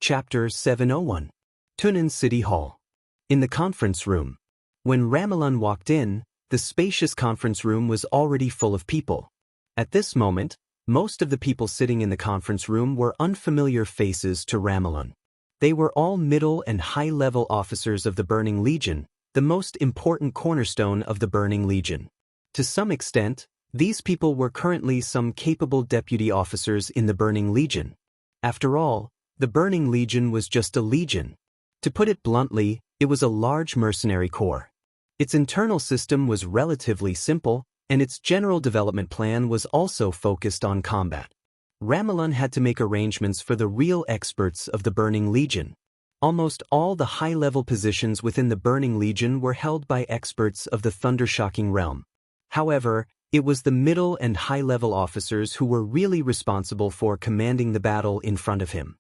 Chapter 701. Tunin City Hall. In the conference room. When Ramelun walked in, the spacious conference room was already full of people. At this moment, most of the people sitting in the conference room were unfamiliar faces to Ramelun. They were all middle and high-level officers of the Burning Legion, the most important cornerstone of the Burning Legion. To some extent, these people were currently some capable deputy officers in the Burning Legion. After all, the Burning Legion was just a legion. To put it bluntly, it was a large mercenary corps. Its internal system was relatively simple, and its general development plan was also focused on combat. Ramelun had to make arrangements for the real experts of the Burning Legion. Almost all the high-level positions within the Burning Legion were held by experts of the Thundershocking realm. However, it was the middle and high-level officers who were really responsible for commanding the battle in front of him.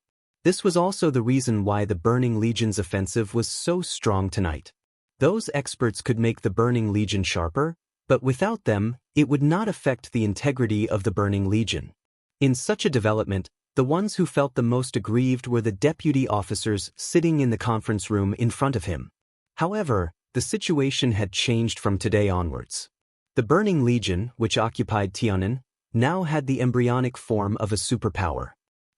This was also the reason why the Burning Legion's offensive was so strong tonight. Those experts could make the Burning Legion sharper, but without them, it would not affect the integrity of the Burning Legion. In such a development, the ones who felt the most aggrieved were the deputy officers sitting in the conference room in front of him. However, the situation had changed from today onwards. The Burning Legion, which occupied Tian'an, now had the embryonic form of a superpower.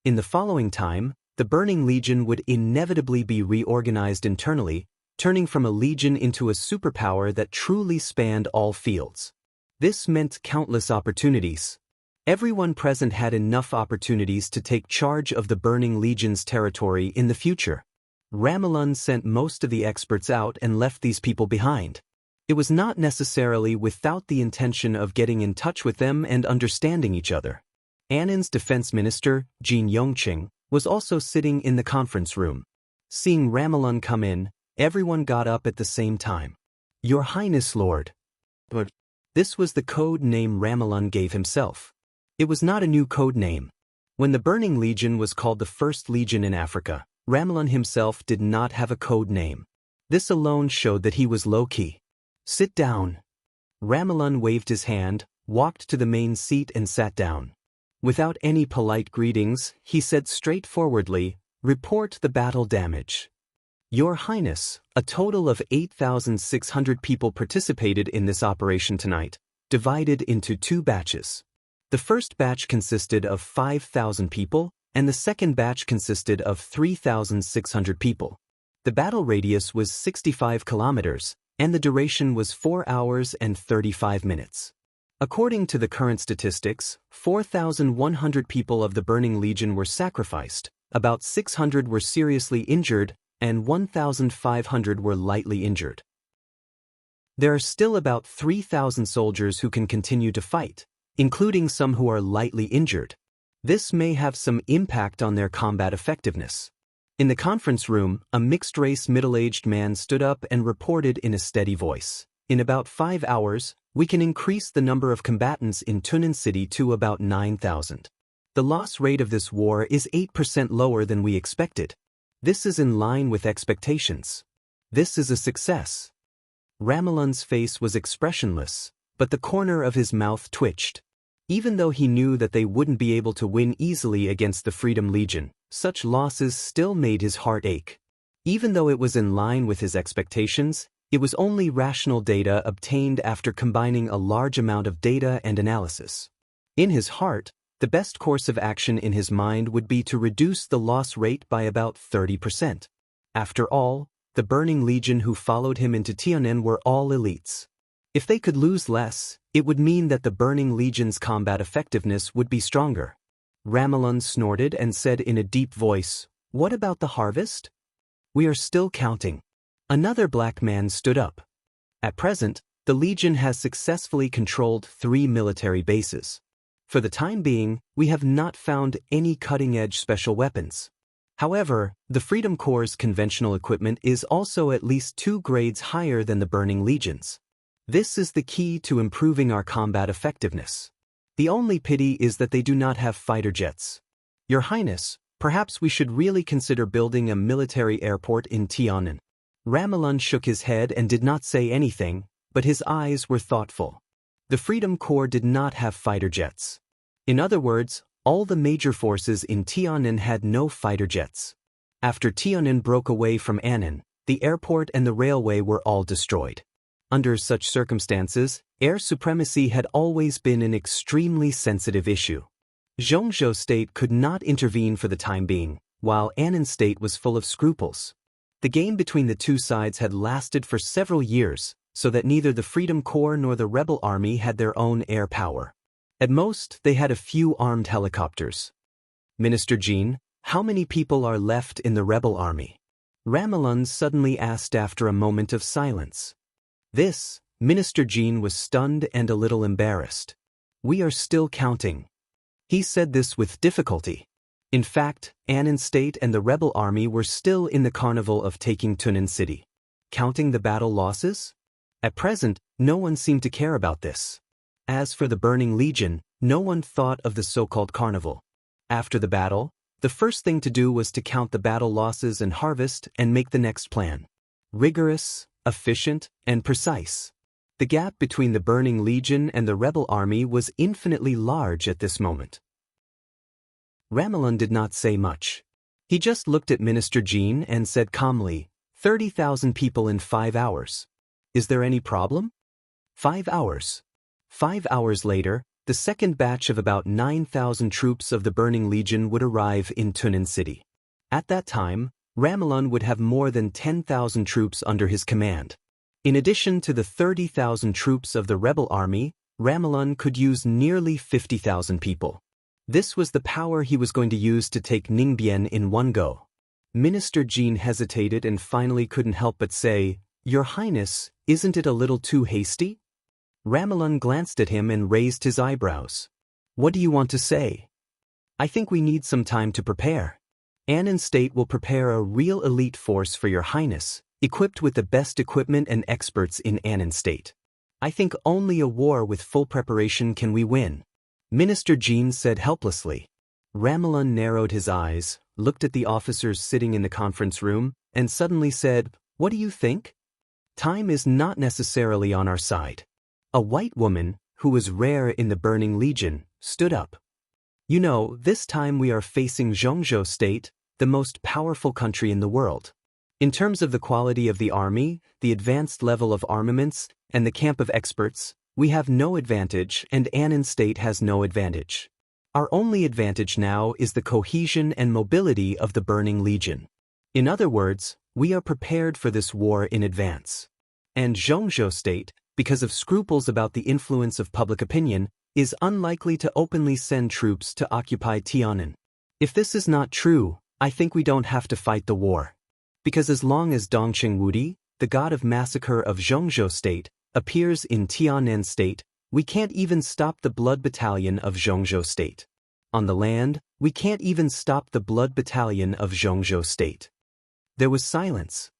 In the following time, the Burning Legion would inevitably be reorganized internally, turning from a legion into a superpower that truly spanned all fields. This meant countless opportunities. Everyone present had enough opportunities to take charge of the Burning Legion's territory in the future. Ramelun sent most of the experts out and left these people behind. It was not necessarily without the intention of getting in touch with them and understanding each other. Annan's defense minister, Jin Yongqing, was also sitting in the conference room. Seeing Ramelun come in, everyone got up at the same time. "Your Highness, Lord." But this was the code name Ramelun gave himself. It was not a new code name. When the Burning Legion was called the First Legion in Africa, Ramelun himself did not have a code name. This alone showed that he was low-key. "Sit down." Ramelun waved his hand, walked to the main seat and sat down. Without any polite greetings, he said straightforwardly, "Report the battle damage." "Your Highness, a total of 8,600 people participated in this operation tonight, divided into two batches. The first batch consisted of 5,000 people, and the second batch consisted of 3,600 people. The battle radius was 65 kilometers, and the duration was 4 hours and 35 minutes. According to the current statistics, 4,100 people of the Burning Legion were sacrificed, about 600 were seriously injured, and 1,500 were lightly injured. There are still about 3,000 soldiers who can continue to fight, including some who are lightly injured. This may have some impact on their combat effectiveness." In the conference room, a mixed-race middle-aged man stood up and reported in a steady voice. "In about 5 hours, we can increase the number of combatants in Tunin City to about 9,000. The loss rate of this war is 8% lower than we expected. This is in line with expectations. This is a success." Ramelun's face was expressionless, but the corner of his mouth twitched. Even though he knew that they wouldn't be able to win easily against the Freedom Legion, such losses still made his heart ache. Even though it was in line with his expectations, it was only rational data obtained after combining a large amount of data and analysis. In his heart, the best course of action in his mind would be to reduce the loss rate by about 30%. After all, the Burning Legion who followed him into Tian'an were all elites. If they could lose less, it would mean that the Burning Legion's combat effectiveness would be stronger. Ramelun snorted and said in a deep voice, "What about the harvest?" "We are still counting." Another black man stood up. "At present, the Legion has successfully controlled 3 military bases. For the time being, we have not found any cutting-edge special weapons. However, the Freedom Corps' conventional equipment is also at least 2 grades higher than the Burning Legion's. This is the key to improving our combat effectiveness. The only pity is that they do not have fighter jets. Your Highness, perhaps we should really consider building a military airport in Tian'an." Ramelun shook his head and did not say anything, but his eyes were thoughtful. The Freedom Corps did not have fighter jets. In other words, all the major forces in Tian'an had no fighter jets. After Tian'an broke away from Annan, the airport and the railway were all destroyed. Under such circumstances, air supremacy had always been an extremely sensitive issue. Xianxia state could not intervene for the time being, while Annan state was full of scruples. The game between the two sides had lasted for several years, so that neither the Freedom Corps nor the rebel army had their own air power. At most, they had a few armed helicopters. Minister Jin, how many people are left in the rebel army? Ramalan suddenly asked after a moment of silence. This, Minister Jin was stunned and a little embarrassed. We are still counting. He said this with difficulty. In fact, Annan state and the rebel army were still in the carnival of taking Tunan city. Counting the battle losses? At present, no one seemed to care about this. As for the Burning Legion, no one thought of the so-called carnival. After the battle, the first thing to do was to count the battle losses and harvest and make the next plan. Rigorous, efficient, and precise. The gap between the Burning Legion and the rebel army was infinitely large at this moment. Ramalan did not say much. He just looked at Minister Jin and said calmly, 30,000 people in 5 hours. Is there any problem? 5 hours. 5 hours later, the second batch of about 9,000 troops of the Burning Legion would arrive in Tunan city. At that time, Ramalan would have more than 10,000 troops under his command. In addition to the 30,000 troops of the rebel army, Ramalan could use nearly 50,000 people. This was the power he was going to use to take Ningbian in one go. Minister Jin hesitated and finally couldn't help but say, Your Highness, isn't it a little too hasty? Ramalan glanced at him and raised his eyebrows. What do you want to say? I think we need some time to prepare. Annan State will prepare a real elite force for Your Highness, equipped with the best equipment and experts in Annan State. I think only a war with full preparation can we win. Minister Jin said helplessly. Ramalan narrowed his eyes, looked at the officers sitting in the conference room, and suddenly said, What do you think? Time is not necessarily on our side. A white woman, who was rare in the Burning Legion, stood up. You know, this time we are facing Xianxia State, the most powerful country in the world. In terms of the quality of the army, the advanced level of armaments, and the camp of experts, we have no advantage and Annan State has no advantage. Our only advantage now is the cohesion and mobility of the Burning Legion. In other words, we are prepared for this war in advance. And Xianxia State, because of scruples about the influence of public opinion, is unlikely to openly send troops to occupy Tian'an. If this is not true, I think we don't have to fight the war. Because as long as Dongqing Wudi, the god of massacre of Xianxia State, appears in Tian'an State, we can't even stop the blood battalion of Xianxia State. On the land, we can't even stop the blood battalion of Xianxia State. There was silence.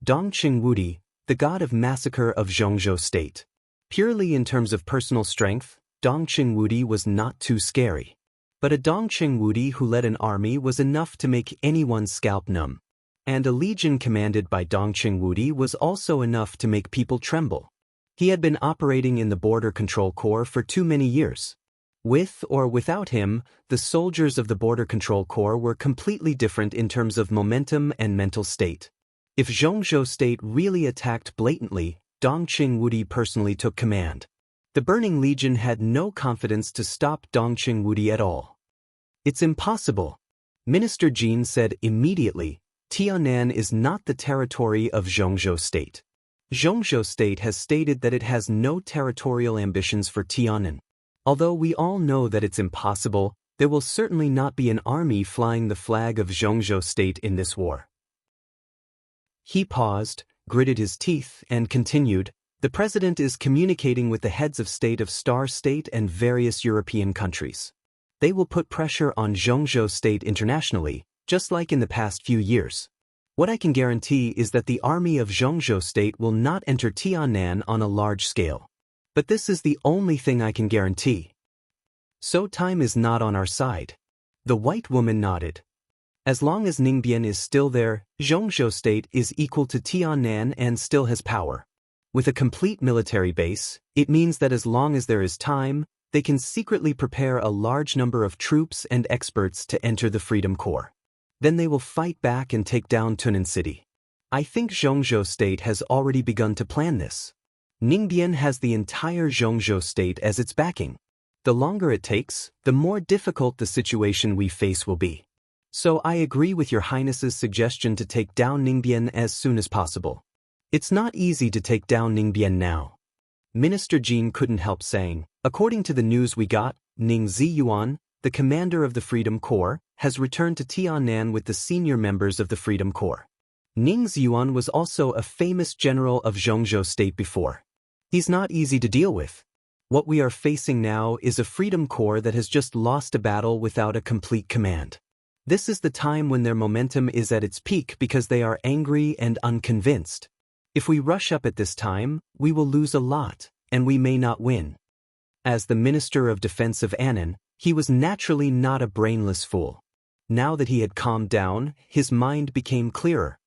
Dongqing Wudi, the god of massacre of Xianxia State. Purely in terms of personal strength, Dongqing Wudi was not too scary. But a Dongqing Wudi who led an army was enough to make anyone's scalp numb. And a legion commanded by Dongqing Wudi was also enough to make people tremble. He had been operating in the Border Control Corps for too many years. With or without him, the soldiers of the Border Control Corps were completely different in terms of momentum and mental state. If Xianxia State really attacked blatantly, Dongqing Wudi personally took command. The Burning Legion had no confidence to stop Dongqing Wudi at all. It's impossible. Minister Jin said immediately, Tian'an is not the territory of Xianxia State. Xianxia State has stated that it has no territorial ambitions for Tian'an. Although we all know that it's impossible, there will certainly not be an army flying the flag of Xianxia State in this war. He paused, gritted his teeth, and continued, The President is communicating with the heads of state of Star State and various European countries. They will put pressure on Xianxia State internationally, just like in the past few years. What I can guarantee is that the army of Xianxia State will not enter Tian'an on a large scale. But this is the only thing I can guarantee. So time is not on our side. The white woman nodded. As long as Ningbian is still there, Xianxia State is equal to Tian'an and still has power. With a complete military base, it means that as long as there is time, they can secretly prepare a large number of troops and experts to enter the Freedom Corps. Then they will fight back and take down Tunan City. I think Zhongzhou State has already begun to plan this. Ningbian has the entire Zhongzhou State as its backing. The longer it takes, the more difficult the situation we face will be. So I agree with Your Highness's suggestion to take down Ningbian as soon as possible. It's not easy to take down Ningbian now. Minister Jin couldn't help saying, according to the news we got, Ning Ziyuan, the commander of the Freedom Corps, has returned to Tiannan with the senior members of the Freedom Corps. Ning Ziyuan was also a famous general of Zhongzhou State before. He's not easy to deal with. What we are facing now is a Freedom Corps that has just lost a battle without a complete command. This is the time when their momentum is at its peak because they are angry and unconvinced. If we rush up at this time, we will lose a lot, and we may not win. As the Minister of Defense of Annan, he was naturally not a brainless fool. Now that he had calmed down, his mind became clearer.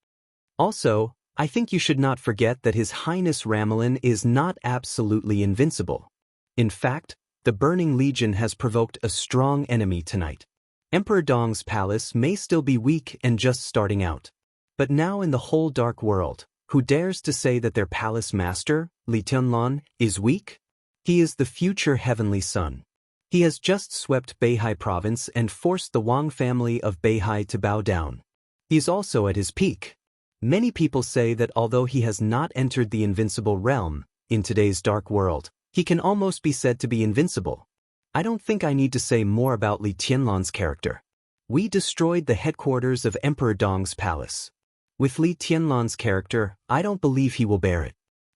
Also, I think you should not forget that His Highness Ramelin is not absolutely invincible. In fact, the Burning Legion has provoked a strong enemy tonight. Emperor Dong's palace may still be weak and just starting out. But now in the whole dark world, who dares to say that their palace master, Li Tianlan, is weak? He is the future heavenly son. He has just swept Beihai province and forced the Wang family of Beihai to bow down. He is also at his peak. Many people say that although he has not entered the invincible realm, in today's dark world, he can almost be said to be invincible. I don't think I need to say more about Li Tianlan's character. We destroyed the headquarters of Emperor Dong's palace. With Li Tianlan's character, I don't believe he will bear it.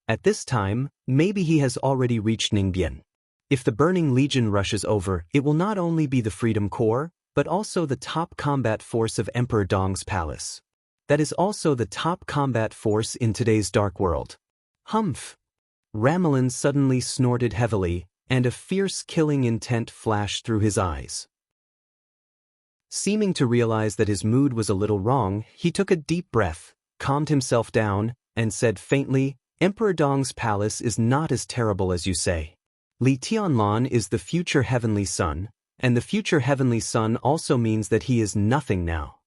At this time, maybe he has already reached Ningbian. If the Burning Legion rushes over, it will not only be the Freedom Corps, but also the top combat force of Emperor Dong's palace. That is also the top combat force in today's dark world. Humph! Ramelin suddenly snorted heavily, and a fierce killing intent flashed through his eyes. Seeming to realize that his mood was a little wrong, he took a deep breath, calmed himself down, and said faintly, Emperor Dong's palace is not as terrible as you say. Li Tianlan is the future heavenly son, and the future heavenly son also means that he is nothing now.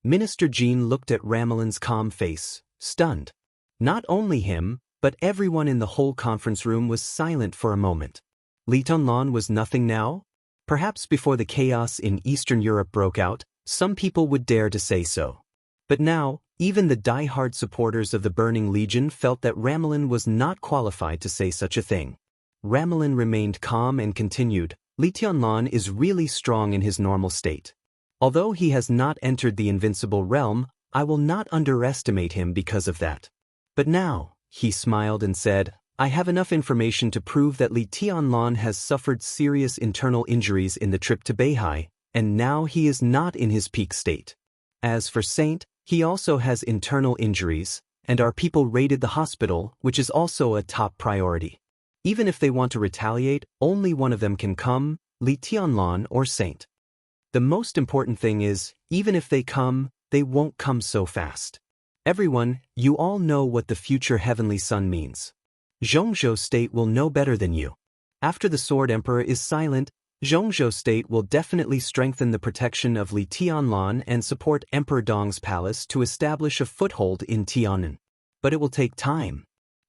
Minister Jin looked at Ramelin's calm face, stunned. Not only him, but everyone in the whole conference room was silent for a moment. Li Tianlan was nothing now? Perhaps before the chaos in Eastern Europe broke out, some people would dare to say so. But now, even the die-hard supporters of the Burning Legion felt that Ramelin was not qualified to say such a thing. Ramelin remained calm and continued, Li Tianlan is really strong in his normal state. Although he has not entered the invincible realm, I will not underestimate him because of that. But now, he smiled and said, I have enough information to prove that Li Tianlan has suffered serious internal injuries in the trip to Beihai, and now he is not in his peak state. As for Saint, he also has internal injuries, and our people raided the hospital, which is also a top priority. Even if they want to retaliate, only one of them can come, Li Tianlan or Saint. The most important thing is, even if they come, they won't come so fast. Everyone, you all know what the future heavenly son means. Zhongzhou State will know better than you. After the Sword Emperor is silent, Zhongzhou State will definitely strengthen the protection of Li Tianlan and support Emperor Dong's palace to establish a foothold in Tiannan. But it will take time.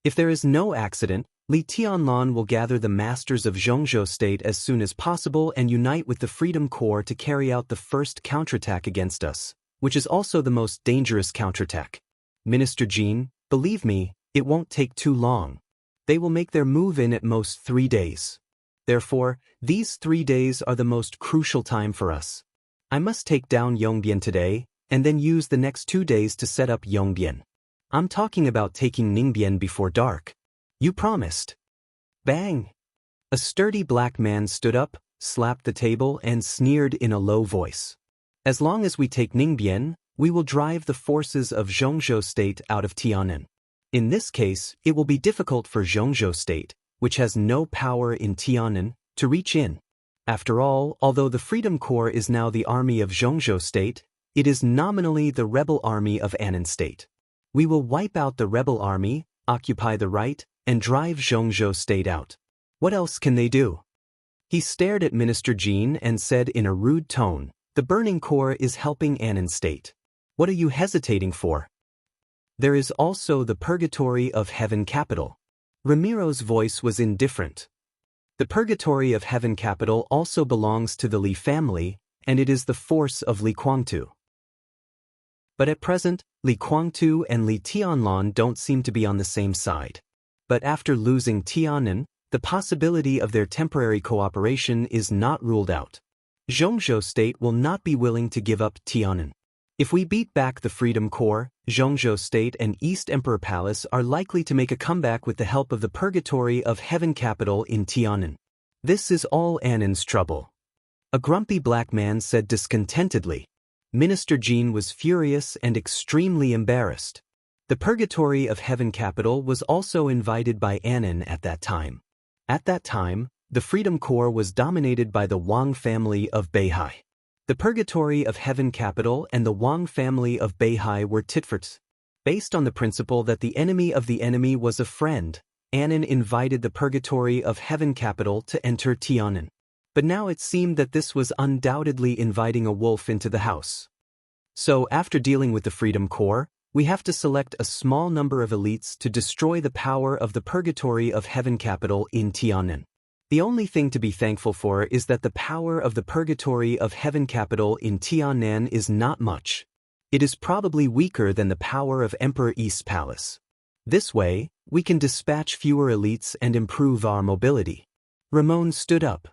If there is no accident, Li Tianlan will gather the masters of Zhongzhou State as soon as possible and unite with the Freedom Corps to carry out the first counterattack against us, which is also the most dangerous counterattack. Minister Jin, believe me, it won't take too long. They will make their move in at most 3 days. Therefore, these 3 days are the most crucial time for us. I must take down Yongbien today, and then use the next 2 days to set up Yongbien. I'm talking about taking Ningbian before dark. You promised. Bang! A sturdy black man stood up, slapped the table and sneered in a low voice. As long as we take Ningbian, we will drive the forces of Zhongzhou State out of Tiannan. In this case, it will be difficult for Zhongzhou State, which has no power in Tiannan, to reach in. After all, although the Freedom Corps is now the army of Zhongzhou State, it is nominally the rebel army of Annan State. We will wipe out the rebel army, occupy the right, and drive Zhongzhou State out. What else can they do? He stared at Minister Jin and said in a rude tone, The burning core is helping Annan state. What are you hesitating for? There is also the Purgatory of Heaven capital. Ramiro's voice was indifferent. The Purgatory of Heaven capital also belongs to the Li family, and it is the force of Li Guangtu. But at present, Li Guangtu and Li Tianlan don't seem to be on the same side. But after losing Tianan, the possibility of their temporary cooperation is not ruled out. Zhongzhou state will not be willing to give up Tianan. If we beat back the Freedom Corps, Zhongzhou State and East Emperor Palace are likely to make a comeback with the help of the Purgatory of Heaven capital in Tianan. This is all Annan's trouble. A grumpy black man said discontentedly. Minister Jin was furious and extremely embarrassed. The Purgatory of Heaven capital was also invited by Annan at that time. At that time, the Freedom Corps was dominated by the Wang family of Beihai. The Purgatory of Heaven capital and the Wang family of Beihai were tit-for-tat. Based on the principle that the enemy was a friend, Annan invited the Purgatory of Heaven capital to enter Tianan. But now it seemed that this was undoubtedly inviting a wolf into the house. So after dealing with the Freedom Corps, we have to select a small number of elites to destroy the power of the Purgatory of Heaven capital in Tianan. The only thing to be thankful for is that the power of the Purgatory of Heaven capital in Tianan is not much. It is probably weaker than the power of Emperor Yi's palace. This way, we can dispatch fewer elites and improve our mobility. Ramon stood up.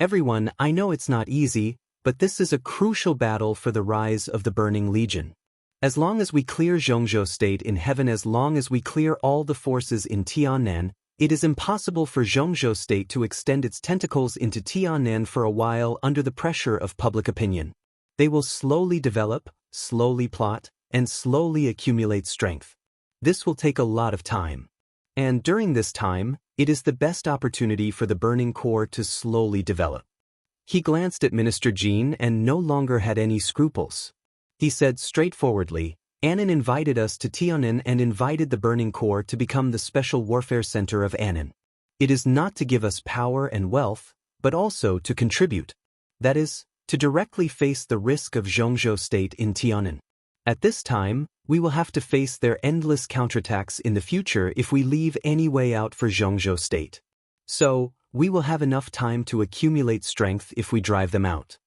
Everyone, I know it's not easy, but this is a crucial battle for the rise of the Burning Legion. As long as we clear Zhongzhou State in heaven, as long as we clear all the forces in Tianan, it is impossible for Zhongzhou State to extend its tentacles into Tianan for a while under the pressure of public opinion. They will slowly develop, slowly plot, and slowly accumulate strength. This will take a lot of time. And during this time, it is the best opportunity for the Burning Corps to slowly develop. He glanced at Minister Jin and no longer had any scruples. He said straightforwardly, Annan invited us to Tianan and invited the Burning Corps to become the special warfare center of Annan. It is not to give us power and wealth, but also to contribute. That is, to directly face the risk of Zhongzhou State in Tianan. At this time, we will have to face their endless counterattacks in the future if we leave any way out for Zhongzhou State. So, we will have enough time to accumulate strength if we drive them out.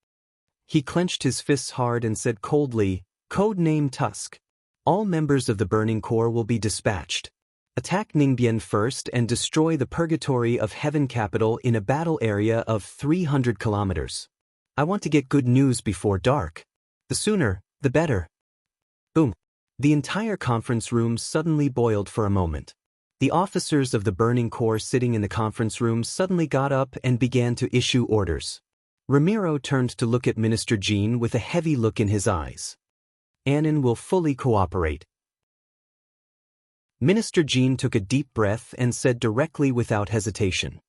He clenched his fists hard and said coldly, Code name Tusk. All members of the Burning Corps will be dispatched. Attack Ningbian first and destroy the Purgatory of Heaven capital in a battle area of 300 kilometers. I want to get good news before dark. The sooner, the better. Boom. The entire conference room suddenly boiled for a moment. The officers of the Burning Corps sitting in the conference room suddenly got up and began to issue orders. Ramiro turned to look at Minister Jin with a heavy look in his eyes. Annan will fully cooperate. Minister Jin took a deep breath and said directly without hesitation.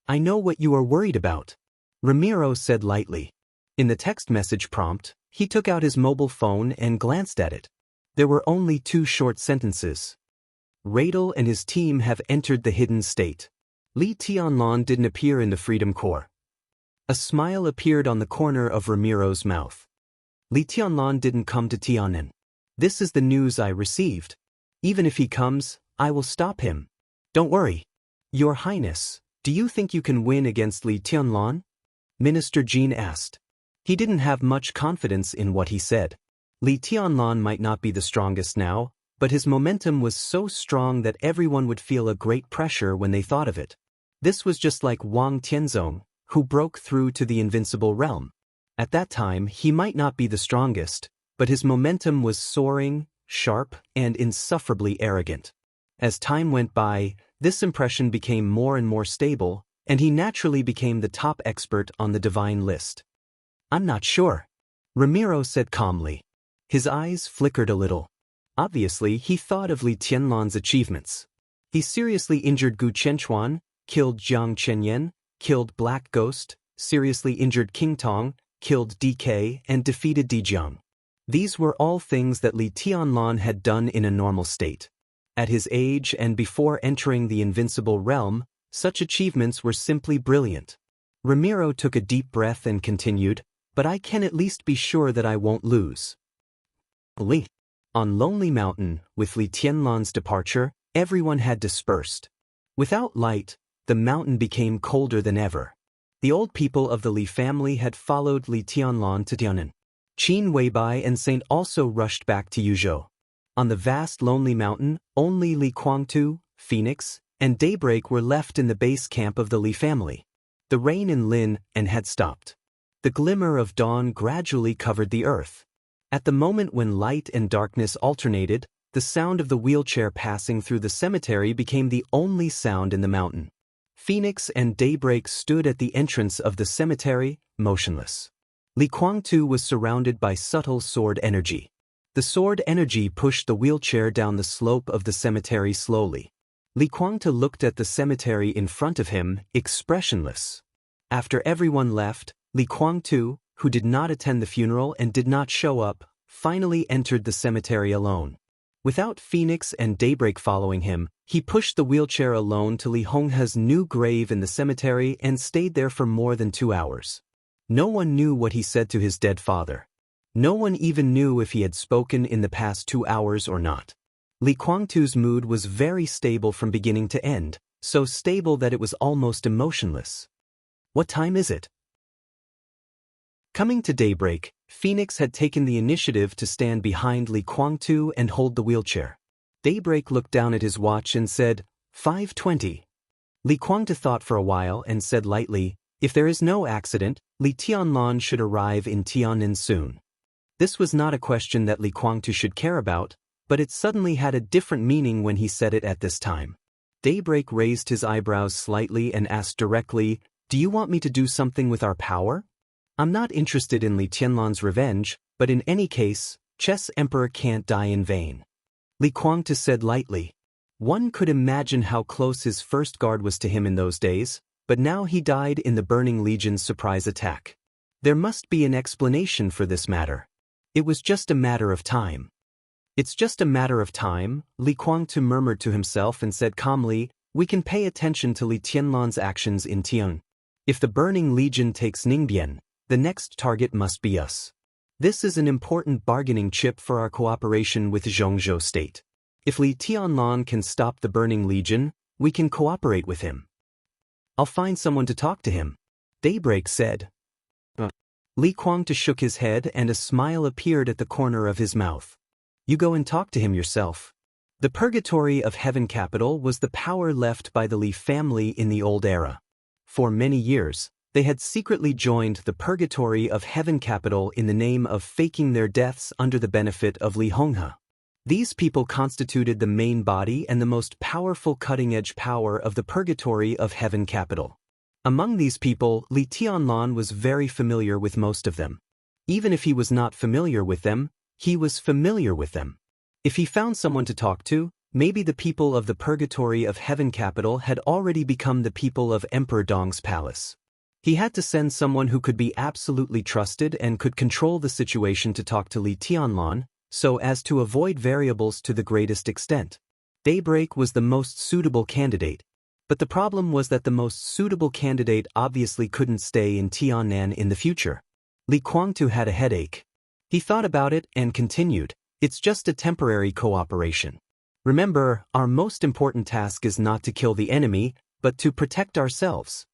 I know what you are worried about. Ramiro said lightly. In the text message prompt, he took out his mobile phone and glanced at it. There were only 2 short sentences. Radel and his team have entered the hidden state. Li Tianlan didn't appear in the Freedom Corps. A smile appeared on the corner of Ramiro's mouth. Li Tianlan didn't come to Tianan. This is the news I received. Even if he comes, I will stop him. Don't worry. Your Highness, do you think you can win against Li Tianlan? Minister Jin asked. He didn't have much confidence in what he said. Li Tianlan might not be the strongest now, but his momentum was so strong that everyone would feel a great pressure when they thought of it. This was just like Wang Tianzong, who broke through to the invincible realm. At that time, he might not be the strongest, but his momentum was soaring, sharp, and insufferably arrogant. As time went by, this impression became more and more stable, and he naturally became the top expert on the divine list. I'm not sure. Ramiro said calmly. His eyes flickered a little. Obviously, he thought of Li Tianlan's achievements. He seriously injured Gu Chenchuan, killed Jiang Chenyan, killed Black Ghost, seriously injured King Tong, killed DK, and defeated Dijiang. These were all things that Li Tianlan had done in a normal state. At his age and before entering the invincible realm, such achievements were simply brilliant. Ramiro took a deep breath and continued, but I can at least be sure that I won't lose. On Lonely Mountain, with Li Tianlan's departure, everyone had dispersed. Without light, the mountain became colder than ever. The old people of the Li family had followed Li Tianlan to Tianan. Qin Weibai and Saint also rushed back to Yuzhou. On the vast Lonely Mountain, only Li Kuangtu, Phoenix, and Daybreak were left in the base camp of the Li family. The rain in Lin and had stopped. The glimmer of dawn gradually covered the earth. At the moment when light and darkness alternated, the sound of the wheelchair passing through the cemetery became the only sound in the mountain. Phoenix and Daybreak stood at the entrance of the cemetery, motionless. Li Kuangtu was surrounded by subtle sword energy. The sword energy pushed the wheelchair down the slope of the cemetery slowly. Li Kuangtu looked at the cemetery in front of him, expressionless. After everyone left, Li Kuangtu, who did not attend the funeral and did not show up, finally entered the cemetery alone. Without Phoenix and Daybreak following him, he pushed the wheelchair alone to Li Honghe's new grave in the cemetery and stayed there for more than 2 hours. No one knew what he said to his dead father. No one even knew if he had spoken in the past 2 hours or not. Li Kuangtu's mood was very stable from beginning to end, so stable that it was almost emotionless. What time is it? Coming to Daybreak, Phoenix had taken the initiative to stand behind Li Kuangtu and hold the wheelchair. Daybreak looked down at his watch and said, 5:20. Li Kuangtu thought for a while and said lightly, if there is no accident, Li Tianlan should arrive in Tianan soon. This was not a question that Li Kuangtu should care about, but it suddenly had a different meaning when he said it at this time. Daybreak raised his eyebrows slightly and asked directly, do you want me to do something with our power? I'm not interested in Li Tianlan's revenge, but in any case, Chess Emperor can't die in vain. Li Kuangtu said lightly. One could imagine how close his first guard was to him in those days, but now he died in the Burning Legion's surprise attack. There must be an explanation for this matter. It was just a matter of time. It's just a matter of time, Li Kuangtu murmured to himself and said calmly, we can pay attention to Li Tianlan's actions in Tian. If the Burning Legion takes Ningbian, the next target must be us. This is an important bargaining chip for our cooperation with Zhongzhou State. If Li Tianlan can stop the Burning Legion, we can cooperate with him. I'll find someone to talk to him, Daybreak said. Li Kuangtu shook his head and a smile appeared at the corner of his mouth. You go and talk to him yourself. The Purgatory of Heaven Capital was the power left by the Li family in the old era. For many years, they had secretly joined the Purgatory of Heaven Capital in the name of faking their deaths under the benefit of Li Honghe. These people constituted the main body and the most powerful cutting-edge power of the Purgatory of Heaven Capital. Among these people, Li Tianlan was very familiar with most of them. Even if he was not familiar with them, he was familiar with them. If he found someone to talk to, maybe the people of the Purgatory of Heaven Capital had already become the people of Emperor Dong's palace. He had to send someone who could be absolutely trusted and could control the situation to talk to Li Tianlan, so as to avoid variables to the greatest extent. Daybreak was the most suitable candidate, but the problem was that the most suitable candidate obviously couldn't stay in Tianan in the future. Li Kuangtu had a headache. He thought about it and continued, it's just a temporary cooperation. Remember, our most important task is not to kill the enemy, but to protect ourselves.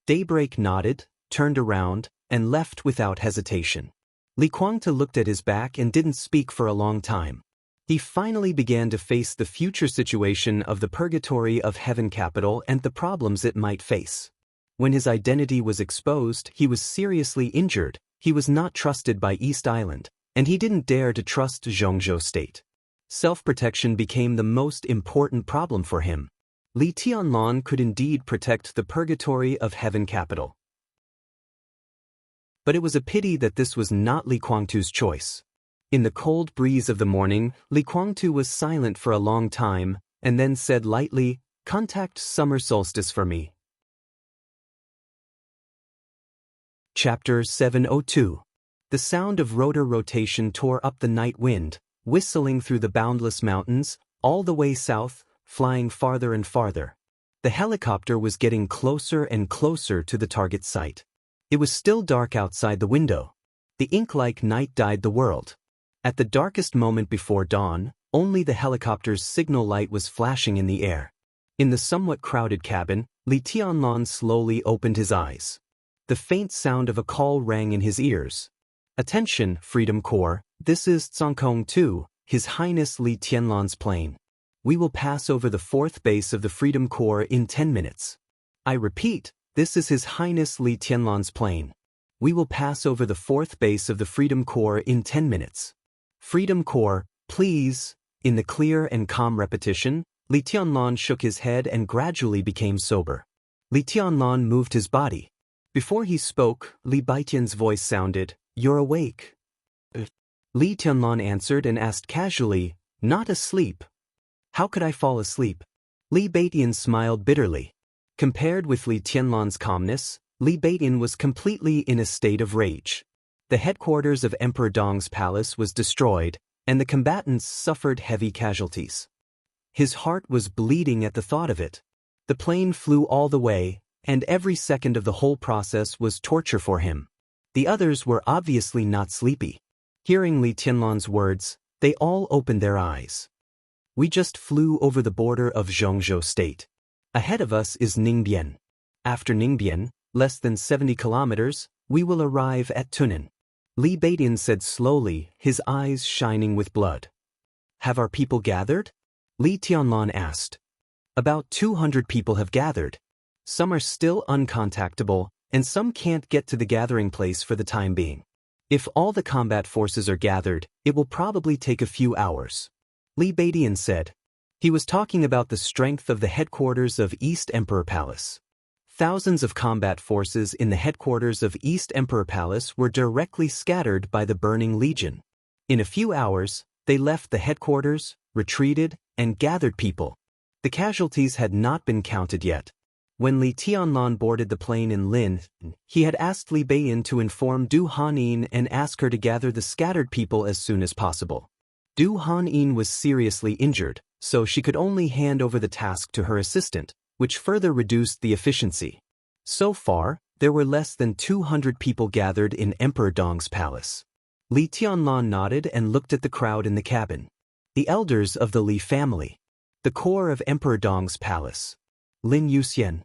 Daybreak nodded, turned around, and left without hesitation. Li Kuangtu looked at his back and didn't speak for a long time. He finally began to face the future situation of the Purgatory of Heaven Capital and the problems it might face. When his identity was exposed, he was seriously injured, he was not trusted by East Island, and he didn't dare to trust Zhongzhou State. Self-protection became the most important problem for him. Li Tianlan could indeed protect the Purgatory of Heaven Capital. But it was a pity that this was not Li Kuangtu's choice. In the cold breeze of the morning, Li Kuangtu was silent for a long time, and then said lightly, contact summer solstice for me. Chapter 702. The sound of rotor rotation tore up the night wind, whistling through the boundless mountains, all the way south, flying farther and farther. The helicopter was getting closer and closer to the target site. It was still dark outside the window. The ink-like night dyed the world. At the darkest moment before dawn, only the helicopter's signal light was flashing in the air. In the somewhat crowded cabin, Li Tianlan slowly opened his eyes. The faint sound of a call rang in his ears. "Attention, Freedom Corps, this is Zhangkong 2, His Highness Li Tianlan's plane. We will pass over the 4th base of the Freedom Corps in 10 minutes. I repeat, this is His Highness Li Tianlan's plane. We will pass over the 4th base of the Freedom Corps in 10 minutes. Freedom Corps, please." In the clear and calm repetition, Li Tianlan shook his head and gradually became sober. Li Tianlan moved his body. Before he spoke, Li Baitian's voice sounded, "You're awake." Li Tianlan answered and asked casually, "Not asleep." "How could I fall asleep?" Li Baitian smiled bitterly. Compared with Li Tianlan's calmness, Li Baitian was completely in a state of rage. The headquarters of Emperor Dong's palace was destroyed, and the combatants suffered heavy casualties. His heart was bleeding at the thought of it. The plane flew all the way, and every second of the whole process was torture for him. The others were obviously not sleepy. Hearing Li Tianlan's words, they all opened their eyes. "We just flew over the border of Zhongzhou State. Ahead of us is Ningbian. After Ningbian, less than 70 kilometers, we will arrive at Tunan." Li Baitian said slowly, his eyes shining with blood. "Have our people gathered?" Li Tianlan asked. "About 200 people have gathered. Some are still uncontactable, and some can't get to the gathering place for the time being. If all the combat forces are gathered, it will probably take a few hours," Li Baitian said. He was talking about the strength of the headquarters of East Emperor Palace. Thousands of combat forces in the headquarters of East Emperor Palace were directly scattered by the Burning Legion. In a few hours, they left the headquarters, retreated, and gathered people. The casualties had not been counted yet. When Li Tianlan boarded the plane in Lin, he had asked Li Beiyin to inform Du Hanyin and ask her to gather the scattered people as soon as possible. Du Hanyin was seriously injured, so she could only hand over the task to her assistant, which further reduced the efficiency. So far, there were less than 200 people gathered in Emperor Dong's palace. Li Tianlan nodded and looked at the crowd in the cabin. The elders of the Li family. The core of Emperor Dong's palace. Lin Yuxian.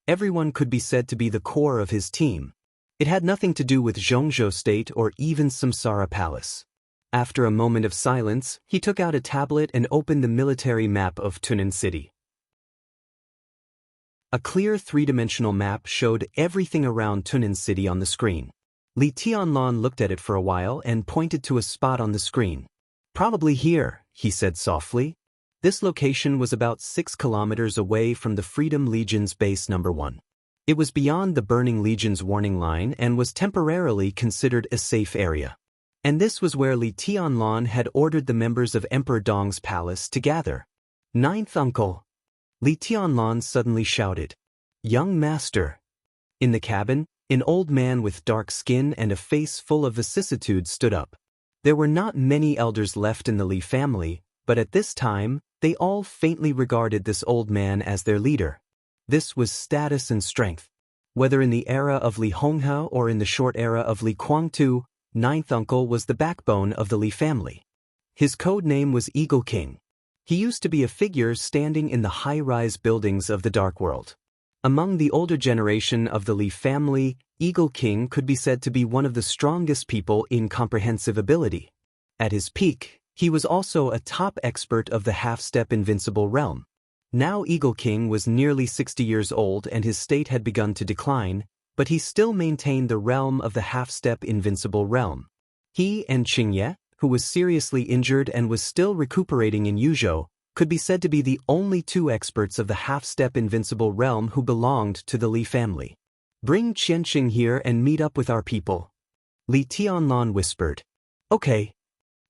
Everyone could be said to be the core of his team. It had nothing to do with Zhongzhou State or even Samsara Palace. After a moment of silence, he took out a tablet and opened the military map of Tunan City. A clear three-dimensional map showed everything around Tunan City on the screen. Li Tianlan looked at it for a while and pointed to a spot on the screen. "Probably here," he said softly. This location was about 6 kilometers away from the Freedom Legion's base number 1. It was beyond the Burning Legion's warning line and was temporarily considered a safe area. And this was where Li Tianlan had ordered the members of Emperor Dong's palace to gather. "Ninth uncle!" Li Tianlan suddenly shouted. "Young master!" In the cabin, an old man with dark skin and a face full of vicissitudes stood up. There were not many elders left in the Li family, but at this time, they all faintly regarded this old man as their leader. This was status and strength. Whether in the era of Li Honghe or in the short era of Li Guangtu, Ninth Uncle was the backbone of the Li family. His code name was Eagle King. He used to be a figure standing in the high-rise buildings of the Dark World. Among the older generation of the Li family, Eagle King could be said to be one of the strongest people in comprehensive ability. At his peak, he was also a top expert of the half-step invincible realm. Now Eagle King was nearly 60 years old and his state had begun to decline, but he still maintained the realm of the half-step invincible realm. He and Xianxia, who was seriously injured and was still recuperating in Yuzhou, could be said to be the only two experts of the half-step invincible realm who belonged to the Li family. "Bring Xianxia here and meet up with our people," Li Tianlan whispered. "Okay."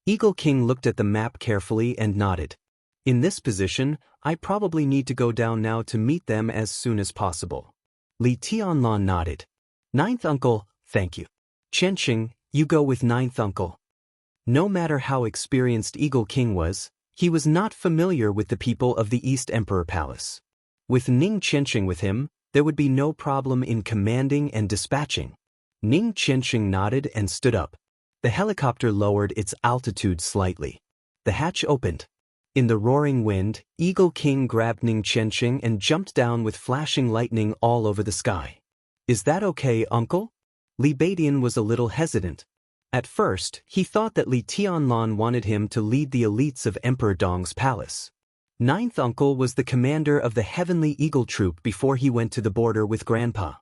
Eagle King looked at the map carefully and nodded. "In this position, I probably need to go down now to meet them as soon as possible." Li Tianlan nodded. "Ninth uncle, thank you. Xianxia, you go with Ninth uncle." No matter how experienced Eagle King was, he was not familiar with the people of the East Emperor Palace. With Ning Xianxia with him, there would be no problem in commanding and dispatching. Ning Xianxia nodded and stood up. The helicopter lowered its altitude slightly. The hatch opened. In the roaring wind, Eagle King grabbed Xianxia and jumped down with flashing lightning all over the sky. "Is that okay, uncle?" Li Beidian was a little hesitant. At first, he thought that Li Tianlan wanted him to lead the elites of Emperor Dong's palace. Ninth uncle was the commander of the Heavenly Eagle Troop before he went to the border with Grandpa.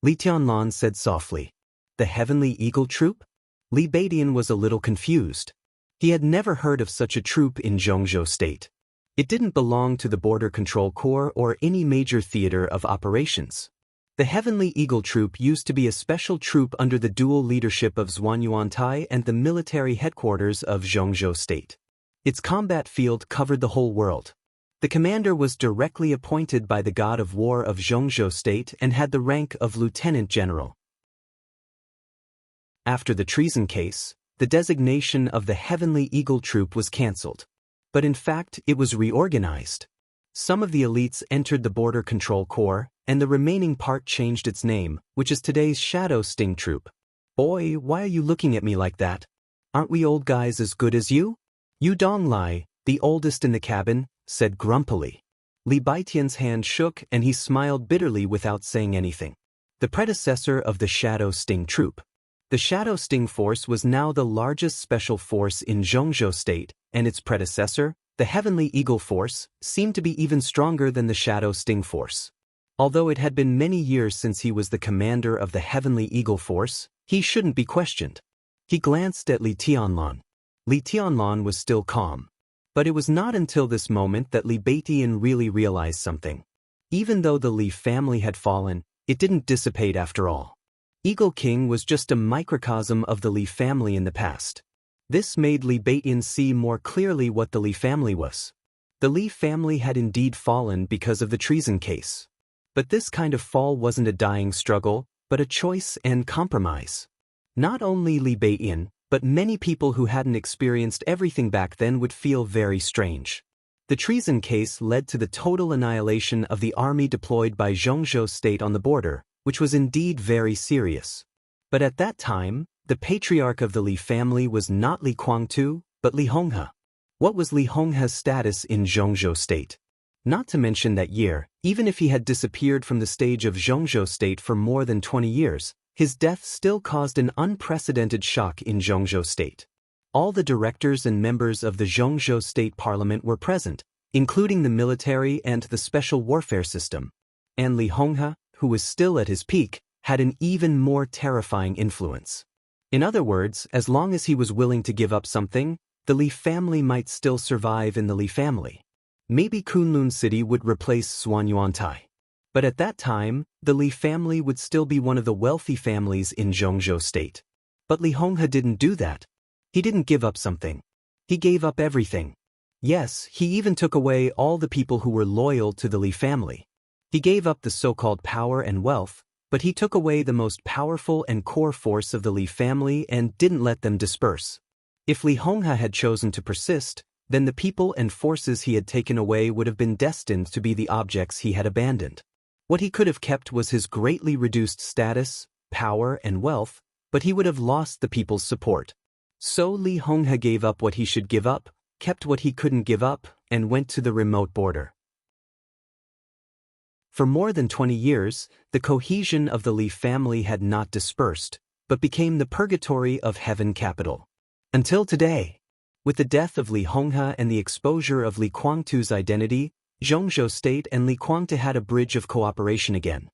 Li Tianlan said softly. The Heavenly Eagle Troop? Li Beidian was a little confused. He had never heard of such a troop in Zhongzhou State. It didn't belong to the Border Control Corps or any major theater of operations. The Heavenly Eagle Troop used to be a special troop under the dual leadership of Zhuanyuantai and the military headquarters of Zhongzhou State. Its combat field covered the whole world. The commander was directly appointed by the god of war of Zhongzhou State and had the rank of lieutenant general. After the treason case, the designation of the Heavenly Eagle Troop was cancelled. But in fact, it was reorganized. Some of the elites entered the Border Control Corps, and the remaining part changed its name, which is today's Shadow Sting Troop. Boy, why are you looking at me like that? Aren't we old guys as good as you? Yu Donglai, the oldest in the cabin, said grumpily. Li Beidian's hand shook and he smiled bitterly without saying anything. The predecessor of the Shadow Sting Troop. The Shadow Sting Force was now the largest special force in Zhongzhou State, and its predecessor, the Heavenly Eagle Force, seemed to be even stronger than the Shadow Sting Force. Although it had been many years since he was the commander of the Heavenly Eagle Force, he shouldn't be questioned. He glanced at Li Tianlan. Li Tianlan was still calm. But it was not until this moment that Li Beidian really realized something. Even though the Li family had fallen, it didn't dissipate after all. Eagle King was just a microcosm of the Li family in the past. This made Li Beidian see more clearly what the Li family was. The Li family had indeed fallen because of the treason case. But this kind of fall wasn't a dying struggle, but a choice and compromise. Not only Li Beidian, but many people who hadn't experienced everything back then would feel very strange. The treason case led to the total annihilation of the army deployed by Zhongzhou State on the border, which was indeed very serious. But at that time, the patriarch of the Li family was not Li Guangtu, but Li Honghe. What was Li Honghe's status in Zhongzhou State? Not to mention that year, even if he had disappeared from the stage of Zhongzhou State for more than 20 years, his death still caused an unprecedented shock in Zhongzhou State. All the directors and members of the Zhongzhou State Parliament were present, including the military and the special warfare system. And Li Honghe, who was still at his peak, had an even more terrifying influence. In other words, as long as he was willing to give up something, the Li family might still survive in the Li family. Maybe Kunlun City would replace Zhuanyuantai. But at that time, the Li family would still be one of the wealthy families in Zhongzhou State. But Li Honghe didn't do that. He didn't give up something. He gave up everything. Yes, he even took away all the people who were loyal to the Li family. He gave up the so-called power and wealth, but he took away the most powerful and core force of the Li family and didn't let them disperse. If Li Honghe had chosen to persist, then the people and forces he had taken away would have been destined to be the objects he had abandoned. What he could have kept was his greatly reduced status, power, and wealth, but he would have lost the people's support. So Li Honghe gave up what he should give up, kept what he couldn't give up, and went to the remote border. For more than 20 years, the cohesion of the Li family had not dispersed, but became the purgatory of Heaven capital. Until today. With the death of Li Honghe and the exposure of Li Guangtu's identity, Zhongzhou State and Li Guangtu had a bridge of cooperation again.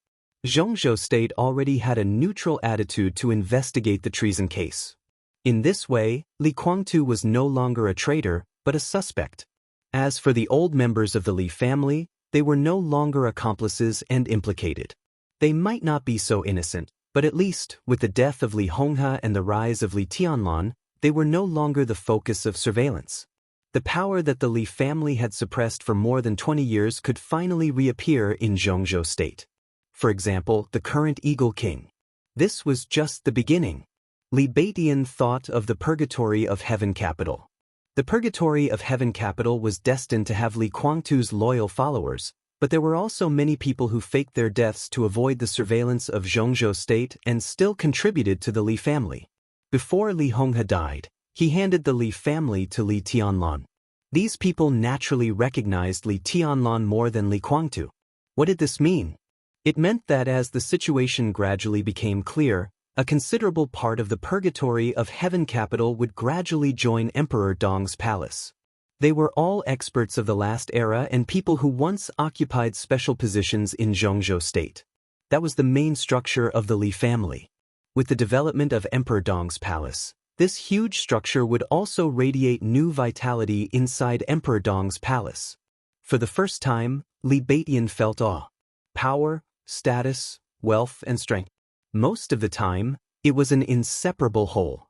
Zhongzhou State already had a neutral attitude to investigate the treason case. In this way, Li Guangtu was no longer a traitor, but a suspect. As for the old members of the Li family, they were no longer accomplices and implicated. They might not be so innocent, but at least, with the death of Li Honghe and the rise of Li Tianlan, they were no longer the focus of surveillance. The power that the Li family had suppressed for more than 20 years could finally reappear in Zhongzhou State. For example, the current Eagle King. This was just the beginning. Li Beidian thought of the Purgatory of Heaven capital. The Purgatory of Heaven capital was destined to have Li Guangtu's loyal followers, but there were also many people who faked their deaths to avoid the surveillance of Zhongzhou State and still contributed to the Li family. Before Li Honghe died, he handed the Li family to Li Tianlan. These people naturally recognized Li Tianlan more than Li Guangtu. What did this mean? It meant that as the situation gradually became clear, a considerable part of the purgatory of Heaven Capital would gradually join Emperor Dong's palace. They were all experts of the last era and people who once occupied special positions in Zhongzhou state. That was the main structure of the Li family. With the development of Emperor Dong's palace, this huge structure would also radiate new vitality inside Emperor Dong's palace. For the first time, Li Baidian felt awe. Power, status, wealth, and strength. Most of the time, it was an inseparable whole.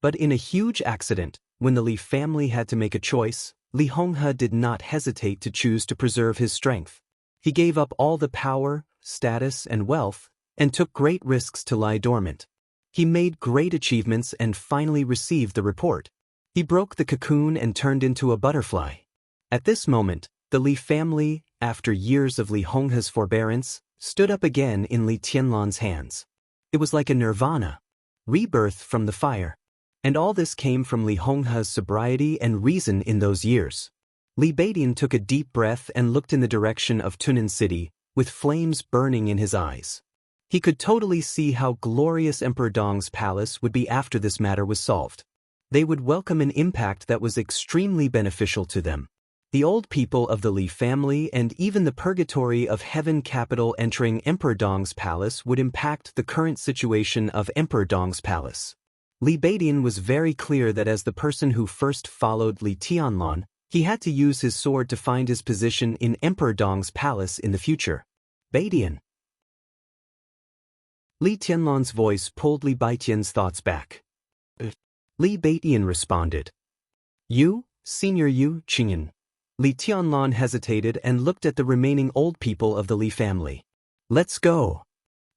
But in a huge accident, when the Li family had to make a choice, Li Honghe did not hesitate to choose to preserve his strength. He gave up all the power, status, and wealth, and took great risks to lie dormant. He made great achievements and finally received the report. He broke the cocoon and turned into a butterfly. At this moment, the Li family, after years of Li Honghe's forbearance, stood up again in Li Tianlan's hands. It was like a nirvana, rebirth from the fire. And all this came from Li Honghe's sobriety and reason in those years. Li Baidian took a deep breath and looked in the direction of Tunan City, with flames burning in his eyes. He could totally see how glorious Emperor Dong's palace would be after this matter was solved. They would welcome an impact that was extremely beneficial to them. The old people of the Li family and even the purgatory of Heaven Capital entering Emperor Dong's palace would impact the current situation of Emperor Dong's palace. Li Baidian was very clear that as the person who first followed Li Tianlan, he had to use his sword to find his position in Emperor Dong's palace in the future. Baidian. Li Tianlan's voice pulled Li Baidian's thoughts back. Li Baidian responded. You, Senior Yu Qingyan. Li Tianlan hesitated and looked at the remaining old people of the Li family. Let's go.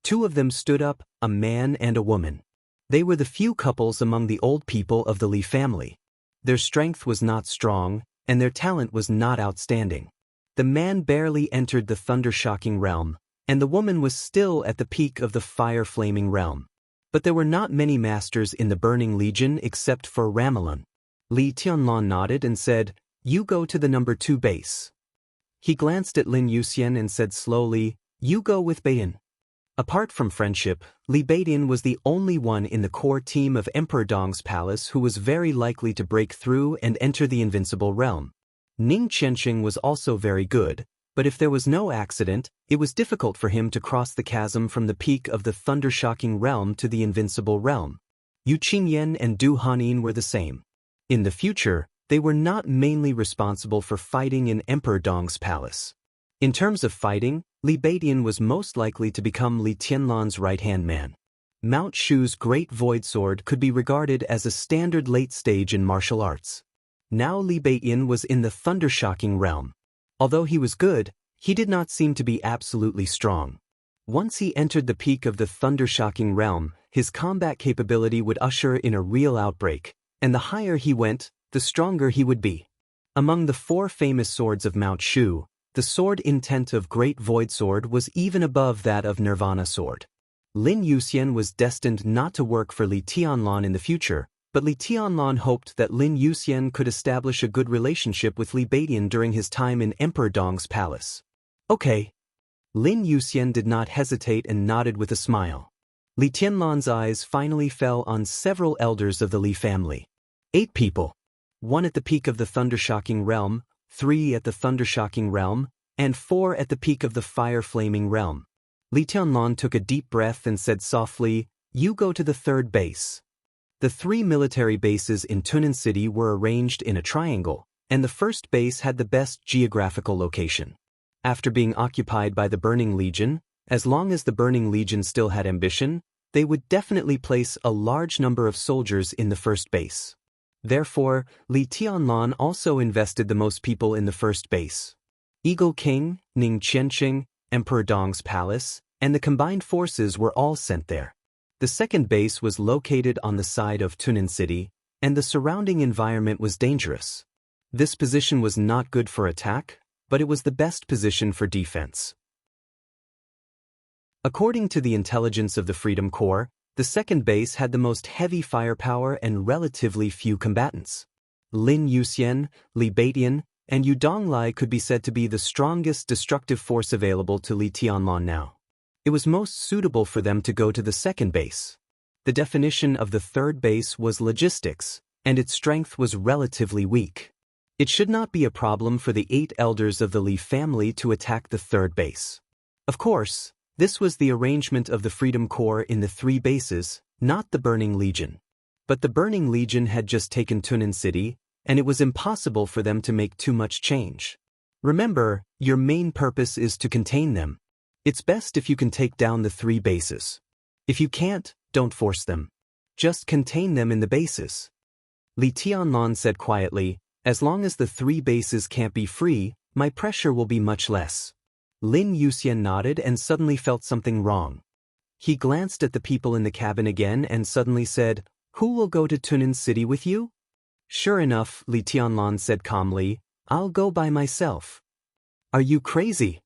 Two of them stood up, a man and a woman. They were the few couples among the old people of the Li family. Their strength was not strong, and their talent was not outstanding. The man barely entered the thunder-shocking realm, and the woman was still at the peak of the fire-flaming realm. But there were not many masters in the Burning Legion except for Ramelin. Li Tianlan nodded and said, You go to the number 2 base. He glanced at Lin Yuxian and said slowly, You go with Baidian. Apart from friendship, Li Baidian was the only one in the core team of Emperor Dong's palace who was very likely to break through and enter the invincible realm. Ning Qianxing was also very good, but if there was no accident, it was difficult for him to cross the chasm from the peak of the thunder-shocking realm to the invincible realm. Yu Qingyan and Du Hanin were the same. In the future, they were not mainly responsible for fighting in Emperor Dong's palace. In terms of fighting, Li Baidian was most likely to become Li Tianlan's right-hand man. Mount Shu's great void sword could be regarded as a standard late stage in martial arts. Now Li Baidian was in the thunder-shocking realm. Although he was good, he did not seem to be absolutely strong. Once he entered the peak of the thunder-shocking realm, his combat capability would usher in a real outbreak, and the higher he went, the stronger he would be. Among the 4 famous swords of Mount Shu, the sword intent of Great Void Sword was even above that of Nirvana Sword. Lin Yuxian was destined not to work for Li Tianlan in the future, but Li Tianlan hoped that Lin Yuxian could establish a good relationship with Li Baidian during his time in Emperor Dong's palace. Okay. Lin Yuxian did not hesitate and nodded with a smile. Li Tianlan's eyes finally fell on several elders of the Li family. 8 people. 1 at the peak of the thunder-shocking realm, 3 at the thunder-shocking realm, and 4 at the peak of the fire-flaming realm. Li Tianlan took a deep breath and said softly, You go to the 3rd base. The 3 military bases in Tunan City were arranged in a triangle, and the first base had the best geographical location. After being occupied by the Burning Legion, as long as the Burning Legion still had ambition, they would definitely place a large number of soldiers in the first base. Therefore, Li Tianlan also invested the most people in the first base. Eagle King, Ning Qianxing, Emperor Dong's palace, and the combined forces were all sent there. The second base was located on the side of Tunan City, and the surrounding environment was dangerous. This position was not good for attack, but it was the best position for defense. According to the intelligence of the Freedom Corps, The second base had the most heavy firepower and relatively few combatants. Lin Yuxian, Li Baidian, and Yu Donglai could be said to be the strongest destructive force available to Li Tianlan now. It was most suitable for them to go to the second base. The definition of the third base was logistics, and its strength was relatively weak. It should not be a problem for the 8 elders of the Li family to attack the third base. Of course, this was the arrangement of the Freedom Corps in the 3 bases, not the Burning Legion. But the Burning Legion had just taken Tunan City, and it was impossible for them to make too much change. Remember, your main purpose is to contain them. It's best if you can take down the 3 bases. If you can't, don't force them. Just contain them in the bases. Li Tianlan said quietly, as long as the 3 bases can't be free, my pressure will be much less. Lin Yuxian nodded and suddenly felt something wrong. He glanced at the people in the cabin again and suddenly said, "Who will go to Tunan City with you?" "Sure enough," Li Tianlan said calmly, "I'll go by myself." "Are you crazy?"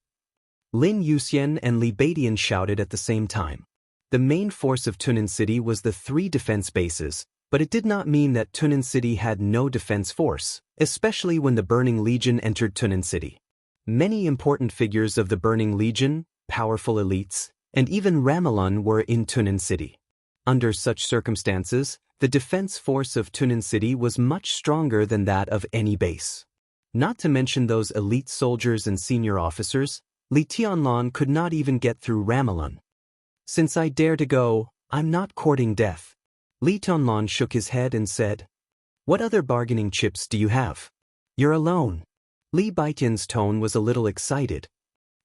Lin Yuxian and Li Baidian shouted at the same time. The main force of Tunan City was the 3 defense bases, but it did not mean that Tunan City had no defense force, especially when the Burning Legion entered Tunan City. Many important figures of the Burning Legion, powerful elites, and even Ramelun were in Tunan City. Under such circumstances, the defense force of Tunan City was much stronger than that of any base. Not to mention those elite soldiers and senior officers, Li Tianlan could not even get through Ramelun. "Since I dare to go, I'm not courting death." Li Tianlan shook his head and said, "What other bargaining chips do you have? You're alone." Li Baidian's tone was a little excited.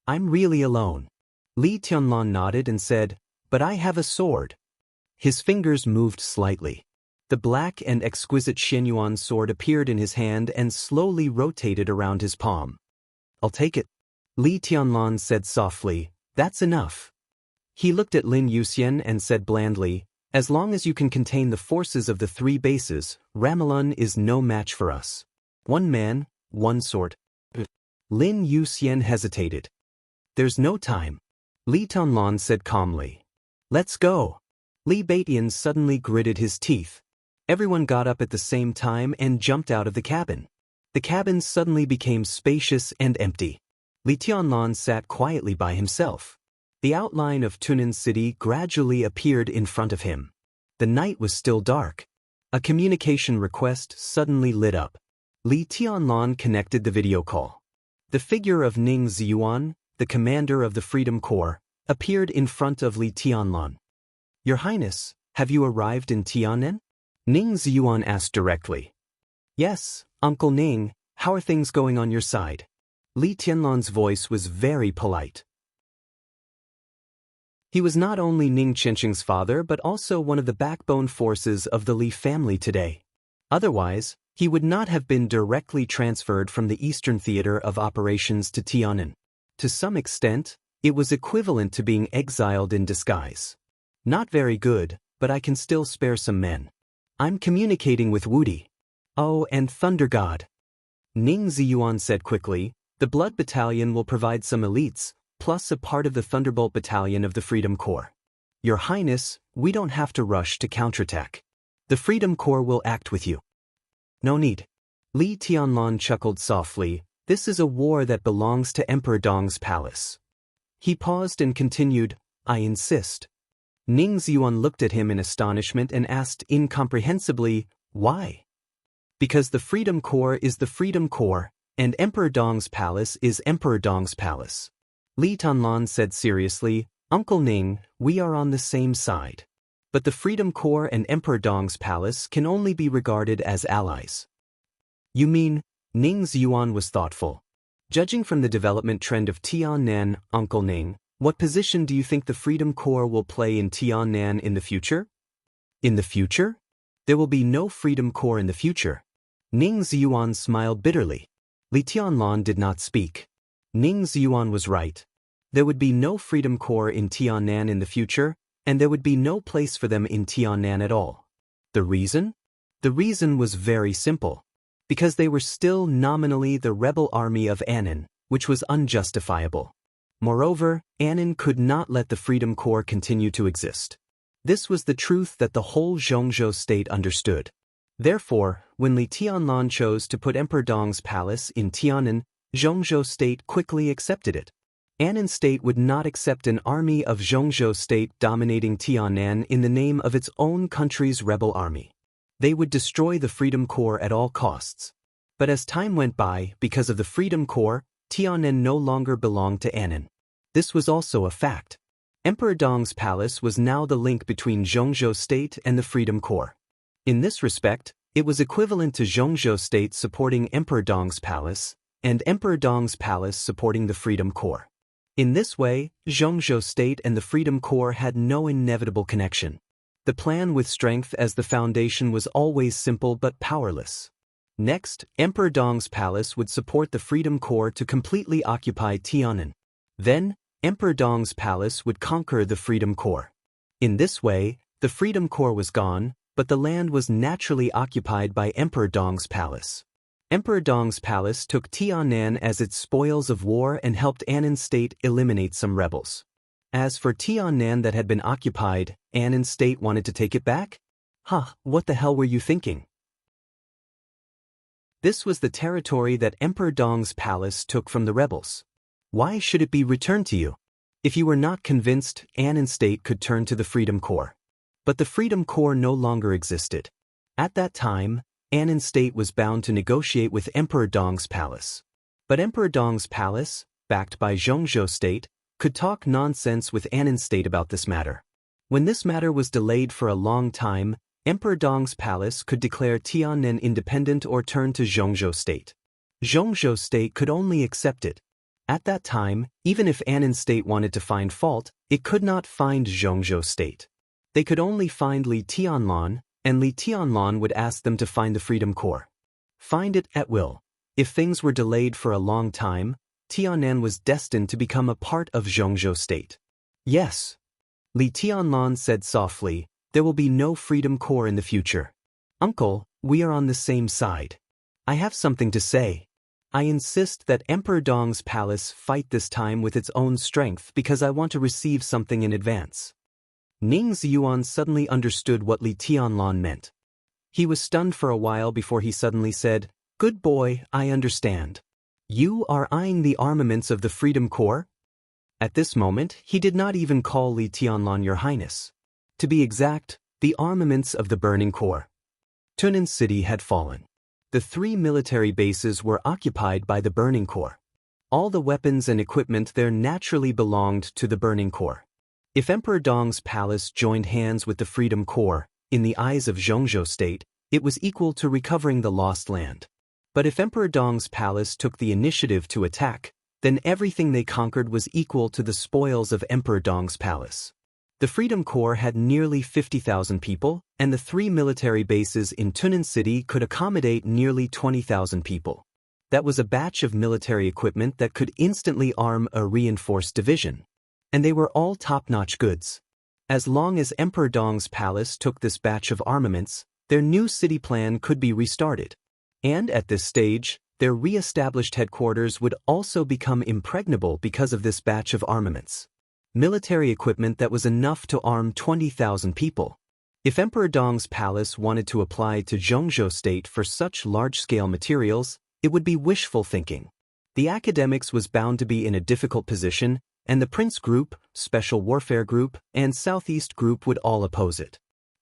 "I'm really alone." Li Tianlan nodded and said, "But I have a sword." His fingers moved slightly. The black and exquisite Xianyuan sword appeared in his hand and slowly rotated around his palm. "I'll take it." Li Tianlan said softly, "That's enough." He looked at Lin Yuxian and said blandly, "As long as you can contain the forces of the 3 bases, Ramelun is no match for us. 1 man, 1 sword." Lin Yuxian hesitated. "There's no time." Li Tianlan said calmly, "Let's go." Li Baidian suddenly gritted his teeth. Everyone got up at the same time and jumped out of the cabin. The cabin suddenly became spacious and empty. Li Tianlan sat quietly by himself. The outline of Tunan City gradually appeared in front of him. The night was still dark. A communication request suddenly lit up. Li Tianlan connected the video call. The figure of Ning Ziyuan, the commander of the Freedom Corps, appeared in front of Li Tianlan. "Your Highness, have you arrived in Tianan?" Ning Ziyuan asked directly. "Yes, Uncle Ning, how are things going on your side?" Li Tianlan's voice was very polite. He was not only Ning Qianqing's father but also one of the backbone forces of the Li family today. Otherwise, he would not have been directly transferred from the Eastern Theater of Operations to Tianan. To some extent, it was equivalent to being exiled in disguise. "Not very good, but I can still spare some men. I'm communicating with Wudi." "Oh, and Thunder God." Ning Ziyuan said quickly, "The Blood Battalion will provide some elites, plus a part of the Thunderbolt Battalion of the Freedom Corps. Your Highness, we don't have to rush to counterattack. The Freedom Corps will act with you." "No need." Li Tianlan chuckled softly, "This is a war that belongs to Emperor Dong's palace." He paused and continued, "I insist." Ning Ziyuan looked at him in astonishment and asked incomprehensibly, "Why?" "Because the Freedom Corps is the Freedom Corps, and Emperor Dong's palace is Emperor Dong's palace." Li Tianlan said seriously, "Uncle Ning, we are on the same side. But the Freedom Corps and Emperor Dong's palace can only be regarded as allies." "You mean?" Ning Ziyuan was thoughtful. "Judging from the development trend of Tianan, Uncle Ning, what position do you think the Freedom Corps will play in Tianan in the future?" "In the future? There will be no Freedom Corps in the future." Ning Ziyuan smiled bitterly. Li Tianlan did not speak. Ning Ziyuan was right. There would be no Freedom Corps in Tianan in the future, and there would be no place for them in Tianan at all. The reason? The reason was very simple. Because they were still nominally the rebel army of Annan, which was unjustifiable. Moreover, Annan could not let the Freedom Corps continue to exist. This was the truth that the whole Zhongzhou state understood. Therefore, when Li Tianlan chose to put Emperor Dong's palace in Tianan, Zhongzhou state quickly accepted it. Annan state would not accept an army of Zhongzhou state dominating Tianan in the name of its own country's rebel army. They would destroy the Freedom Corps at all costs. But as time went by, because of the Freedom Corps, Tianan no longer belonged to Annan. This was also a fact. Emperor Dong's palace was now the link between Zhongzhou state and the Freedom Corps. In this respect, it was equivalent to Zhongzhou state supporting Emperor Dong's palace, and Emperor Dong's palace supporting the Freedom Corps. In this way, Zhongzhou state and the Freedom Corps had no inevitable connection. The plan with strength as the foundation was always simple but powerless. Next, Emperor Dong's palace would support the Freedom Corps to completely occupy Tianan. Then, Emperor Dong's palace would conquer the Freedom Corps. In this way, the Freedom Corps was gone, but the land was naturally occupied by Emperor Dong's palace. Emperor Dong's palace took Tianan as its spoils of war and helped Annan state eliminate some rebels. As for Tianan that had been occupied, Annan state wanted to take it back? What the hell were you thinking? This was the territory that Emperor Dong's palace took from the rebels. Why should it be returned to you? If you were not convinced, Annan state could turn to the Freedom Corps. But the Freedom Corps no longer existed. At that time, Annan state was bound to negotiate with Emperor Dong's palace. But Emperor Dong's palace, backed by Zhongzhou state, could talk nonsense with Annan state about this matter. When this matter was delayed for a long time, Emperor Dong's palace could declare Tianan independent or turn to Zhongzhou state. Zhongzhou state could only accept it. At that time, even if Annan state wanted to find fault, it could not find Zhongzhou state. They could only find Li Tianlan, and Li Tianlan would ask them to find the Freedom Corps. Find it at will. If things were delayed for a long time, Tianan was destined to become a part of Zhongzhou state. Yes. Li Tianlan said softly, there will be no Freedom Corps in the future. Uncle, we are on the same side. I have something to say. I insist that Emperor Dong's palace fight this time with its own strength because I want to receive something in advance. Ning Ziyuan suddenly understood what Li Tianlan meant. He was stunned for a while before he suddenly said, Good boy, I understand. You are eyeing the armaments of the Freedom Corps? At this moment, he did not even call Li Tianlan Your Highness. To be exact, the armaments of the Burning Corps. Tunan City had fallen. The 3 military bases were occupied by the Burning Corps. All the weapons and equipment there naturally belonged to the Burning Corps. If Emperor Dong's palace joined hands with the Freedom Corps, in the eyes of Zhongzhou state, it was equal to recovering the lost land. But if Emperor Dong's palace took the initiative to attack, then everything they conquered was equal to the spoils of Emperor Dong's palace. The Freedom Corps had nearly 50,000 people, and the 3 military bases in Tunan City could accommodate nearly 20,000 people. That was a batch of military equipment that could instantly arm a reinforced division. And they were all top-notch goods. As long as Emperor Dong's palace took this batch of armaments, their new city plan could be restarted. And at this stage, their re-established headquarters would also become impregnable because of this batch of armaments. Military equipment that was enough to arm 20,000 people. If Emperor Dong's palace wanted to apply to Zhongzhou state for such large-scale materials, it would be wishful thinking. The academics was bound to be in a difficult position, and the Prince Group, Special Warfare Group, and Southeast Group would all oppose it.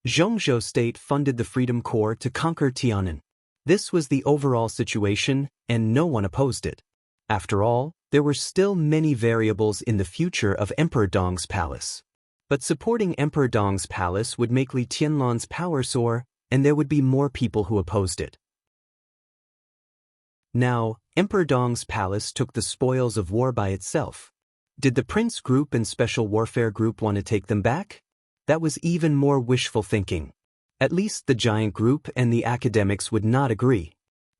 Zhongzhou state funded the Freedom Corps to conquer Tianan. This was the overall situation, and no one opposed it. After all, there were still many variables in the future of Emperor Dong's palace. But supporting Emperor Dong's palace would make Li Tianlan's power soar, and there would be more people who opposed it. Now, Emperor Dong's palace took the spoils of war by itself. Did the Prince Group and Special Warfare Group want to take them back? That was even more wishful thinking. At least the Giant Group and the academics would not agree.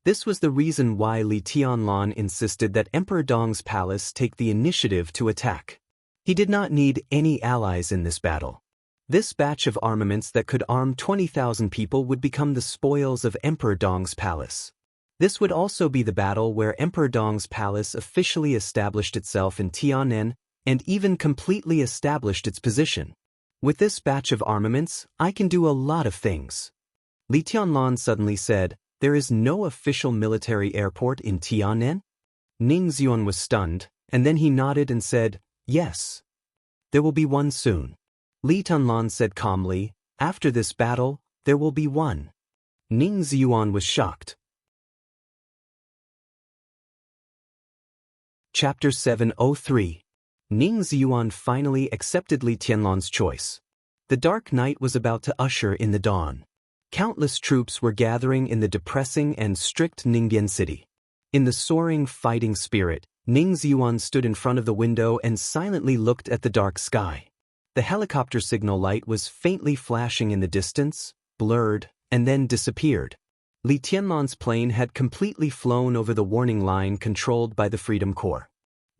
This was the reason why Li Tianlan insisted that Emperor Dong's palace take the initiative to attack. He did not need any allies in this battle. This batch of armaments that could arm 20,000 people would become the spoils of Emperor Dong's palace. This would also be the battle where Emperor Dong's palace officially established itself in Tianan and even completely established its position. With this batch of armaments, I can do a lot of things. Li Tianlan suddenly said, "There is no official military airport in Tianan?" Ning Xuan was stunned, and then he nodded and said, "Yes. There will be one soon." Li Tianlan said calmly, "After this battle, there will be one." Ning Xuan was shocked. Chapter 703. Ning Xuan finally accepted Li Tianlan's choice. The dark night was about to usher in the dawn. Countless troops were gathering in the depressing and strict Ningbian city. In the soaring fighting spirit, Ning Xuan stood in front of the window and silently looked at the dark sky. The helicopter signal light was faintly flashing in the distance, blurred, and then disappeared. Li Tianlan's plane had completely flown over the warning line controlled by the Freedom Corps.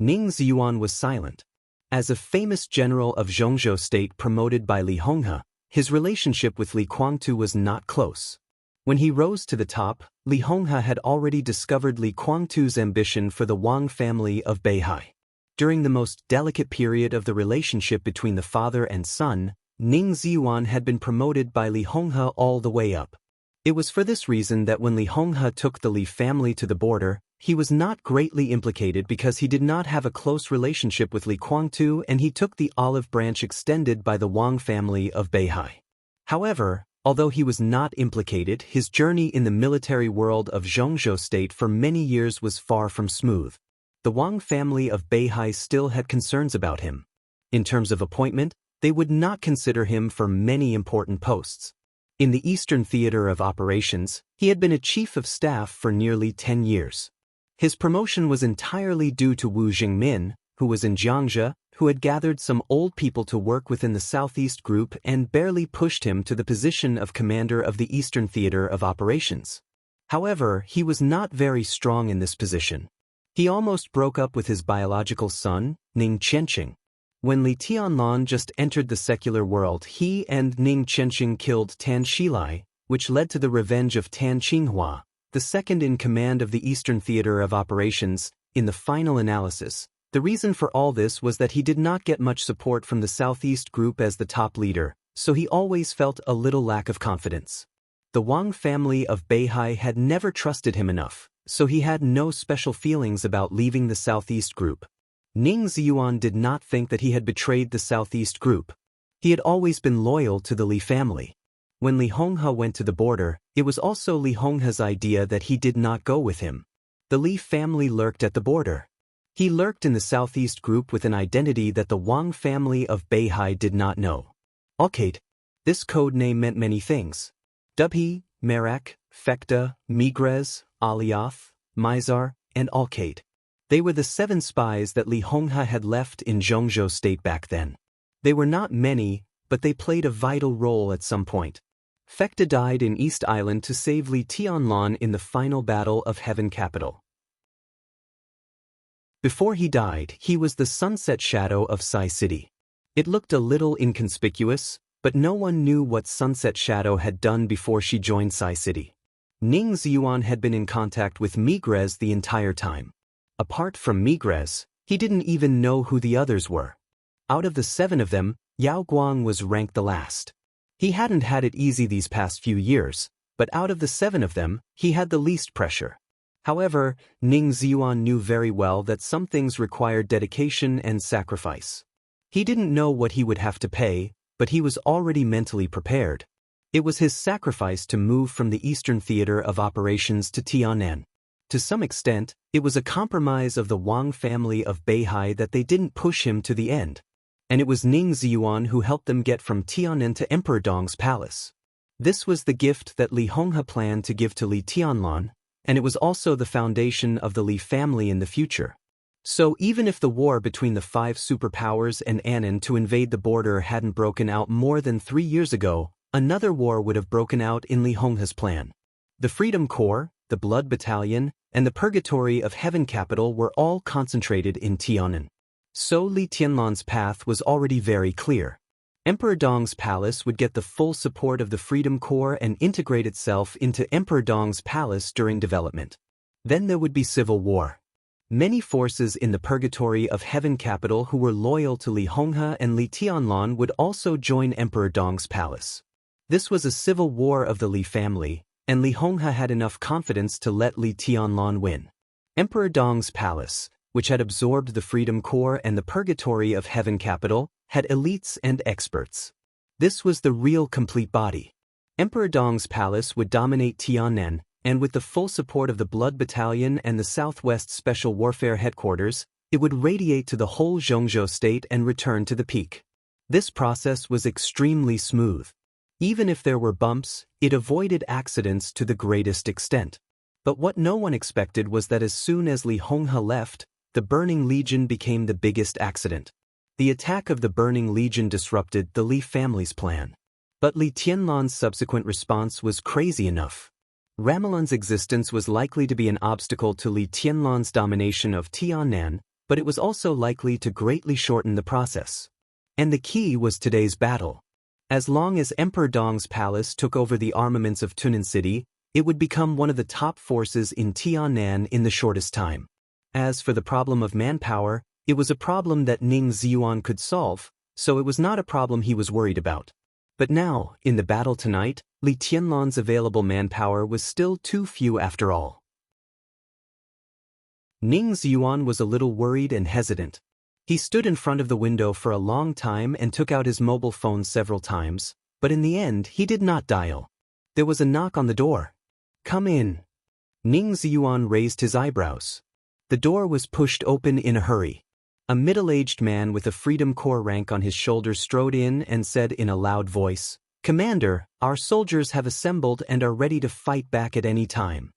Ning Xuan was silent. As a famous general of Zhongzhou state promoted by Li Honghe, his relationship with Li Guangtu was not close. When he rose to the top, Li Honghe had already discovered Li Guangtu's ambition for the Wang family of Beihai. During the most delicate period of the relationship between the father and son, Ning Xuan had been promoted by Li Honghe all the way up. It was for this reason that when Li Honghe took the Li family to the border, he was not greatly implicated because he did not have a close relationship with Li Guangtu and he took the olive branch extended by the Wang family of Beihai. However, although he was not implicated, his journey in the military world of Zhongzhou state for many years was far from smooth. The Wang family of Beihai still had concerns about him. In terms of appointment, they would not consider him for many important posts. In the Eastern Theater of Operations, he had been a chief of staff for nearly 10 years. His promotion was entirely due to Wu Jingmin, who was in Xianxia, who had gathered some old people to work within the Southeast Group and barely pushed him to the position of commander of the Eastern Theater of Operations. However, he was not very strong in this position. He almost broke up with his biological son, Ning Qianqing. When Li Tianlan just entered the secular world, he and Ning Qianqing killed Tan Shilai, which led to the revenge of Tan Qinghua, the second in command of the Eastern Theater of Operations. In the final analysis, the reason for all this was that he did not get much support from the Southeast Group as the top leader, so he always felt a little lack of confidence. The Wang family of Beihai had never trusted him enough, so he had no special feelings about leaving the Southeast Group. Ning Xuan did not think that he had betrayed the Southeast Group. He had always been loyal to the Li family. When Li Honghe went to the border, it was also Li Honghe's idea that he did not go with him. The Li family lurked at the border. He lurked in the Southeast Group with an identity that the Wang family of Beihai did not know. Alkate. This code name meant many things. Dubhe, Merak, Fekta, Migrez, Alioth, Mizar, and Alkate. They were the 7 spies that Li Honghe had left in Zhongzhou state back then. They were not many, but they played a vital role at some point. Fekta died in East Island to save Li Tianlan in the final battle of Heaven Capital. Before he died, he was the sunset shadow of Sai City. It looked a little inconspicuous, but no one knew what Sunset Shadow had done before she joined Sai City. Ning Xuan had been in contact with Migrez the entire time. Apart from Migrez, he didn't even know who the others were. Out of the 7 of them, Yao Guang was ranked the last. He hadn't had it easy these past few years, but out of the 7 of them, he had the least pressure. However, Ning Xuan knew very well that some things required dedication and sacrifice. He didn't know what he would have to pay, but he was already mentally prepared. It was his sacrifice to move from the Eastern Theater of Operations to Tianan. To some extent, it was a compromise of the Wang family of Beihai that they didn't push him to the end. And it was Ning Xuan who helped them get from Tianan to Emperor Dong's palace. This was the gift that Li Honghe planned to give to Li Tianlan, and it was also the foundation of the Li family in the future. So even if the war between the 5 superpowers and Annan to invade the border hadn't broken out more than 3 years ago, another war would have broken out in Li Honghe's plan. The Freedom Corps, the Blood Battalion, and the Purgatory of Heaven Capital were all concentrated in Tianan. So Li Tianlan's path was already very clear. Emperor Dong's palace would get the full support of the Freedom Corps and integrate itself into Emperor Dong's palace during development. Then there would be civil war. Many forces in the purgatory of Heaven capital who were loyal to Li Honghe and Li Tianlan would also join Emperor Dong's palace. This was a civil war of the Li family, and Li Honghe had enough confidence to let Li Tianlan win. Emperor Dong's palace, which had absorbed the Freedom Corps and the purgatory of Heaven capital, had elites and experts. This was the real complete body. Emperor Dong's palace would dominate Tiannan, and with the full support of the Blood Battalion and the Southwest Special Warfare Headquarters, it would radiate to the whole Xianxia state and return to the peak. This process was extremely smooth. Even if there were bumps, it avoided accidents to the greatest extent. But what no one expected was that as soon as Li Honghe left, the Burning Legion became the biggest accident. The attack of the Burning Legion disrupted the Li family's plan. But Li Tianlan's subsequent response was crazy enough. Ramalan's existence was likely to be an obstacle to Li Tianlan's domination of Tiannan, but it was also likely to greatly shorten the process. And the key was today's battle. As long as Emperor Dong's palace took over the armaments of Tunan City, it would become one of the top forces in Tiannan in the shortest time. As for the problem of manpower, it was a problem that Ning Ziyuan could solve, so it was not a problem he was worried about. But now, in the battle tonight, Li Tianlan's available manpower was still too few after all. Ning Ziyuan was a little worried and hesitant. He stood in front of the window for a long time and took out his mobile phone several times, but in the end he did not dial. There was a knock on the door. "Come in." Ning Ziyuan raised his eyebrows. The door was pushed open in a hurry. A middle-aged man with a Freedom Corps rank on his shoulders strode in and said in a loud voice, "Commander, our soldiers have assembled and are ready to fight back at any time."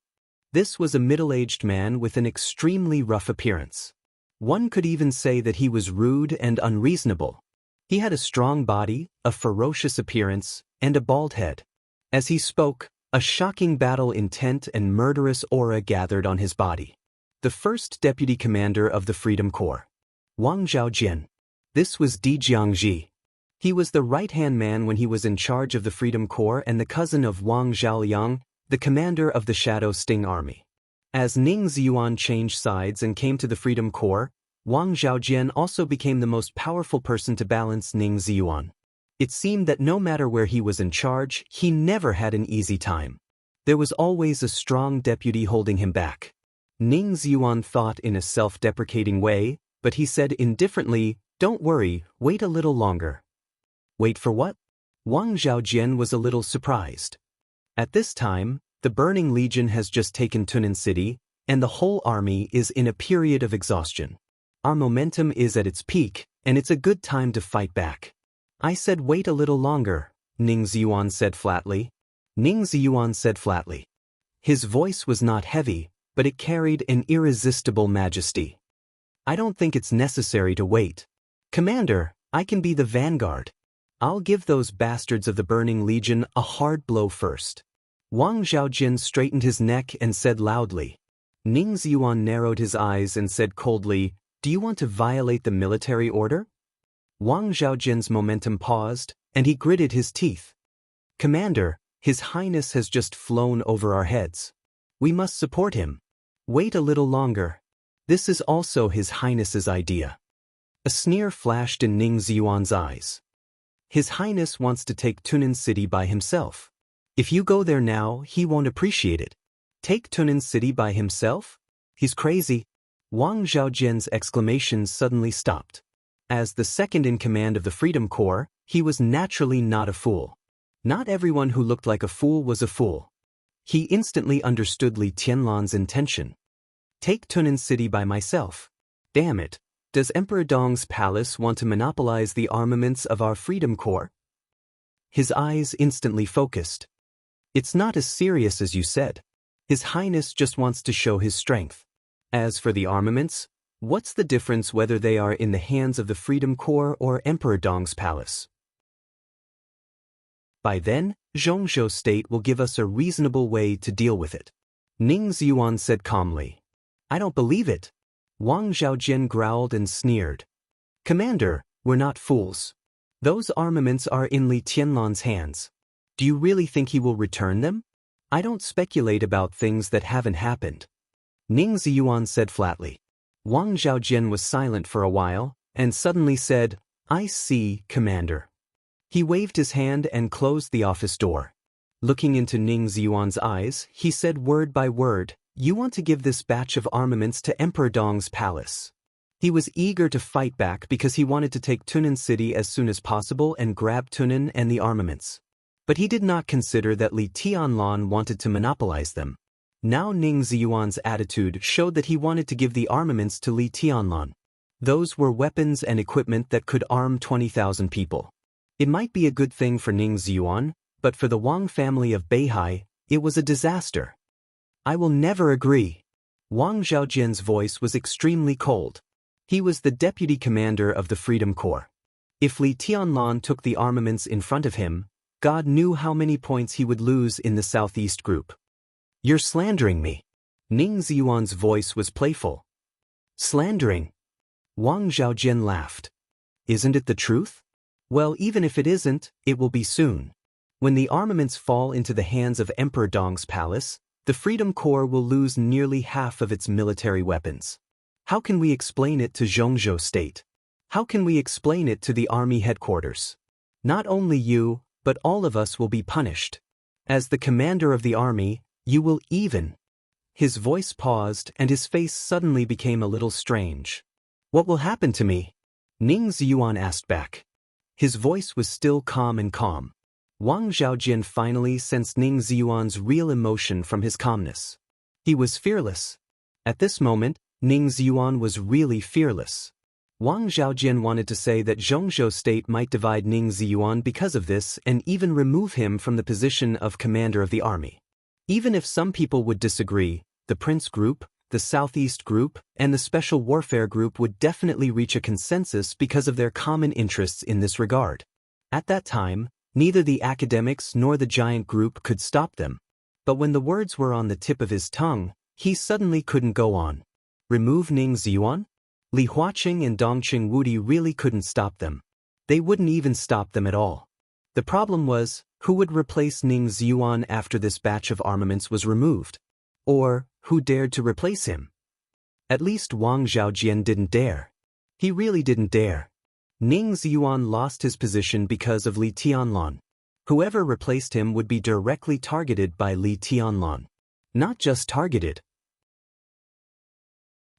This was a middle-aged man with an extremely rough appearance. One could even say that he was rude and unreasonable. He had a strong body, a ferocious appearance, and a bald head. As he spoke, a shocking battle intent and murderous aura gathered on his body. The first deputy commander of the Freedom Corps. Wang Zhaojian. This was Di Jiangji. He was the right-hand man when he was in charge of the Freedom Corps and the cousin of Wang Zhaoliang, the commander of the Shadow Sting Army. As Ning Ziyuan changed sides and came to the Freedom Corps, Wang Zhaojian also became the most powerful person to balance Ning Ziyuan. It seemed that no matter where he was in charge, he never had an easy time. There was always a strong deputy holding him back. Ning Ziyuan thought in a self-deprecating way, but he said indifferently, "Don't worry, wait a little longer." Wait for what? Wang Zhaojian was a little surprised. At this time, the Burning Legion has just taken Tunan City, and the whole army is in a period of exhaustion. Our momentum is at its peak, and it's a good time to fight back. I said wait a little longer, Ning Ziyuan said flatly. Ning Ziyuan said flatly. His voice was not heavy, but it carried an irresistible majesty. I don't think it's necessary to wait. Commander, I can be the vanguard. I'll give those bastards of the Burning Legion a hard blow first. Wang Zhaojin straightened his neck and said loudly. Ning Ziyuan narrowed his eyes and said coldly, "Do you want to violate the military order?" Wang Zhaojin's momentum paused, and he gritted his teeth. Commander, His Highness has just flown over our heads. We must support him. Wait a little longer. This is also His Highness's idea. A sneer flashed in Ning Ziyuan's eyes. His Highness wants to take Tunan City by himself. If you go there now, he won't appreciate it. Take Tunan City by himself? He's crazy. Wang Zhaojian's exclamations suddenly stopped. As the second in command of the Freedom Corps, he was naturally not a fool. Not everyone who looked like a fool was a fool. He instantly understood Li Tianlan's intention. Take Tunan City by myself. Damn it. Does Emperor Dong's palace want to monopolize the armaments of our Freedom Corps? His eyes instantly focused. It's not as serious as you said. His Highness just wants to show his strength. As for the armaments, what's the difference whether they are in the hands of the Freedom Corps or Emperor Dong's palace? By then, Xianxia State will give us a reasonable way to deal with it. Ning Ziyuan said calmly. I don't believe it. Wang Zhaojian growled and sneered. Commander, we're not fools. Those armaments are in Li Tianlan's hands. Do you really think he will return them? I don't speculate about things that haven't happened. Ning Ziyuan said flatly. Wang Zhaojian was silent for a while, and suddenly said, "I see, Commander." He waved his hand and closed the office door. Looking into Ning Ziyuan's eyes, he said word by word, "You want to give this batch of armaments to Emperor Dong's palace." He was eager to fight back because he wanted to take Tunan City as soon as possible and grab Tunan and the armaments. But he did not consider that Li Tianlan wanted to monopolize them. Now Ning Ziyuan's attitude showed that he wanted to give the armaments to Li Tianlan. Those were weapons and equipment that could arm 20,000 people. It might be a good thing for Ning Ziyuan, but for the Wang family of Beihai, it was a disaster. "I will never agree." Wang Zhaojian's voice was extremely cold. He was the deputy commander of the Freedom Corps. If Li Tianlan took the armaments in front of him, God knew how many points he would lose in the Southeast group. "You're slandering me." Ning Ziyuan's voice was playful. "Slandering?" Wang Zhaojian laughed. "Isn't it the truth? Well, even if it isn't, it will be soon. When the armaments fall into the hands of Emperor Dong's palace, the Freedom Corps will lose nearly half of its military weapons. How can we explain it to Zhongzhou State? How can we explain it to the army headquarters? Not only you, but all of us will be punished. As the commander of the army, you will even." His voice paused and his face suddenly became a little strange. "What will happen to me?" Ning Ziyuan asked back. His voice was still calm and calm. Wang Zhaojian finally sensed Ning Ziyuan's real emotion from his calmness. He was fearless. At this moment, Ning Ziyuan was really fearless. Wang Zhaojian wanted to say that Zhongzhou State might divide Ning Ziyuan because of this and even remove him from the position of commander of the army. Even if some people would disagree, the Prince Group, the Southeast Group, and the Special Warfare Group would definitely reach a consensus because of their common interests in this regard. At that time, neither the academics nor the giant group could stop them. But when the words were on the tip of his tongue, he suddenly couldn't go on. Remove Ning Ziyuan? Li Huaqing and Dongqing Wudi really couldn't stop them. They wouldn't even stop them at all. The problem was, who would replace Ning Ziyuan after this batch of armaments was removed? Or, who dared to replace him? At least Wang Zhaojian didn't dare. He really didn't dare. Ning Ziyuan lost his position because of Li Tianlan. Whoever replaced him would be directly targeted by Li Tianlan. Not just targeted.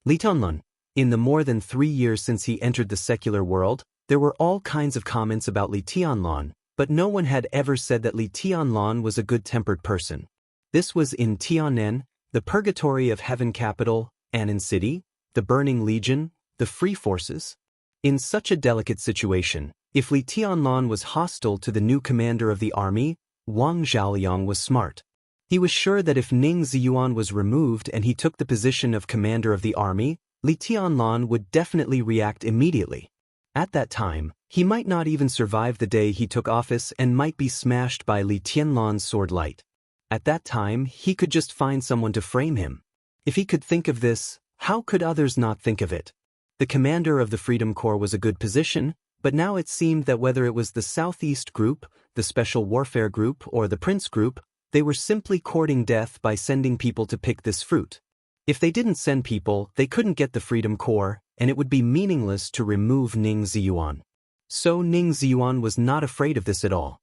Li Tianlan. In the more than 3 years since he entered the secular world, there were all kinds of comments about Li Tianlan, but no one had ever said that Li Tianlan was a good-tempered person. This was in Tianan, the Purgatory of Heaven capital, Annan City, the Burning Legion, the Free Forces. In such a delicate situation, if Li Tianlan was hostile to the new commander of the army, Wang Zhaoliang was smart. He was sure that if Ning Ziyuan was removed and he took the position of commander of the army, Li Tianlan would definitely react immediately. At that time, he might not even survive the day he took office and might be smashed by Li Tianlan's sword light. At that time, he could just find someone to frame him. If he could think of this, how could others not think of it? The commander of the Freedom Corps was a good position, but now it seemed that whether it was the Southeast Group, the Special Warfare Group, or the Prince Group, they were simply courting death by sending people to pick this fruit. If they didn't send people, they couldn't get the Freedom Corps, and it would be meaningless to remove Ning Ziyuan. So Ning Ziyuan was not afraid of this at all.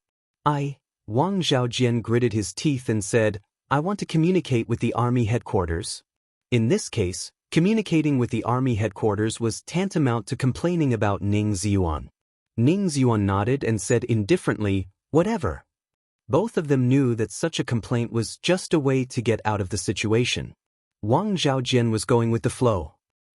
Wang Zhaojian gritted his teeth and said, "I want to communicate with the army headquarters." In this case, communicating with the army headquarters was tantamount to complaining about Ning Ziyuan. Ning Ziyuan nodded and said indifferently, "Whatever." Both of them knew that such a complaint was just a way to get out of the situation. Wang Zhaojian was going with the flow.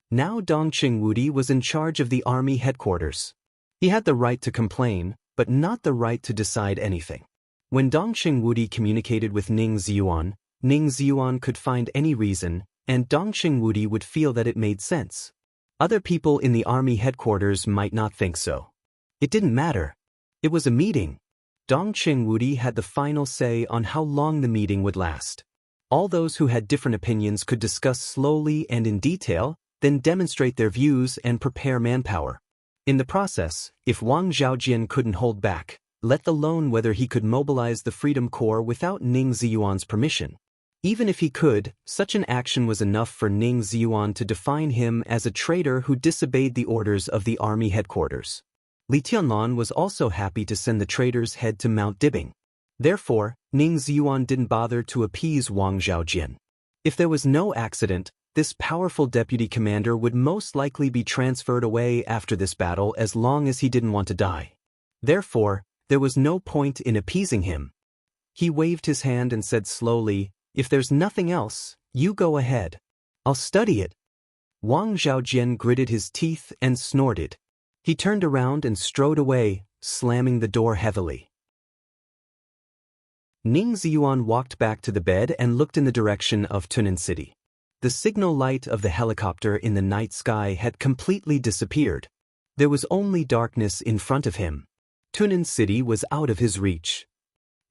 Now Dongqing Wudi was in charge of the army headquarters. He had the right to complain, but not the right to decide anything. When Dongqing Wudi communicated with Ning Ziyuan could find any reason, and Dongqing Wudi would feel that it made sense. Other people in the army headquarters might not think so. It didn't matter. It was a meeting. Dongqing Wudi had the final say on how long the meeting would last. All those who had different opinions could discuss slowly and in detail, then demonstrate their views and prepare manpower. In the process, if Wang Zhaojian couldn't hold back, let alone whether he could mobilize the Freedom Corps without Ning Ziyuan's permission. Even if he could, such an action was enough for Ning Ziyuan to define him as a traitor who disobeyed the orders of the army headquarters. Li Tianlan was also happy to send the traitor's head to Mount Dibing. Therefore, Ning Ziyuan didn't bother to appease Wang Zhaojin. If there was no accident, this powerful deputy commander would most likely be transferred away after this battle as long as he didn't want to die. Therefore, there was no point in appeasing him. He waved his hand and said slowly, "If there's nothing else, you go ahead. I'll study it." Wang Zhaojin gritted his teeth and snorted. He turned around and strode away, slamming the door heavily. Ning Ziyuan walked back to the bed and looked in the direction of Tunan City. The signal light of the helicopter in the night sky had completely disappeared. There was only darkness in front of him. Tunan City was out of his reach.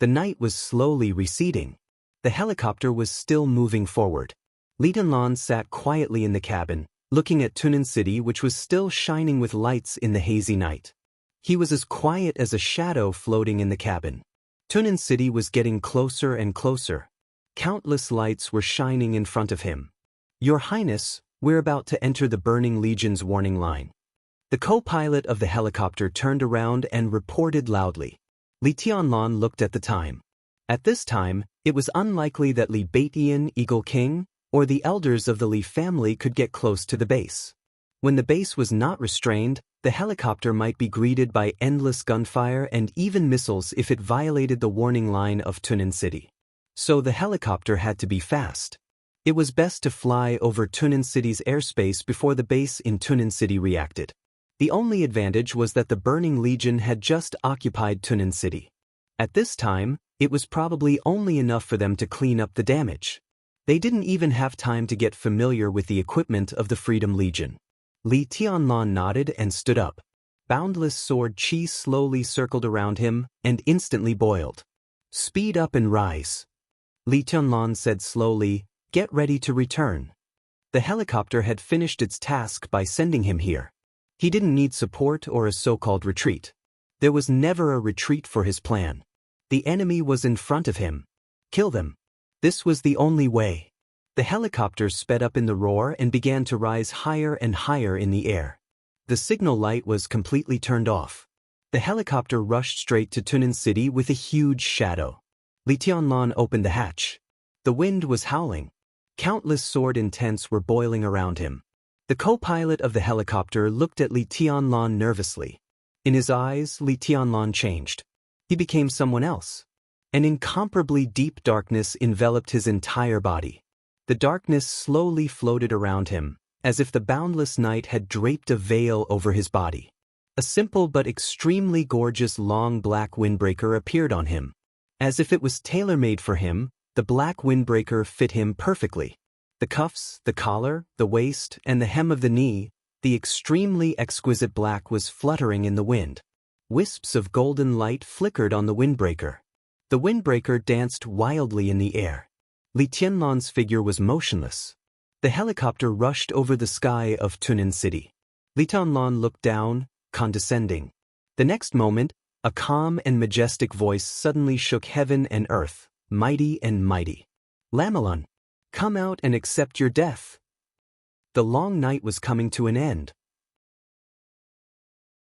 The night was slowly receding. The helicopter was still moving forward. Li Tianlan sat quietly in the cabin, looking at Tunan City, which was still shining with lights in the hazy night. He was as quiet as a shadow floating in the cabin. Tunan City was getting closer and closer. Countless lights were shining in front of him. "Your Highness, we're about to enter the Burning Legion's warning line." The co-pilot of the helicopter turned around and reported loudly. Li Tianlan looked at the time. At this time, it was unlikely that Li Beitian, Eagle King, or the elders of the Li family could get close to the base. When the base was not restrained, the helicopter might be greeted by endless gunfire and even missiles if it violated the warning line of Tunan City. So the helicopter had to be fast. It was best to fly over Tunan City's airspace before the base in Tunan City reacted. The only advantage was that the Burning Legion had just occupied Tunan City. At this time, it was probably only enough for them to clean up the damage. They didn't even have time to get familiar with the equipment of the Freedom Legion. Li Tianlan nodded and stood up. Boundless sword chi slowly circled around him and instantly boiled. "Speed up and rise." Li Tianlan said slowly, "Get ready to return." The helicopter had finished its task by sending him here. He didn't need support or a so-called retreat. There was never a retreat for his plan. The enemy was in front of him. Kill them. This was the only way. The helicopter sped up in the roar and began to rise higher and higher in the air. The signal light was completely turned off. The helicopter rushed straight to Tunan City with a huge shadow. Li Tianlan opened the hatch. The wind was howling. Countless sword intents were boiling around him. The co-pilot of the helicopter looked at Li Tianlan nervously. In his eyes, Li Tianlan changed. He became someone else. An incomparably deep darkness enveloped his entire body. The darkness slowly floated around him, as if the boundless night had draped a veil over his body. A simple but extremely gorgeous long black windbreaker appeared on him. As if it was tailor-made for him, the black windbreaker fit him perfectly. The cuffs, the collar, the waist, and the hem of the knee, the extremely exquisite black was fluttering in the wind. Wisps of golden light flickered on the windbreaker. The windbreaker danced wildly in the air. Li Tianlan's figure was motionless. The helicopter rushed over the sky of Tunan City. Li Tianlan looked down, condescending. The next moment, a calm and majestic voice suddenly shook heaven and earth, mighty and mighty. "Lamelun, come out and accept your death." The long night was coming to an end.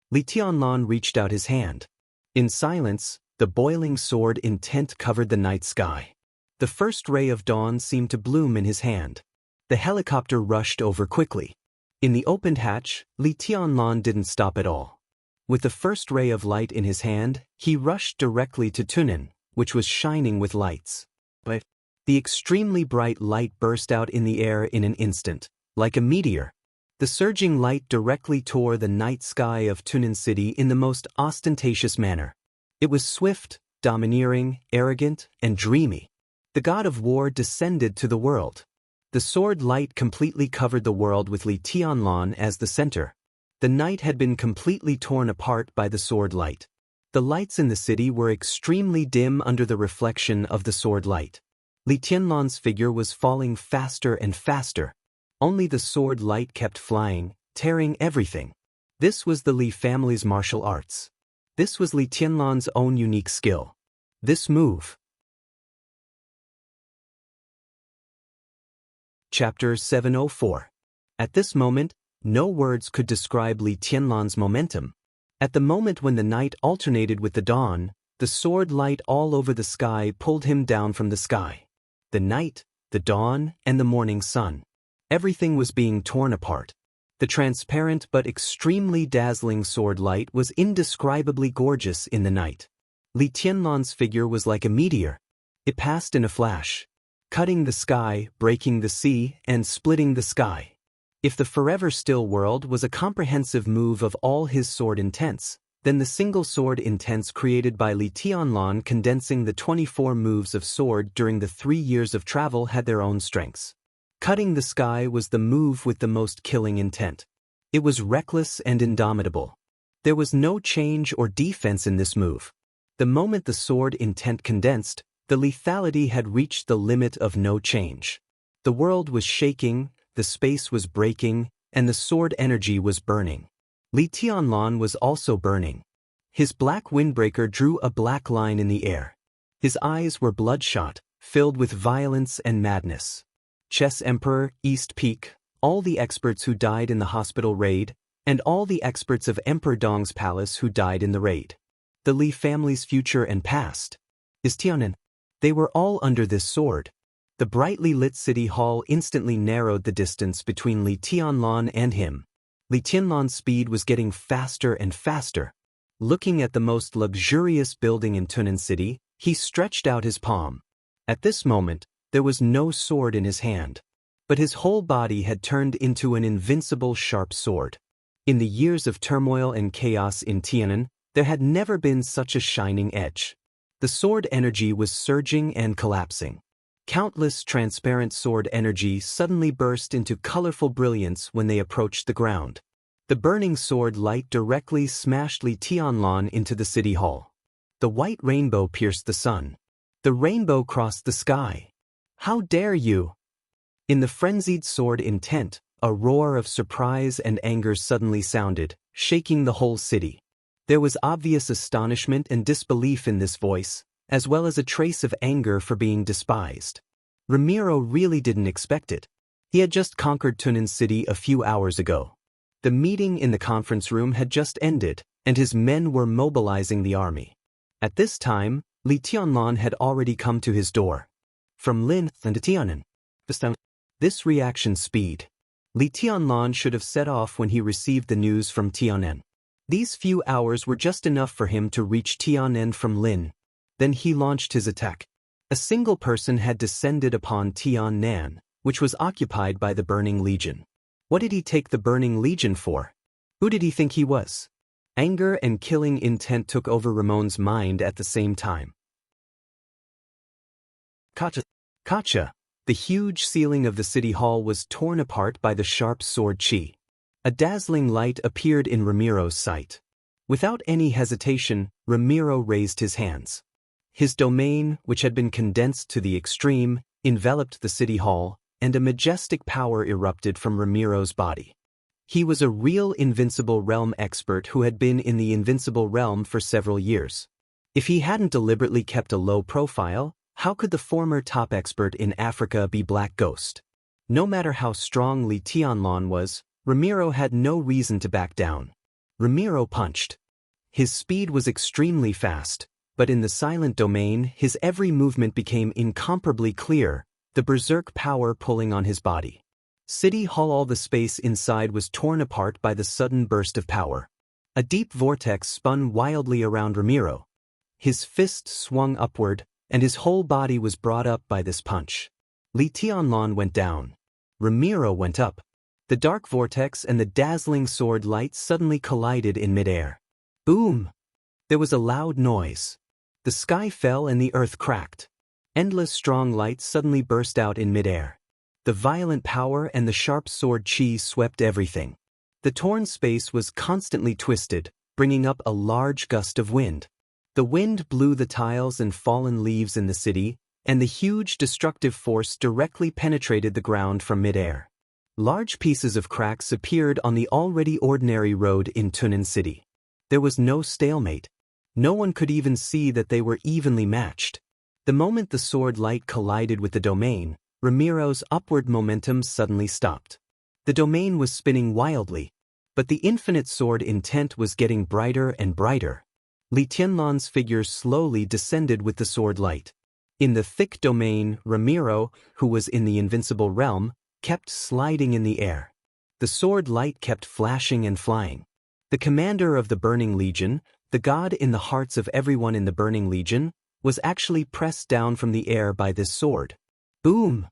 Li Tianlan reached out his hand. In silence, the boiling sword intent covered the night sky. The first ray of dawn seemed to bloom in his hand. The helicopter rushed over quickly. In the opened hatch, Li Tianlan didn't stop at all. With the first ray of light in his hand, he rushed directly to Tunan, which was shining with lights. But the extremely bright light burst out in the air in an instant, like a meteor. The surging light directly tore the night sky of Tunan City in the most ostentatious manner. It was swift, domineering, arrogant, and dreamy. The god of war descended to the world. The sword light completely covered the world with Li Tianlan as the center. The night had been completely torn apart by the sword light. The lights in the city were extremely dim under the reflection of the sword light. Li Tianlan's figure was falling faster and faster. Only the sword light kept flying, tearing everything. This was the Li family's martial arts. This was Li Tianlan's own unique skill. This move, Chapter 704. At this moment, no words could describe Li Tianlan's momentum. At the moment when the night alternated with the dawn, the sword light all over the sky pulled him down from the sky. The night, the dawn, and the morning sun. Everything was being torn apart. The transparent but extremely dazzling sword light was indescribably gorgeous in the night. Li Tianlan's figure was like a meteor. It passed in a flash, cutting the sky, breaking the sea, and splitting the sky. If the forever still world was a comprehensive move of all his sword intents, then the single sword intents created by Li Tianlan condensing the 24 moves of sword during the 3 years of travel had their own strengths. Cutting the sky was the move with the most killing intent. It was reckless and indomitable. There was no change or defense in this move. The moment the sword intent condensed, the lethality had reached the limit of no change. The world was shaking, the space was breaking, and the sword energy was burning. Li Tianlan was also burning. His black windbreaker drew a black line in the air. His eyes were bloodshot, filled with violence and madness. Chess Emperor, East Peak, all the experts who died in the hospital raid, and all the experts of Emperor Dong's palace who died in the raid. The Li family's future and past. Is Tianan. They were all under this sword. The brightly lit city hall instantly narrowed the distance between Li Tianlan and him. Li Tianlan's speed was getting faster and faster. Looking at the most luxurious building in Tunan City, he stretched out his palm. At this moment, there was no sword in his hand. But his whole body had turned into an invincible sharp sword. In the years of turmoil and chaos in Tianan, there had never been such a shining edge. The sword energy was surging and collapsing. Countless transparent sword energy suddenly burst into colorful brilliance when they approached the ground. The burning sword light directly smashed Li Tianlan into the city hall. The white rainbow pierced the sun. The rainbow crossed the sky. How dare you! In the frenzied sword intent, a roar of surprise and anger suddenly sounded, shaking the whole city. There was obvious astonishment and disbelief in this voice, as well as a trace of anger for being despised. Ramiro really didn't expect it. He had just conquered Tunan City a few hours ago. The meeting in the conference room had just ended, and his men were mobilizing the army. At this time, Li Tianlan had already come to his door. From Lin and Tianan. This reaction speed. Li Tianlan should have set off when he received the news from Tianan. These few hours were just enough for him to reach Tianan from Lin. Then he launched his attack. A single person had descended upon Tianan, which was occupied by the Burning Legion. What did he take the Burning Legion for? Who did he think he was? Anger and killing intent took over Ramon's mind at the same time. Kacha. The huge ceiling of the city hall was torn apart by the sharp sword chi. A dazzling light appeared in Ramiro's sight. Without any hesitation, Ramiro raised his hands. His domain, which had been condensed to the extreme, enveloped the city hall, and a majestic power erupted from Ramiro's body. He was a real Invincible Realm expert who had been in the Invincible Realm for several years. If he hadn't deliberately kept a low profile, how could the former top expert in Africa be Black Ghost? No matter how strong Li Tianlan was, Ramiro had no reason to back down. Ramiro punched. His speed was extremely fast, but in the silent domain his every movement became incomparably clear, the berserk power pulling on his body. City Hall, all the space inside was torn apart by the sudden burst of power. A deep vortex spun wildly around Ramiro. His fist swung upward, and his whole body was brought up by this punch. Li Tianlan went down. Ramiro went up. The dark vortex and the dazzling sword light suddenly collided in midair. Boom! There was a loud noise. The sky fell and the earth cracked. Endless strong light suddenly burst out in midair. The violent power and the sharp sword chi swept everything. The torn space was constantly twisted, bringing up a large gust of wind. The wind blew the tiles and fallen leaves in the city, and the huge destructive force directly penetrated the ground from midair. Large pieces of cracks appeared on the already ordinary road in Tunan City. There was no stalemate. No one could even see that they were evenly matched. The moment the sword light collided with the domain, Ramiro's upward momentum suddenly stopped. The domain was spinning wildly, but the infinite sword intent was getting brighter and brighter. Li Tianlan's figure slowly descended with the sword light. In the thick domain, Ramiro, who was in the invincible realm, kept sliding in the air. The sword light kept flashing and flying. The commander of the Burning Legion, the god in the hearts of everyone in the Burning Legion, was actually pressed down from the air by this sword. Boom!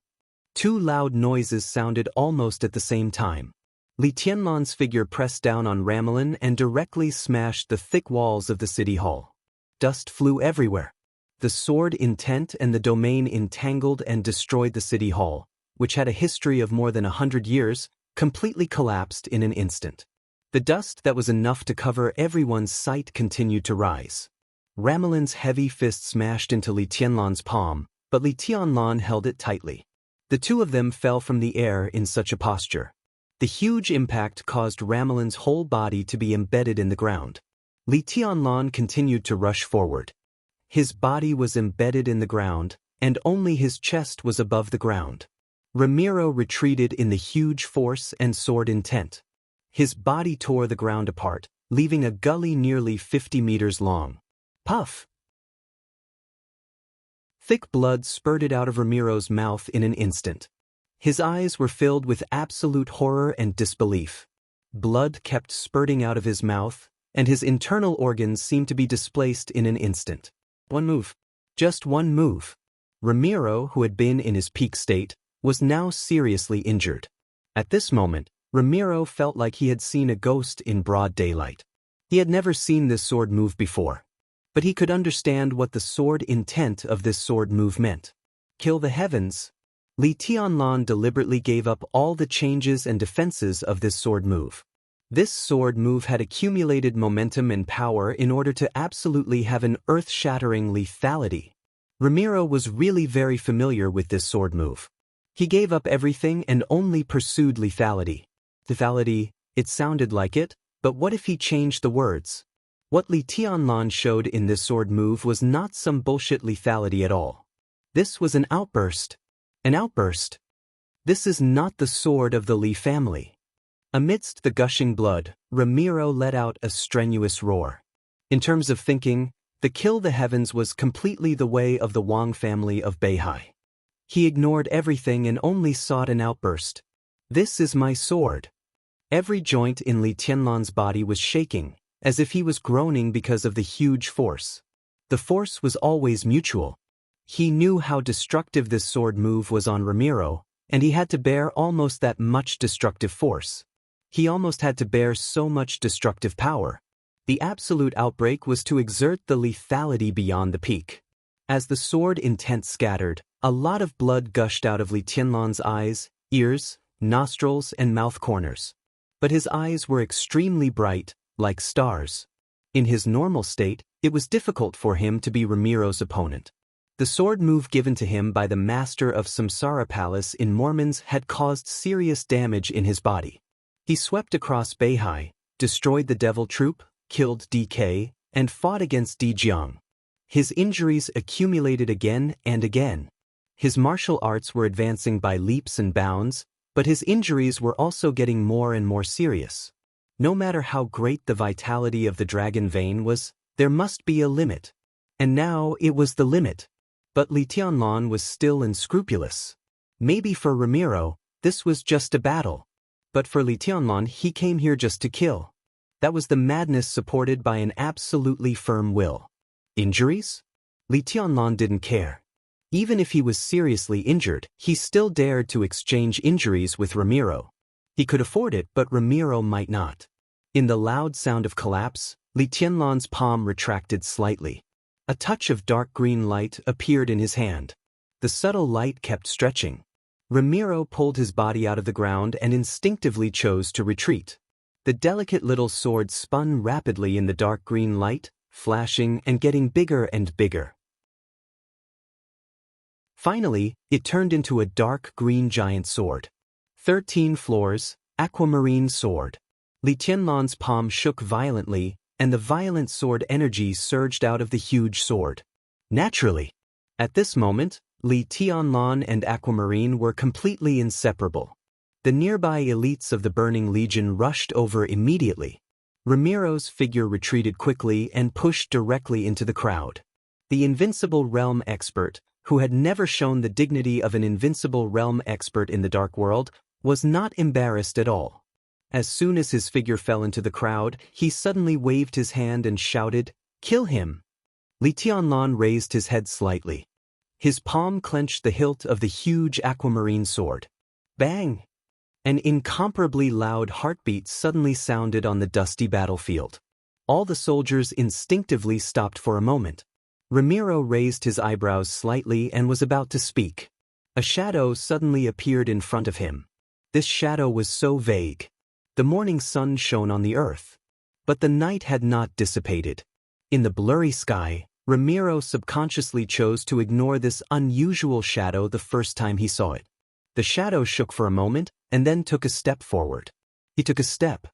Two loud noises sounded almost at the same time. Li Tianlan's figure pressed down on Ramelin and directly smashed the thick walls of the city hall. Dust flew everywhere. The sword intent and the domain entangled and destroyed the city hall, which had a history of more than 100 years, completely collapsed in an instant. The dust that was enough to cover everyone's sight continued to rise. Ramelin's heavy fist smashed into Li Tianlan's palm, but Li Tianlan held it tightly. The two of them fell from the air in such a posture. The huge impact caused Ramelin's whole body to be embedded in the ground. Li Tianlan continued to rush forward. His body was embedded in the ground, and only his chest was above the ground. Ramiro retreated in the huge force and sword intent. His body tore the ground apart, leaving a gully nearly 50 meters long. Puff! Thick blood spurted out of Ramiro's mouth in an instant. His eyes were filled with absolute horror and disbelief. Blood kept spurting out of his mouth, and his internal organs seemed to be displaced in an instant. One move. Just one move. Ramiro, who had been in his peak state, was now seriously injured. At this moment, Ramiro felt like he had seen a ghost in broad daylight. He had never seen this sword move before, but he could understand what the sword intent of this sword move meant. Kill the heavens. Li Tianlan deliberately gave up all the changes and defenses of this sword move. This sword move had accumulated momentum and power in order to absolutely have an earth-shattering lethality. Ramiro was really very familiar with this sword move. He gave up everything and only pursued lethality. Lethality, it sounded like it, but what if he changed the words? What Li Tianlan showed in this sword move was not some bullshit lethality at all. This was an outburst. An outburst. This is not the sword of the Li family. Amidst the gushing blood, Ramiro let out a strenuous roar. In terms of thinking, the kill the heavens was completely the way of the Wang family of Beihai. He ignored everything and only sought an outburst. This is my sword. Every joint in Li Tianlan's body was shaking, as if he was groaning because of the huge force. The force was always mutual. He knew how destructive this sword move was on Ramiro, and he had to bear almost that much destructive force. He almost had to bear so much destructive power. The absolute outbreak was to exert the lethality beyond the peak. As the sword intent scattered, a lot of blood gushed out of Li Tianlan's eyes, ears, nostrils, and mouth corners. But his eyes were extremely bright, like stars. In his normal state, it was difficult for him to be Ramiro's opponent. The sword move given to him by the master of Samsara Palace in Mormons had caused serious damage in his body. He swept across Beihai, destroyed the Devil Troop, killed DK, and fought against Dijiang. His injuries accumulated again and again. His martial arts were advancing by leaps and bounds, but his injuries were also getting more and more serious. No matter how great the vitality of the dragon vein was, there must be a limit. And now it was the limit. But Li Tianlan was still unscrupulous. Maybe for Ramiro, this was just a battle. But for Li Tianlan, he came here just to kill. That was the madness supported by an absolutely firm will. Injuries? Li Tianlan didn't care. Even if he was seriously injured, he still dared to exchange injuries with Ramiro. He could afford it, but Ramiro might not. In the loud sound of collapse, Li Tianlan's palm retracted slightly. A touch of dark green light appeared in his hand. The subtle light kept stretching. Ramiro pulled his body out of the ground and instinctively chose to retreat. The delicate little sword spun rapidly in the dark green light, flashing and getting bigger and bigger. Finally, it turned into a dark green giant sword. 13 floors, aquamarine sword. Li Tianlan's palm shook violently, and the violent sword energy surged out of the huge sword. Naturally. At this moment, Li Tianlan and Aquamarine were completely inseparable. The nearby elites of the Burning Legion rushed over immediately. Ramiro's figure retreated quickly and pushed directly into the crowd. The Invincible Realm expert, who had never shown the dignity of an Invincible Realm expert in the Dark World, was not embarrassed at all. As soon as his figure fell into the crowd, he suddenly waved his hand and shouted, "Kill him!" Li Tianlan raised his head slightly. His palm clenched the hilt of the huge aquamarine sword. Bang! An incomparably loud heartbeat suddenly sounded on the dusty battlefield. All the soldiers instinctively stopped for a moment. Ramiro raised his eyebrows slightly and was about to speak. A shadow suddenly appeared in front of him. This shadow was so vague. The morning sun shone on the earth. But the night had not dissipated. In the blurry sky, Ramiro subconsciously chose to ignore this unusual shadow the first time he saw it. The shadow shook for a moment, and then took a step forward. He took a step.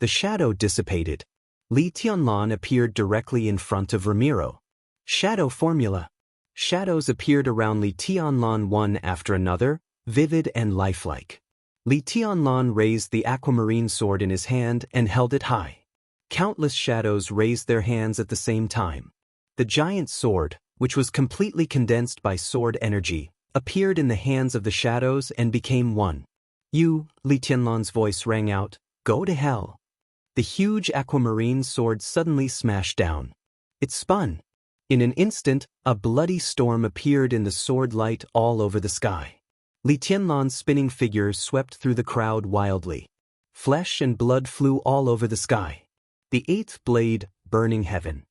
The shadow dissipated. Li Tianlan appeared directly in front of Ramiro. Shadow formula. Shadows appeared around Li Tianlan one after another, vivid and lifelike. Li Tianlan raised the aquamarine sword in his hand and held it high. Countless shadows raised their hands at the same time. The giant sword, which was completely condensed by sword energy, appeared in the hands of the shadows and became one. "You," Li Tianlan's voice rang out, "go to hell." The huge aquamarine sword suddenly smashed down. It spun. In an instant, a bloody storm appeared in the sword light all over the sky. Li Tianlan's spinning figure swept through the crowd wildly. Flesh and blood flew all over the sky. The eighth blade, burning heaven.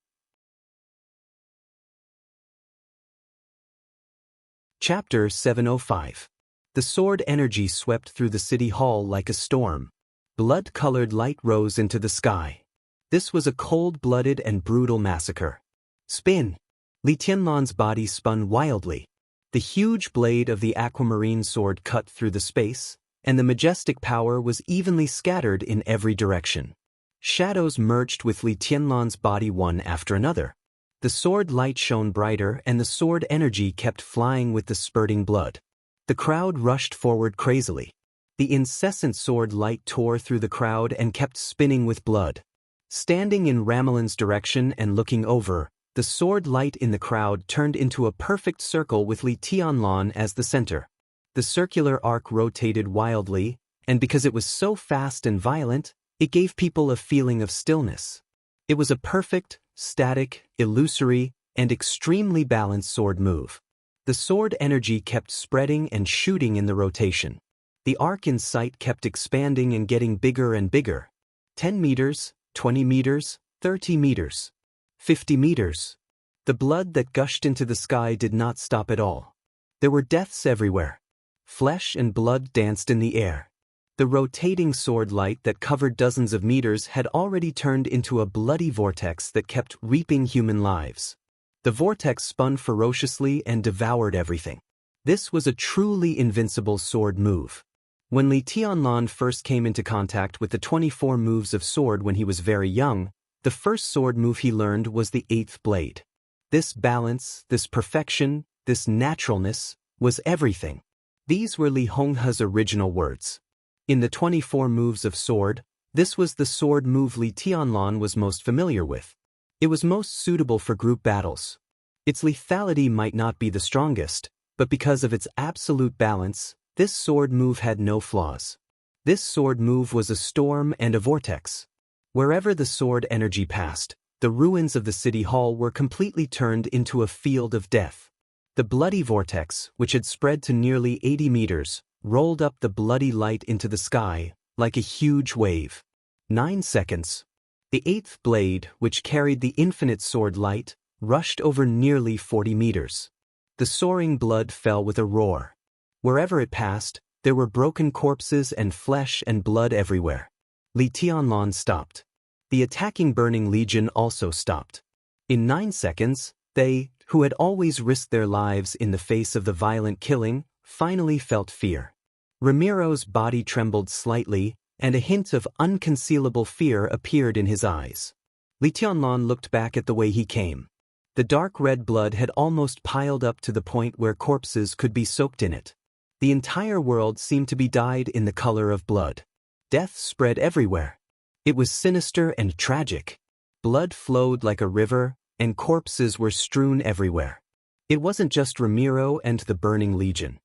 Chapter 705. The sword energy swept through the city hall like a storm. Blood-colored light rose into the sky. This was a cold-blooded and brutal massacre. Spin! Li Tianlan's body spun wildly. The huge blade of the aquamarine sword cut through the space, and the majestic power was evenly scattered in every direction. Shadows merged with Li Tianlan's body one after another. The sword light shone brighter and the sword energy kept flying with the spurting blood. The crowd rushed forward crazily. The incessant sword light tore through the crowd and kept spinning with blood. Standing in Ramalan's direction and looking over, the sword light in the crowd turned into a perfect circle with Li Tianlan as the center. The circular arc rotated wildly, and because it was so fast and violent, it gave people a feeling of stillness. It was a perfect, static, illusory, and extremely balanced sword move. The sword energy kept spreading and shooting in the rotation. The arc in sight kept expanding and getting bigger and bigger. 10 meters, 20 meters, 30 meters, 50 meters. The blood that gushed into the sky did not stop at all. There were deaths everywhere. Flesh and blood danced in the air. The rotating sword light that covered dozens of meters had already turned into a bloody vortex that kept reaping human lives. The vortex spun ferociously and devoured everything. This was a truly invincible sword move. When Li Tianlan first came into contact with the 24 moves of sword when he was very young, the first sword move he learned was the eighth blade. This balance, this perfection, this naturalness, was everything. These were Li Honghe's original words. In the 24 moves of sword, this was the sword move Li Tianlan was most familiar with. It was most suitable for group battles. Its lethality might not be the strongest, but because of its absolute balance, this sword move had no flaws. This sword move was a storm and a vortex. Wherever the sword energy passed, the ruins of the city hall were completely turned into a field of death. The bloody vortex, which had spread to nearly 80 meters, rolled up the bloody light into the sky, like a huge wave. 9 seconds. The eighth blade, which carried the infinite sword light, rushed over nearly 40 meters. The soaring blood fell with a roar. Wherever it passed, there were broken corpses and flesh and blood everywhere. Li Tianlan stopped. The attacking Burning Legion also stopped. In 9 seconds, they, who had always risked their lives in the face of the violent killing, finally felt fear. Ramiro's body trembled slightly, and a hint of unconcealable fear appeared in his eyes. Li Tianlan looked back at the way he came. The dark red blood had almost piled up to the point where corpses could be soaked in it. The entire world seemed to be dyed in the color of blood. Death spread everywhere. It was sinister and tragic. Blood flowed like a river, and corpses were strewn everywhere. It wasn't just Ramiro and the Burning Legion.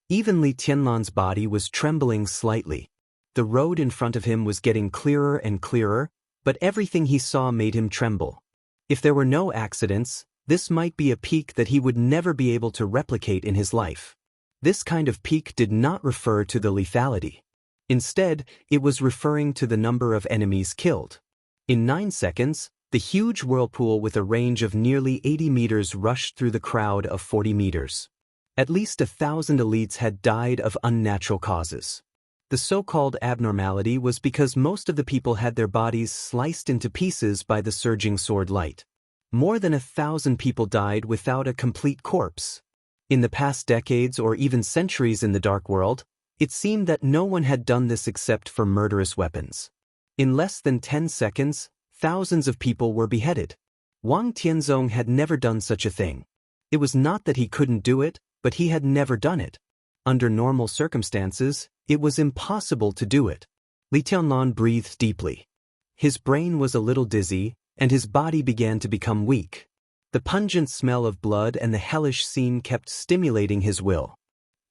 Even Li Tianlan's body was trembling slightly. The road in front of him was getting clearer and clearer, but everything he saw made him tremble. If there were no accidents, this might be a peak that he would never be able to replicate in his life. This kind of peak did not refer to the lethality. Instead, it was referring to the number of enemies killed. In 9 seconds, the huge whirlpool with a range of nearly 80 meters rushed through the crowd of 40 meters. At least 1,000 elites had died of unnatural causes. The so-called abnormality was because most of the people had their bodies sliced into pieces by the surging sword light. More than 1,000 people died without a complete corpse. In the past decades or even centuries in the Dark World, it seemed that no one had done this except for murderous weapons. In less than 10 seconds, thousands of people were beheaded. Wang Tianzong had never done such a thing. It was not that he couldn't do it, but he had never done it. Under normal circumstances, it was impossible to do it. Li Tianlan breathed deeply. His brain was a little dizzy, and his body began to become weak. The pungent smell of blood and the hellish scene kept stimulating his will.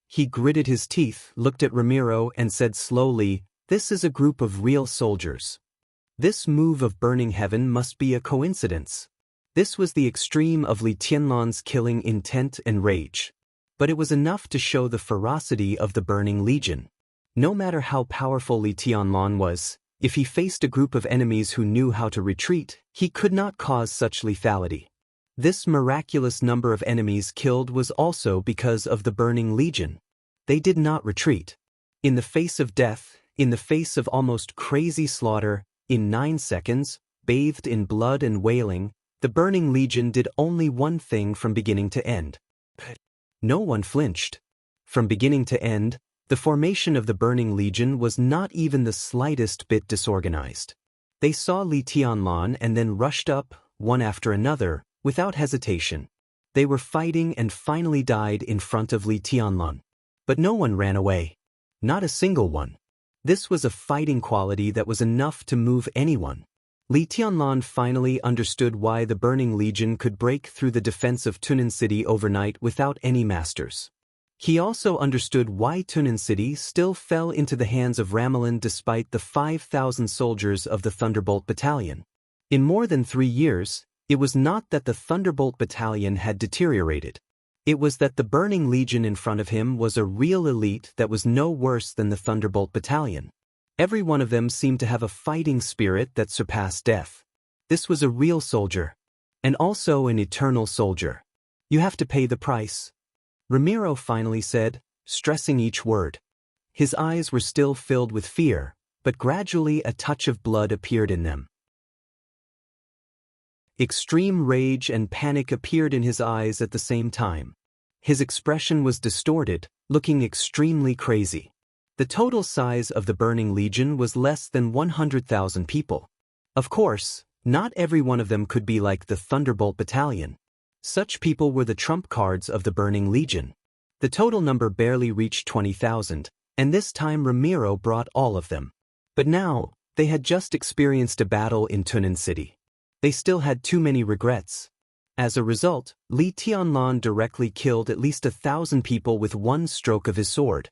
He gritted his teeth, looked at Ramiro, and said slowly, "This is a group of real soldiers. This move of burning heaven must be a coincidence." This was the extreme of Li Tianlan's killing intent and rage. But it was enough to show the ferocity of the Burning Legion. No matter how powerful Li Tianlan was, if he faced a group of enemies who knew how to retreat, he could not cause such lethality. This miraculous number of enemies killed was also because of the Burning Legion. They did not retreat. In the face of death, in the face of almost crazy slaughter, in 9 seconds, bathed in blood and wailing, the Burning Legion did only one thing from beginning to end. No one flinched. From beginning to end, the formation of the Burning Legion was not even the slightest bit disorganized. They saw Li Tianlan and then rushed up, one after another, without hesitation. They were fighting and finally died in front of Li Tianlan. But no one ran away. Not a single one. This was a fighting quality that was enough to move anyone. Li Tianlan finally understood why the Burning Legion could break through the defense of Tunan City overnight without any masters. He also understood why Tunan City still fell into the hands of Ramelin despite the 5,000 soldiers of the Thunderbolt Battalion. In more than 3 years, it was not that the Thunderbolt Battalion had deteriorated. It was that the Burning Legion in front of him was a real elite that was no worse than the Thunderbolt Battalion. Every one of them seemed to have a fighting spirit that surpassed death. This was a real soldier. And also an eternal soldier. You have to pay the price. Ramiro finally said, stressing each word. His eyes were still filled with fear, but gradually a touch of blood appeared in them. Extreme rage and panic appeared in his eyes at the same time. His expression was distorted, looking extremely crazy. The total size of the Burning Legion was less than 100,000 people. Of course, not every one of them could be like the Thunderbolt Battalion. Such people were the trump cards of the Burning Legion. The total number barely reached 20,000, and this time Ramiro brought all of them. But now, they had just experienced a battle in Tunan City. They still had too many regrets. As a result, Li Tianlan directly killed at least 1,000 people with one stroke of his sword.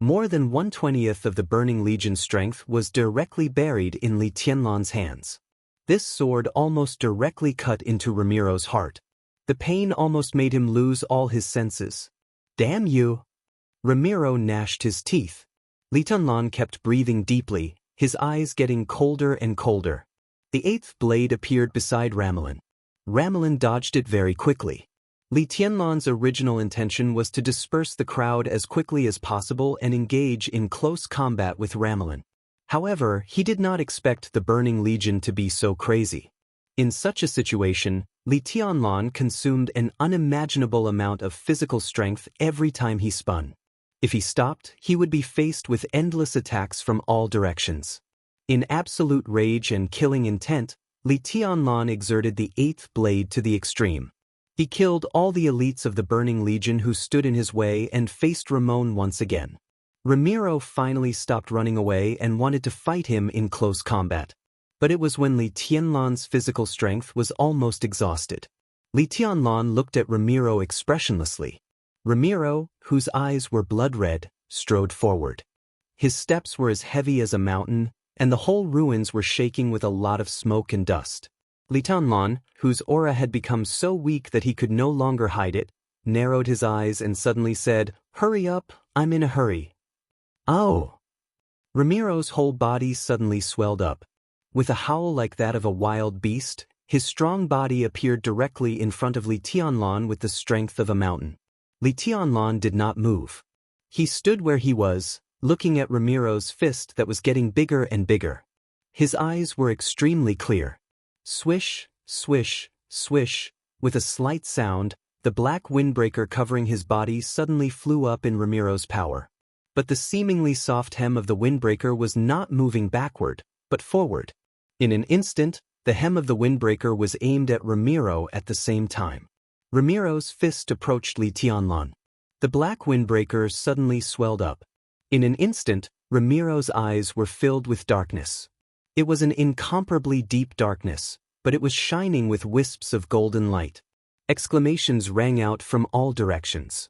More than 1/20th of the Burning Legion's strength was directly buried in Li Tianlan's hands. This sword almost directly cut into Ramiro's heart. The pain almost made him lose all his senses. Damn you! Ramiro gnashed his teeth. Li Tianlan kept breathing deeply, his eyes getting colder and colder. The 8th blade appeared beside Ramelin. Ramelin dodged it very quickly. Li Tianlan's original intention was to disperse the crowd as quickly as possible and engage in close combat with Ramelin. However, he did not expect the Burning Legion to be so crazy. In such a situation, Li Tianlan consumed an unimaginable amount of physical strength every time he spun. If he stopped, he would be faced with endless attacks from all directions. In absolute rage and killing intent, Li Tianlan exerted the eighth blade to the extreme. He killed all the elites of the Burning Legion who stood in his way and faced Ramon once again. Ramiro finally stopped running away and wanted to fight him in close combat. But it was when Li Tianlan's physical strength was almost exhausted. Li Tianlan looked at Ramiro expressionlessly. Ramiro, whose eyes were blood red, strode forward. His steps were as heavy as a mountain, and the whole ruins were shaking with a lot of smoke and dust. Li Tianlan, whose aura had become so weak that he could no longer hide it, narrowed his eyes and suddenly said, "Hurry up, I'm in a hurry." "Oh!" Ramiro's whole body suddenly swelled up. With a howl like that of a wild beast, his strong body appeared directly in front of Li Tianlan with the strength of a mountain. Li Tianlan did not move. He stood where he was, looking at Ramiro's fist that was getting bigger and bigger. His eyes were extremely clear. Swish, swish, swish, with a slight sound, the black windbreaker covering his body suddenly flew up in Ramiro's power. But the seemingly soft hem of the windbreaker was not moving backward, but forward. In an instant, the hem of the windbreaker was aimed at Ramiro at the same time. Ramiro's fist approached Li Tianlan. The black windbreaker suddenly swelled up. In an instant, Ramiro's eyes were filled with darkness. It was an incomparably deep darkness, but it was shining with wisps of golden light. Exclamations rang out from all directions.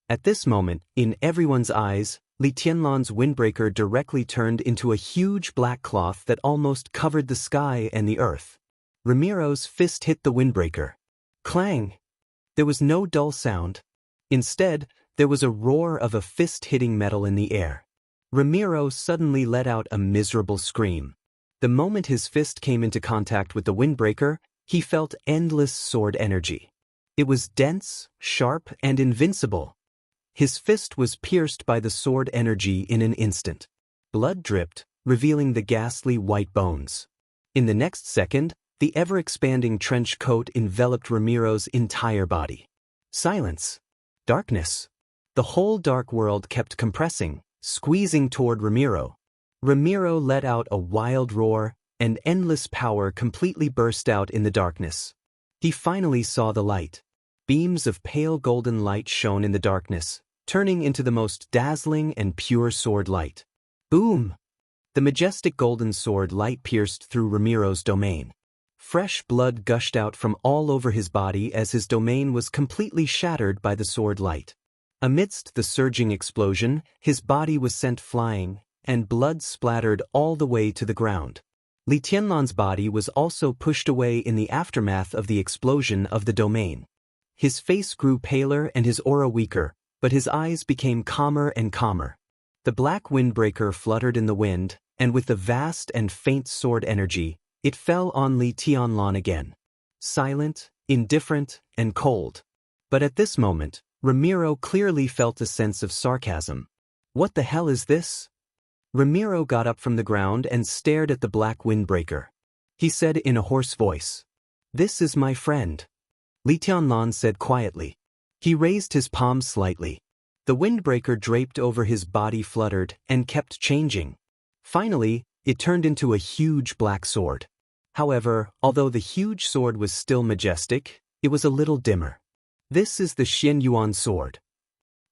At this moment, in everyone's eyes, Li Tianlan's windbreaker directly turned into a huge black cloth that almost covered the sky and the earth. Ramiro's fist hit the windbreaker. Clang! There was no dull sound. Instead, there was a roar of a fist hitting metal in the air. Ramiro suddenly let out a miserable scream. The moment his fist came into contact with the windbreaker, he felt endless sword energy. It was dense, sharp, and invincible. His fist was pierced by the sword energy in an instant. Blood dripped, revealing the ghastly white bones. In the next second, the ever-expanding trench coat enveloped Ramiro's entire body. Silence. Darkness. The whole dark world kept compressing, squeezing toward Ramiro. Ramiro let out a wild roar, and endless power completely burst out in the darkness. He finally saw the light. Beams of pale golden light shone in the darkness, turning into the most dazzling and pure sword light. Boom! The majestic golden sword light pierced through Ramiro's domain. Fresh blood gushed out from all over his body as his domain was completely shattered by the sword light. Amidst the surging explosion, his body was sent flying, and blood splattered all the way to the ground. Li Tianlan's body was also pushed away in the aftermath of the explosion of the domain. His face grew paler and his aura weaker, but his eyes became calmer and calmer. The black windbreaker fluttered in the wind, and with the vast and faint sword energy, it fell on Li Tianlan again. Silent, indifferent, and cold. But at this moment, Ramiro clearly felt a sense of sarcasm. What the hell is this? Ramiro got up from the ground and stared at the black windbreaker. He said in a hoarse voice, "This is my friend." Li Tianlan said quietly. He raised his palm slightly. The windbreaker draped over his body fluttered and kept changing. Finally, it turned into a huge black sword. However, although the huge sword was still majestic, it was a little dimmer. "This is the Xianxia sword."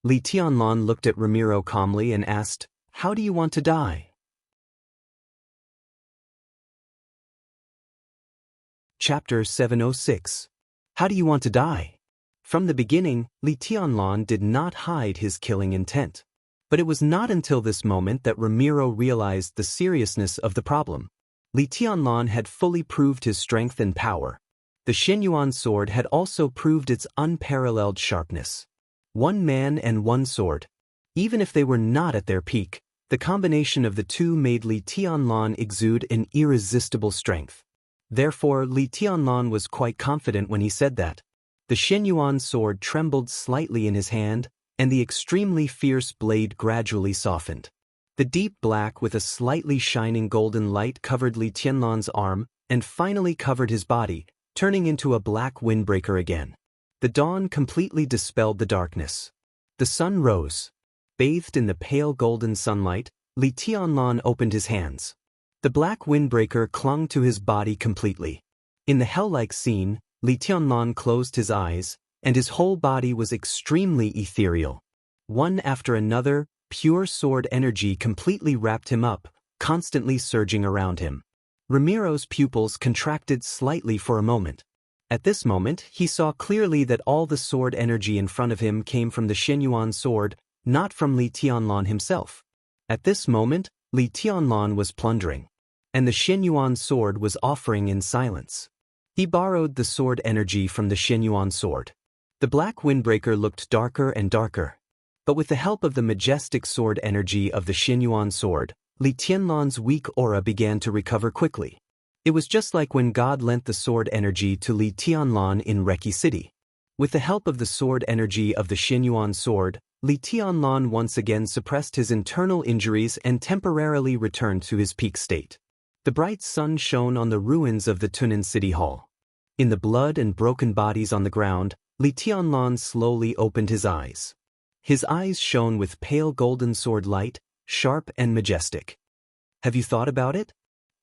Li Tianlan looked at Ramiro calmly and asked, "How do you want to die?" Chapter 706. How do you want to die? From the beginning, Li Tianlan did not hide his killing intent. But it was not until this moment that Ramiro realized the seriousness of the problem. Li Tianlan had fully proved his strength and power. The Xianxia sword had also proved its unparalleled sharpness. One man and one sword. Even if they were not at their peak, the combination of the two made Li Tianlan exude an irresistible strength. Therefore, Li Tianlan was quite confident when he said that. The Xianxia sword trembled slightly in his hand, and the extremely fierce blade gradually softened. The deep black with a slightly shining golden light covered Li Tianlan's arm and finally covered his body, turning into a black windbreaker again. The dawn completely dispelled the darkness. The sun rose. Bathed in the pale golden sunlight, Li Tianlan opened his hands. The black windbreaker clung to his body completely. In the hell-like scene, Li Tianlan closed his eyes, and his whole body was extremely ethereal. One after another, pure sword energy completely wrapped him up, constantly surging around him. Ramiro's pupils contracted slightly for a moment. At this moment, he saw clearly that all the sword energy in front of him came from the Xianyuan sword, not from Li Tianlan himself. At this moment, Li Tianlan was plundering, and the Xianyuan sword was offering in silence. He borrowed the sword energy from the Xianyuan sword. The black windbreaker looked darker and darker. But with the help of the majestic sword energy of the Xianyuan sword, Li Tianlan's weak aura began to recover quickly. It was just like when God lent the sword energy to Li Tianlan in Reki City. With the help of the sword energy of the Xianyuan sword, Li Tianlan once again suppressed his internal injuries and temporarily returned to his peak state. The bright sun shone on the ruins of the Tunin City Hall. In the blood and broken bodies on the ground, Li Tianlan slowly opened his eyes. His eyes shone with pale golden sword light, sharp and majestic. "Have you thought about it?"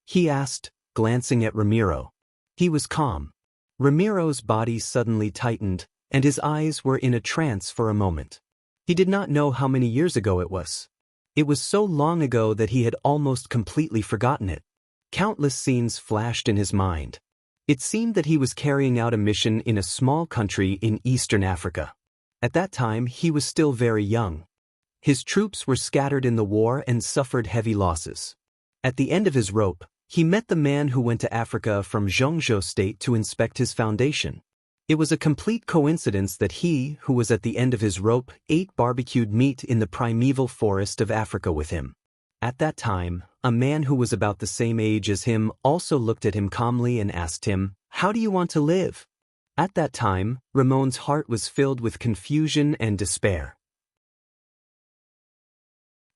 he asked, glancing at Ramiro. He was calm. Ramiro's body suddenly tightened, and his eyes were in a trance for a moment. He did not know how many years ago it was. It was so long ago that he had almost completely forgotten it. Countless scenes flashed in his mind. It seemed that he was carrying out a mission in a small country in Eastern Africa. At that time, he was still very young. His troops were scattered in the war and suffered heavy losses. At the end of his rope, he met the man who went to Africa from Xianxia state to inspect his foundation. It was a complete coincidence that he, who was at the end of his rope, ate barbecued meat in the primeval forest of Africa with him. At that time, a man who was about the same age as him also looked at him calmly and asked him, "How do you want to live?" At that time, Ramon's heart was filled with confusion and despair.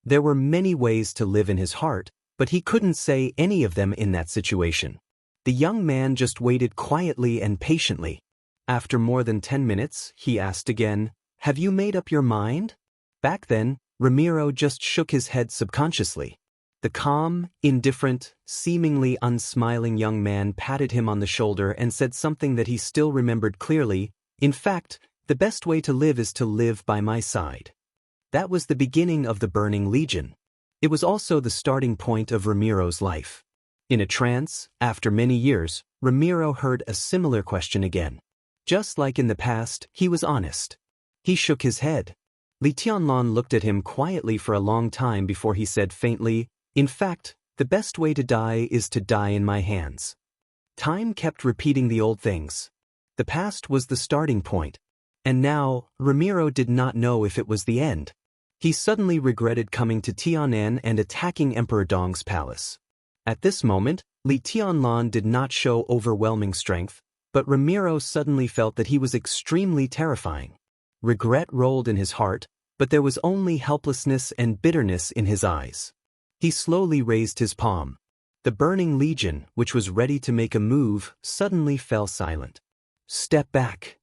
There were many ways to live in his heart, but he couldn't say any of them in that situation. The young man just waited quietly and patiently. After more than 10 minutes, he asked again, "Have you made up your mind?" Back then, Ramiro just shook his head subconsciously. The calm, indifferent, seemingly unsmiling young man patted him on the shoulder and said something that he still remembered clearly. "In fact, the best way to live is to live by my side." That was the beginning of the Burning Legion. It was also the starting point of Ramiro's life. In a trance, after many years, Ramiro heard a similar question again. Just like in the past, he was honest. He shook his head. Li Tianlan looked at him quietly for a long time before he said faintly, "In fact, the best way to die is to die in my hands." Time kept repeating the old things. The past was the starting point. And now, Ramiro did not know if it was the end. He suddenly regretted coming to Tianan and attacking Emperor Dong's palace. At this moment, Li Tianlan did not show overwhelming strength, but Ramiro suddenly felt that he was extremely terrifying. Regret rolled in his heart, but there was only helplessness and bitterness in his eyes. He slowly raised his palm. The Burning Legion, which was ready to make a move, suddenly fell silent. "Step back."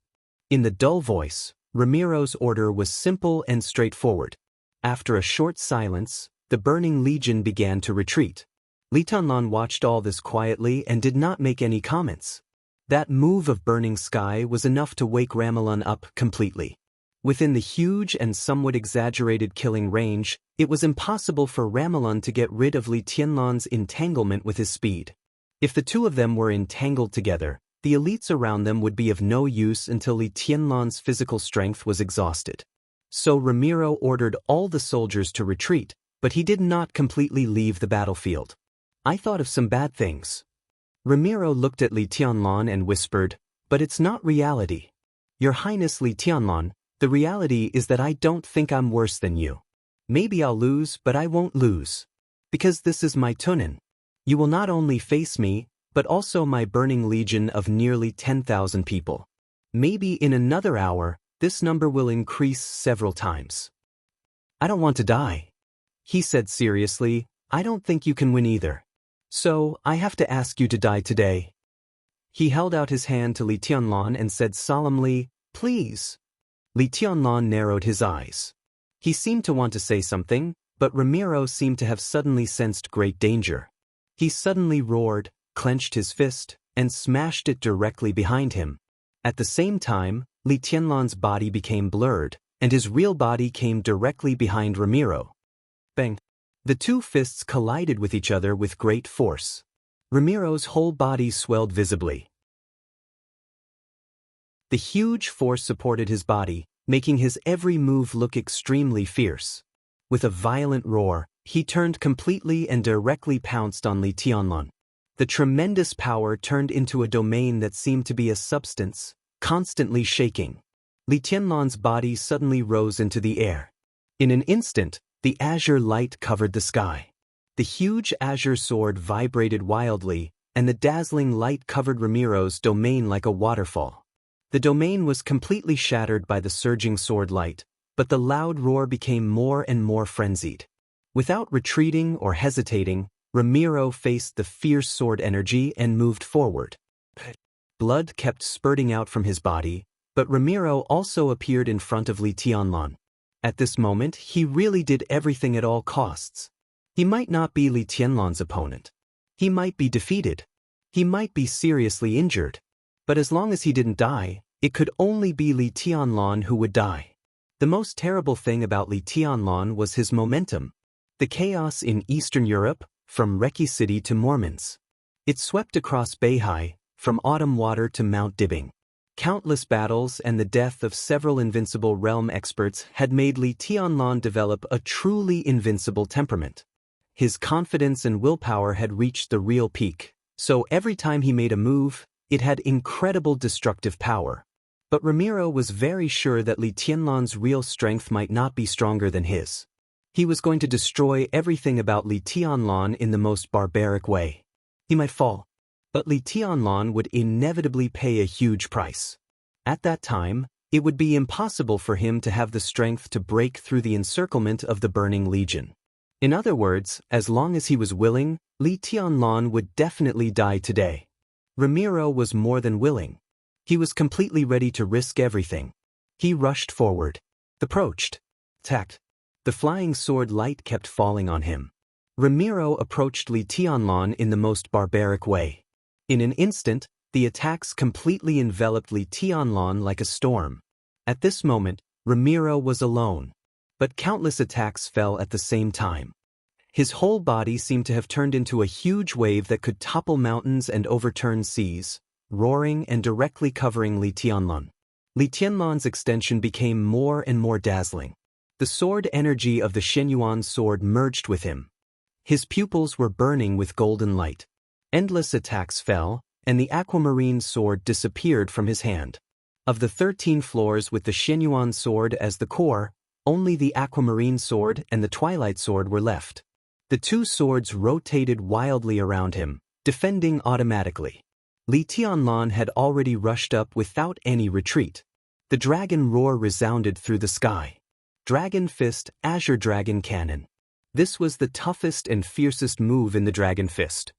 In the dull voice, Ramiro's order was simple and straightforward. After a short silence, the Burning Legion began to retreat. Li Tianlan watched all this quietly and did not make any comments. That move of burning sky was enough to wake Ramelin up completely. Within the huge and somewhat exaggerated killing range, it was impossible for Ramelin to get rid of Li Tianlan's entanglement with his speed. If the two of them were entangled together, the elites around them would be of no use until Li Tianlan's physical strength was exhausted. So Ramiro ordered all the soldiers to retreat, but he did not completely leave the battlefield. "I thought of some bad things." Ramiro looked at Li Tianlan and whispered, "But it's not reality. Your Highness Li Tianlan, the reality is that I don't think I'm worse than you. Maybe I'll lose, but I won't lose. Because this is my Tunin. You will not only face me, but also my Burning Legion of nearly 10,000 people. Maybe in another hour, this number will increase several times." "I don't want to die," he said seriously. "I don't think you can win either. So, I have to ask you to die today." He held out his hand to Li Tianlan and said solemnly, "Please." Li Tianlan narrowed his eyes. He seemed to want to say something, but Ramiro seemed to have suddenly sensed great danger. He suddenly roared, clenched his fist, and smashed it directly behind him. At the same time, Li Tianlan's body became blurred, and his real body came directly behind Ramiro. Bang! The two fists collided with each other with great force. Ramiro's whole body swelled visibly. The huge force supported his body, making his every move look extremely fierce. With a violent roar, he turned completely and directly pounced on Li Tianlan. The tremendous power turned into a domain that seemed to be a substance, constantly shaking. Li Tianlan's body suddenly rose into the air. In an instant, the azure light covered the sky. The huge azure sword vibrated wildly, and the dazzling light covered Ramiro's domain like a waterfall. The domain was completely shattered by the surging sword light, but the loud roar became more and more frenzied. Without retreating or hesitating, Ramiro faced the fierce sword energy and moved forward. Blood kept spurting out from his body, but Ramiro also appeared in front of Li Tianlan. At this moment, he really did everything at all costs. He might not be Li Tianlan's opponent. He might be defeated. He might be seriously injured. But as long as he didn't die, it could only be Li Tianlan who would die. The most terrible thing about Li Tianlan was his momentum. The chaos in Eastern Europe, from Reki City to Mormons. It swept across Beihai, from Autumn Water to Mount Dibbing. Countless battles and the death of several invincible realm experts had made Li Tianlan develop a truly invincible temperament. His confidence and willpower had reached the real peak, so every time he made a move, it had incredible destructive power. But Ramiro was very sure that Li Tianlan's real strength might not be stronger than his. He was going to destroy everything about Li Tianlan in the most barbaric way. He might fall, but Li Tianlan would inevitably pay a huge price. At that time, it would be impossible for him to have the strength to break through the encirclement of the Burning Legion. In other words, as long as he was willing, Li Tianlan would definitely die today. Ramiro was more than willing. He was completely ready to risk everything. He rushed forward. Approached. Attacked. The flying sword light kept falling on him. Ramiro approached Li Tianlan in the most barbaric way. In an instant, the attacks completely enveloped Li Tianlan like a storm. At this moment, Ramiro was alone. But countless attacks fell at the same time. His whole body seemed to have turned into a huge wave that could topple mountains and overturn seas, roaring and directly covering Li Tianlan. Li Tianlan's extension became more and more dazzling. The sword energy of the Xianxia sword merged with him. His pupils were burning with golden light. Endless attacks fell, and the aquamarine sword disappeared from his hand. Of the 13 floors with the Xianxia sword as the core, only the aquamarine sword and the twilight sword were left. The two swords rotated wildly around him, defending automatically. Li Tianlan had already rushed up without any retreat. The dragon roar resounded through the sky. Dragon Fist, Azure Dragon Cannon. This was the toughest and fiercest move in the Dragon Fist.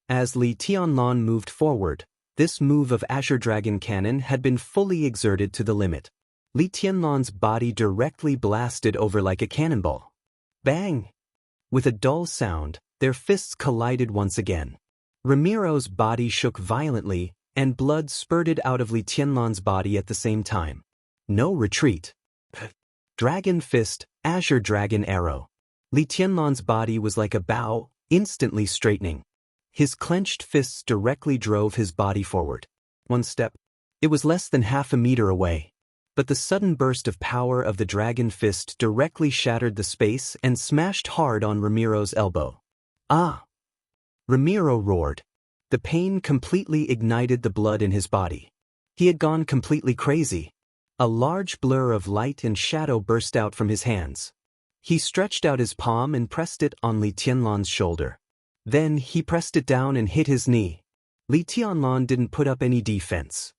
As Li Tianlan moved forward, this move of Azure Dragon Cannon had been fully exerted to the limit. Li Tianlan's body directly blasted over like a cannonball. Bang! With a dull sound, their fists collided once again. Ramiro's body shook violently, and blood spurted out of Li Tianlan's body at the same time. No retreat. Dragon Fist, Azure Dragon Arrow. Li Tianlan's body was like a bow, instantly straightening. His clenched fists directly drove his body forward. One step. It was less than half a meter away. But the sudden burst of power of the Dragon Fist directly shattered the space and smashed hard on Ramiro's elbow. Ah! Ramiro roared. The pain completely ignited the blood in his body. He had gone completely crazy. A large blur of light and shadow burst out from his hands. He stretched out his palm and pressed it on Li Tianlan's shoulder. Then he pressed it down and hit his knee. Li Tianlan didn't put up any defense.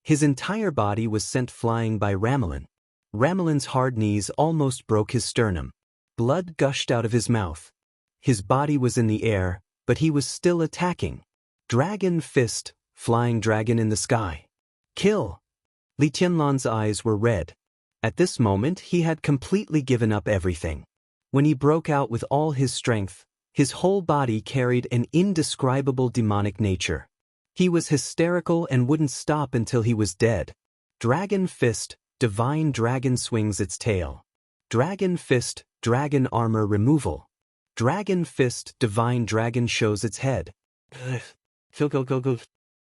His entire body was sent flying by Ramelin. Ramelin's hard knees almost broke his sternum. Blood gushed out of his mouth. His body was in the air, but he was still attacking. Dragon Fist, flying dragon in the sky. Kill! Li Tianlan's eyes were red. At this moment he had completely given up everything. When he broke out with all his strength, His whole body carried an indescribable demonic nature. He was hysterical and wouldn't stop until he was dead. Dragon fist, divine dragon swings its tail. Dragon fist, dragon armor removal. Dragon fist, divine dragon shows its head.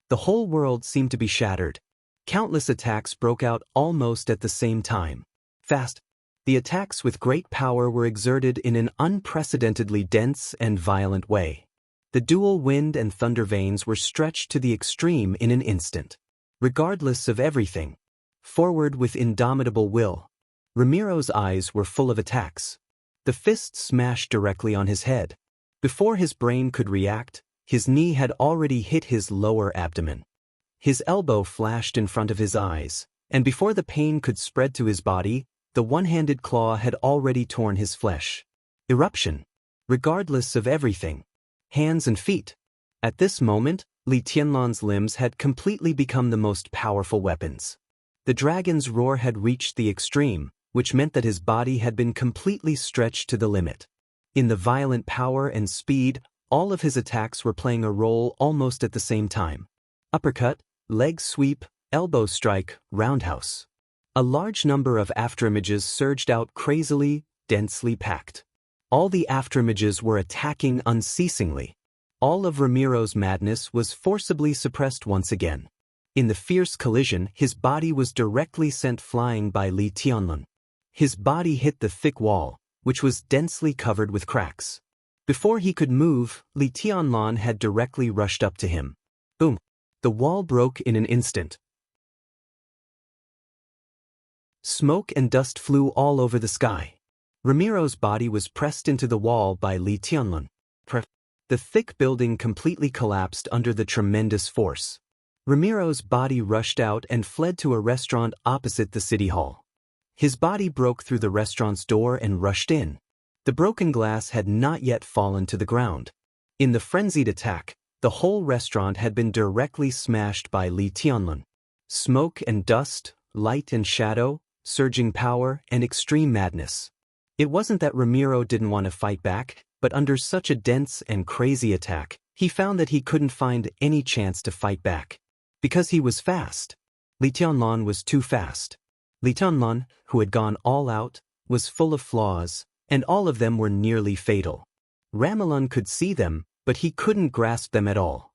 The whole world seemed to be shattered. Countless attacks broke out almost at the same time. Fast. The attacks with great power were exerted in an unprecedentedly dense and violent way. The dual wind and thunder veins were stretched to the extreme in an instant. Regardless of everything. Forward with indomitable will. Ramiro's eyes were full of attacks. The fist smashed directly on his head. Before his brain could react, his knee had already hit his lower abdomen. His elbow flashed in front of his eyes, and before the pain could spread to his body, the one-handed claw had already torn his flesh. Eruption. Regardless of everything. Hands and feet. At this moment, Li Tianlan's limbs had completely become the most powerful weapons. The dragon's roar had reached the extreme, which meant that his body had been completely stretched to the limit. In the violent power and speed, all of his attacks were playing a role almost at the same time. Uppercut, leg sweep, elbow strike, roundhouse. A large number of afterimages surged out crazily, densely packed. All the afterimages were attacking unceasingly. All of Ramiro's madness was forcibly suppressed once again. In the fierce collision, his body was directly sent flying by Li Tianlan. His body hit the thick wall, which was densely covered with cracks. Before he could move, Li Tianlan had directly rushed up to him. Boom! The wall broke in an instant. Smoke and dust flew all over the sky. Ramiro's body was pressed into the wall by Li Tianlan. The thick building completely collapsed under the tremendous force. Ramiro's body rushed out and fled to a restaurant opposite the city hall. His body broke through the restaurant's door and rushed in. The broken glass had not yet fallen to the ground. In the frenzied attack, the whole restaurant had been directly smashed by Li Tianlan. Smoke and dust, light and shadow, surging power, and extreme madness. It wasn't that Ramiro didn't want to fight back, but under such a dense and crazy attack, he found that he couldn't find any chance to fight back. Because he was fast. Li Tianlan was too fast. Li Tianlan, who had gone all out, was full of flaws, and all of them were nearly fatal. Ramalan could see them, but he couldn't grasp them at all.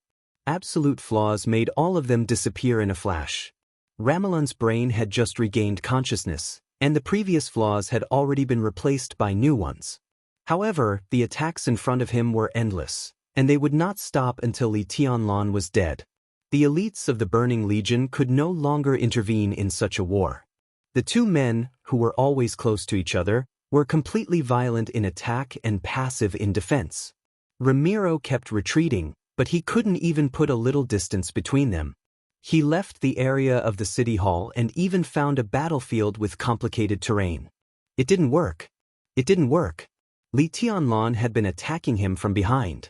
Absolute flaws made all of them disappear in a flash. Ramalan's brain had just regained consciousness, and the previous flaws had already been replaced by new ones. However, the attacks in front of him were endless, and they would not stop until Li Tianlan was dead. The elites of the Burning Legion could no longer intervene in such a war. The two men, who were always close to each other, were completely violent in attack and passive in defense. Ramiro kept retreating, but he couldn't even put a little distance between them. He left the area of the city hall and even found a battlefield with complicated terrain. It didn't work. It didn't work. Li Tianlan had been attacking him from behind.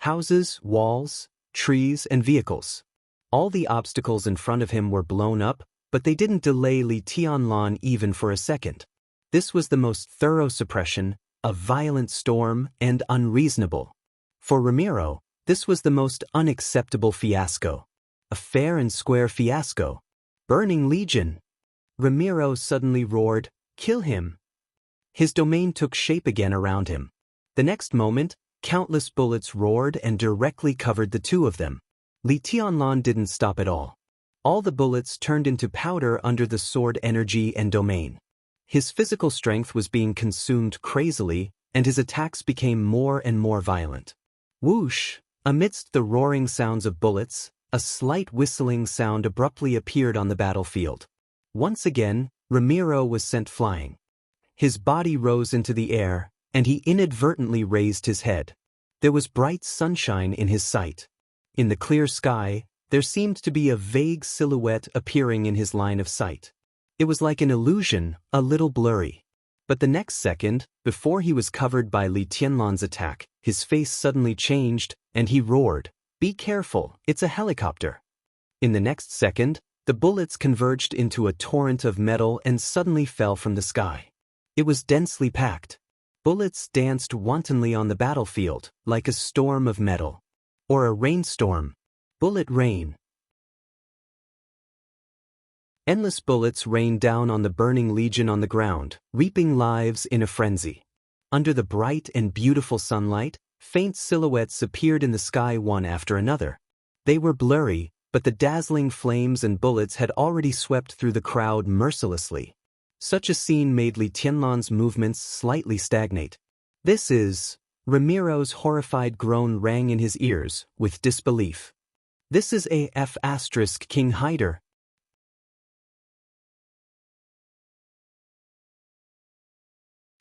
Houses, walls, trees, and vehicles. All the obstacles in front of him were blown up, but they didn't delay Li Tianlan even for a second. This was the most thorough suppression, a violent storm, and unreasonable. For Ramiro, this was the most unacceptable fiasco. A fair and square fiasco. Burning Legion. Ramiro suddenly roared, "Kill him!" His domain took shape again around him. The next moment, countless bullets roared and directly covered the two of them. Li Tianlan didn't stop at all. All the bullets turned into powder under the sword energy and domain. His physical strength was being consumed crazily, and his attacks became more and more violent. Whoosh! Amidst the roaring sounds of bullets, a slight whistling sound abruptly appeared on the battlefield. Once again, Ramiro was sent flying. His body rose into the air, and he inadvertently raised his head. There was bright sunshine in his sight. In the clear sky, there seemed to be a vague silhouette appearing in his line of sight. It was like an illusion, a little blurry. But the next second, before he was covered by Li Tianlan's attack, his face suddenly changed, and he roared, "Be careful, it's a helicopter." In the next second, the bullets converged into a torrent of metal and suddenly fell from the sky. It was densely packed. Bullets danced wantonly on the battlefield, like a storm of metal. Or a rainstorm. Bullet rain. Endless bullets rained down on the burning legion on the ground, reaping lives in a frenzy. Under the bright and beautiful sunlight, faint silhouettes appeared in the sky one after another. They were blurry, but the dazzling flames and bullets had already swept through the crowd mercilessly. Such a scene made Li Tianlan's movements slightly stagnate. "This is..." Ramiro's horrified groan rang in his ears, with disbelief. "This is AF** King Hyder."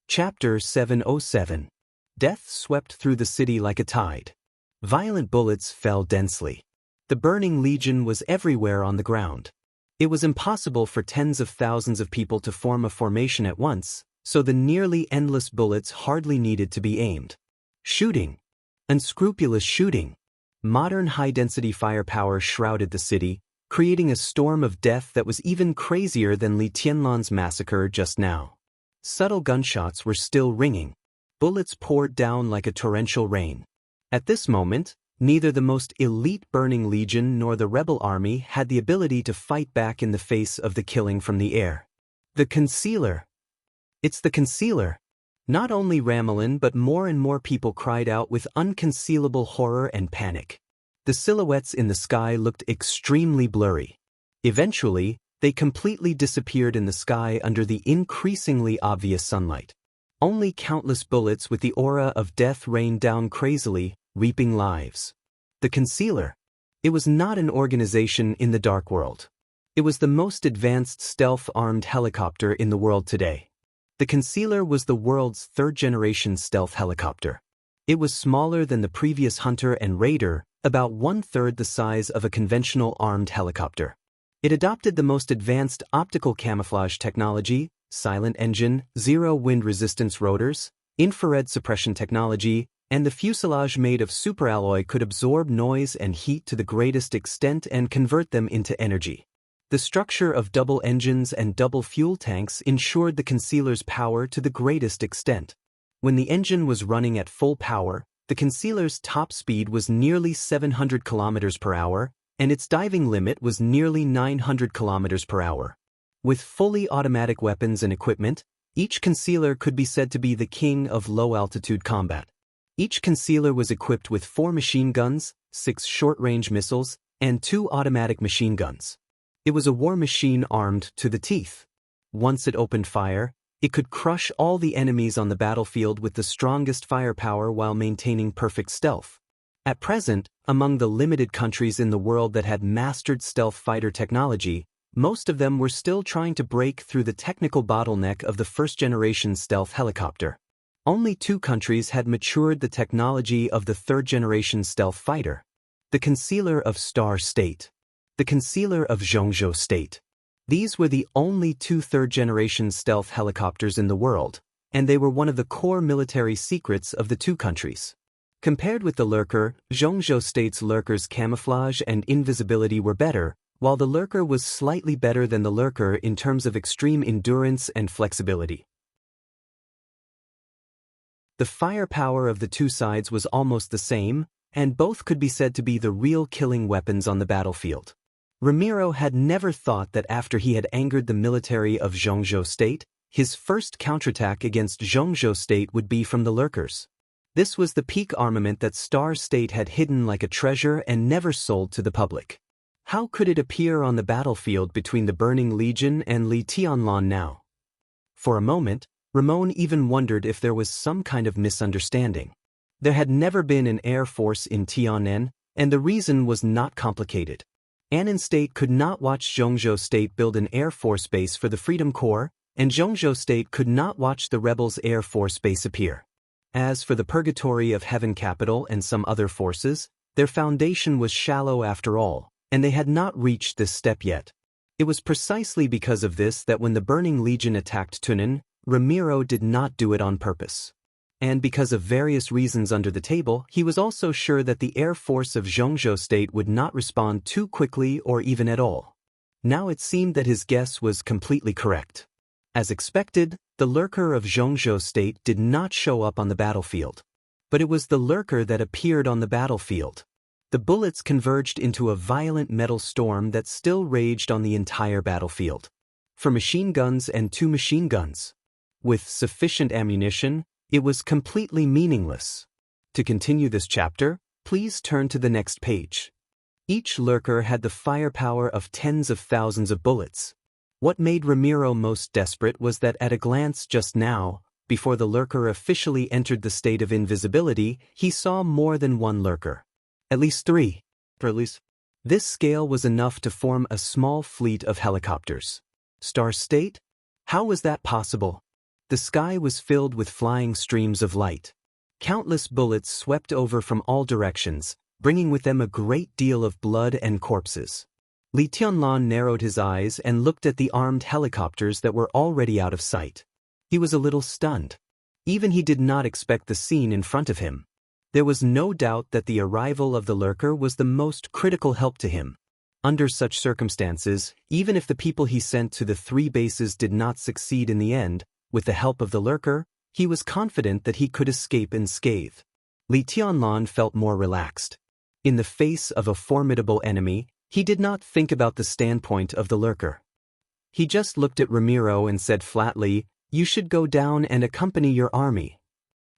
Chapter 707. Death swept through the city like a tide. Violent bullets fell densely. The burning legion was everywhere on the ground. It was impossible for tens of thousands of people to form a formation at once, so the nearly endless bullets hardly needed to be aimed. Shooting. Unscrupulous shooting. Modern high-density firepower shrouded the city, creating a storm of death that was even crazier than Li Tianlan's massacre just now. Subtle gunshots were still ringing. Bullets poured down like a torrential rain. At this moment, neither the most elite burning legion nor the rebel army had the ability to fight back in the face of the killing from the air. The concealer. It's the concealer. Not only Ramelin but more and more people cried out with unconcealable horror and panic. The silhouettes in the sky looked extremely blurry. Eventually, they completely disappeared in the sky under the increasingly obvious sunlight. Only countless bullets with the aura of death rained down crazily, reaping lives. The concealer. It was not an organization in the dark world. It was the most advanced stealth-armed helicopter in the world today. The concealer was the world's third-generation stealth helicopter. It was smaller than the previous Hunter and Raider, about one-third the size of a conventional armed helicopter. It adopted the most advanced optical camouflage technology, silent engine, zero-wind resistance rotors, infrared suppression technology, and the fuselage made of superalloy could absorb noise and heat to the greatest extent and convert them into energy. The structure of double engines and double fuel tanks ensured the concealer's power to the greatest extent. When the engine was running at full power, the concealer's top speed was nearly 700 km per hour, and its diving limit was nearly 900 km per hour. With fully automatic weapons and equipment, each concealer could be said to be the king of low-altitude combat. Each concealer was equipped with 4 machine guns, 6 short-range missiles, and 2 automatic machine guns. It was a war machine armed to the teeth. Once it opened fire, it could crush all the enemies on the battlefield with the strongest firepower while maintaining perfect stealth. At present, among the limited countries in the world that had mastered stealth fighter technology, most of them were still trying to break through the technical bottleneck of the first-generation stealth helicopter. Only 2 countries had matured the technology of the third-generation stealth fighter. The concealer of Star State. The concealer of Xianxia State. These were the only 2 third-generation stealth helicopters in the world, and they were one of the core military secrets of the 2 countries. Compared with the Lurker, Xianxia State's Lurker's camouflage and invisibility were better, while the Lurker was slightly better than the Lurker in terms of extreme endurance and flexibility. The firepower of the 2 sides was almost the same, and both could be said to be the real killing weapons on the battlefield. Ramiro had never thought that after he had angered the military of Xianxia State, his first counterattack against Xianxia State would be from the Lurkers. This was the peak armament that Star State had hidden like a treasure and never sold to the public. How could it appear on the battlefield between the Burning Legion and Li Tianlan now? For a moment, Ramon even wondered if there was some kind of misunderstanding. There had never been an air force in Tianan, and the reason was not complicated. Annan State could not watch Xianxia State build an air force base for the Freedom Corps, and Xianxia State could not watch the rebels' air force base appear. As for the Purgatory of Heaven Capital and some other forces, their foundation was shallow after all, and they had not reached this step yet. It was precisely because of this that when the Burning Legion attacked Tunin, Ramiro did not do it on purpose. And because of various reasons under the table, he was also sure that the air force of Xianxia State would not respond too quickly or even at all. Now it seemed that his guess was completely correct. As expected, The lurker of Zhongzhou State did not show up on the battlefield. But it was the lurker that appeared on the battlefield. The bullets converged into a violent metal storm that still raged on the entire battlefield. For machine guns and 2 machine guns. With sufficient ammunition, it was completely meaningless. To continue this chapter, please turn to the next page. Each lurker had the firepower of tens of thousands of bullets. What made Ramiro most desperate was that at a glance just now, before the lurker officially entered the state of invisibility, he saw more than one lurker. At least 3. This scale was enough to form a small fleet of helicopters. Star State? How was that possible? The sky was filled with flying streams of light. Countless bullets swept over from all directions, bringing with them a great deal of blood and corpses. Li Tianlan narrowed his eyes and looked at the armed helicopters that were already out of sight. He was a little stunned. Even he did not expect the scene in front of him. There was no doubt that the arrival of the lurker was the most critical help to him. Under such circumstances, even if the people he sent to the 3 bases did not succeed in the end, with the help of the lurker, he was confident that he could escape unscathed. Li Tianlan felt more relaxed. In the face of a formidable enemy, he did not think about the standpoint of the lurker. He just looked at Ramiro and said flatly, "You should go down and accompany your army."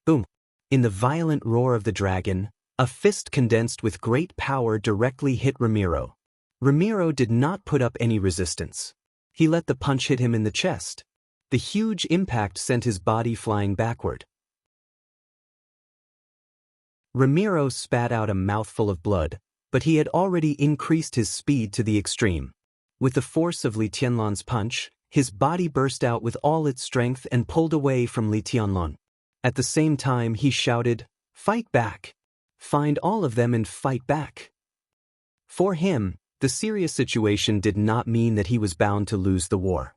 Boom! In the violent roar of the dragon, a fist condensed with great power directly hit Ramiro. Ramiro did not put up any resistance. He let the punch hit him in the chest. The huge impact sent his body flying backward. Ramiro spat out a mouthful of blood, but he had already increased his speed to the extreme. With the force of Li Tianlan's punch, his body burst out with all its strength and pulled away from Li Tianlan. At the same time he shouted, "Fight back! Find all of them and fight back!" For him, the serious situation did not mean that he was bound to lose the war.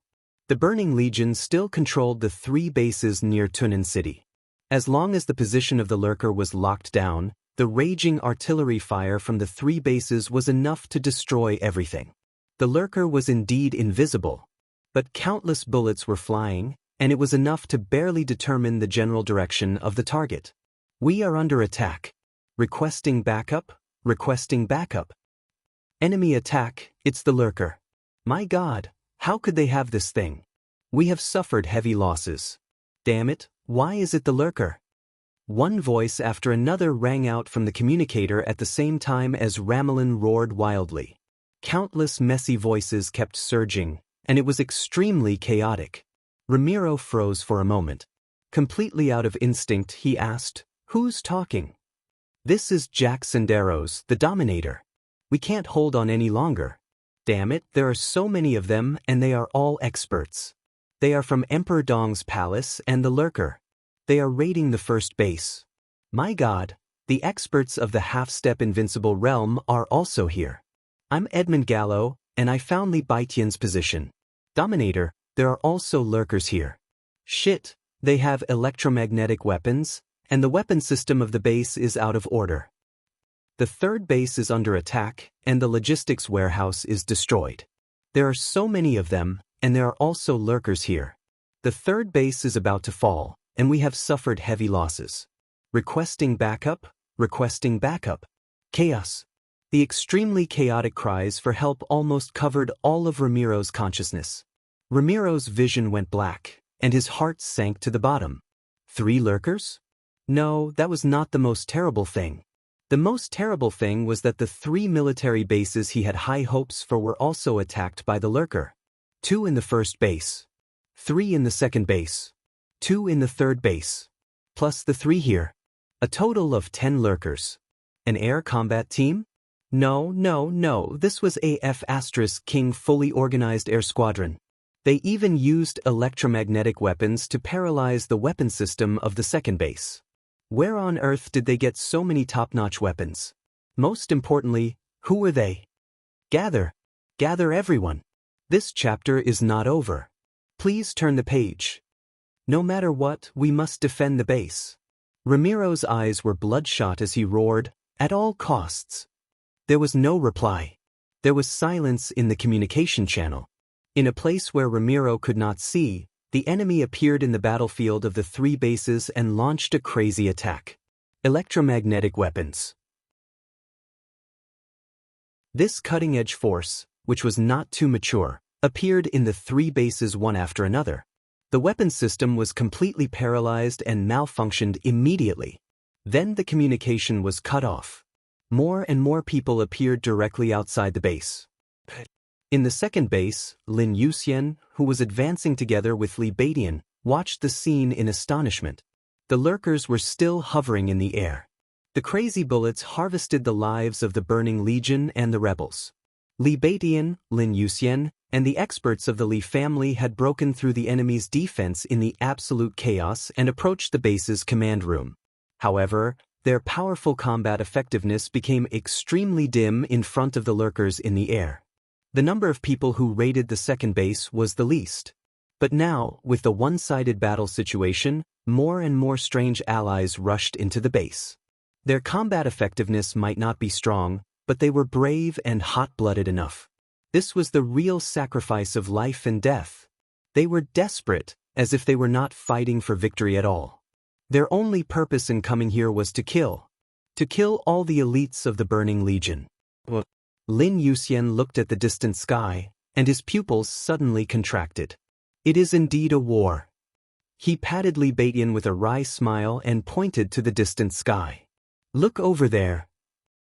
The Burning Legion still controlled the 3 bases near Tunan City. As long as the position of the lurker was locked down, the raging artillery fire from the 3 bases was enough to destroy everything. The lurker was indeed invisible, but countless bullets were flying, and it was enough to barely determine the general direction of the target. "We are under attack. Requesting backup, requesting backup. Enemy attack, it's the lurker. My God, how could they have this thing? We have suffered heavy losses. Damn it, why is it the lurker?" One voice after another rang out from the communicator at the same time as Ramelin roared wildly. Countless messy voices kept surging, and it was extremely chaotic. Ramiro froze for a moment. Completely out of instinct, he asked, "Who's talking?" "This is Jack Senderos, the Dominator. We can't hold on any longer. Damn it, there are so many of them, and they are all experts. They are from Emperor Dong's palace and the lurker. They are raiding the 1st base. My God, the experts of the half-step invincible realm are also here. I'm Edmund Gallo, and I found Li Baitian's position. Dominator, there are also lurkers here. Shit, they have electromagnetic weapons, and the weapon system of the base is out of order. The 3rd base is under attack, and the logistics warehouse is destroyed. There are so many of them, and there are also lurkers here. The 3rd base is about to fall, and we have suffered heavy losses. Requesting backup, requesting backup. Chaos." The extremely chaotic cries for help almost covered all of Ramiro's consciousness. Ramiro's vision went black, and his heart sank to the bottom. 3 lurkers? No, that was not the most terrible thing. The most terrible thing was that the 3 military bases he had high hopes for were also attacked by the lurker. 2 in the 1st base. 3 in the 2nd base. 2 in the 3rd base. Plus the 3 here. A total of 10 lurkers. An air combat team? No, this was AF** King fully organized air squadron. They even used electromagnetic weapons to paralyze the weapon system of the 2nd base. Where on earth did they get so many top-notch weapons? Most importantly, who were they? Gather everyone. This chapter is not over. Please turn the page. No matter what, we must defend the base. Ramiro's eyes were bloodshot as he roared, "At all costs." There was no reply. There was silence in the communication channel. In a place where Ramiro could not see, the enemy appeared in the battlefield of the three bases and launched a crazy attack. Electromagnetic weapons. This cutting-edge force, which was not too mature, appeared in the three bases one after another. The weapon system was completely paralyzed and malfunctioned immediately. Then the communication was cut off. More and more people appeared directly outside the base. In the second base, Lin Yuxian, who was advancing together with Li Beidian, watched the scene in astonishment. The lurkers were still hovering in the air. The crazy bullets harvested the lives of the Burning Legion and the rebels. Li Beidian, Lin Yuxian, and the experts of the Li family had broken through the enemy's defense in the absolute chaos and approached the base's command room. However, their powerful combat effectiveness became extremely dim in front of the lurkers in the air. The number of people who raided the second base was the least. But now, with the one-sided battle situation, more and more strange allies rushed into the base. Their combat effectiveness might not be strong, but they were brave and hot-blooded enough. This was the real sacrifice of life and death. They were desperate, as if they were not fighting for victory at all. Their only purpose in coming here was to kill. To kill all the elites of the Burning Legion. Lin Yuxian looked at the distant sky, and his pupils suddenly contracted. It is indeed a war. He patted Li Beidian with a wry smile and pointed to the distant sky. Look over there.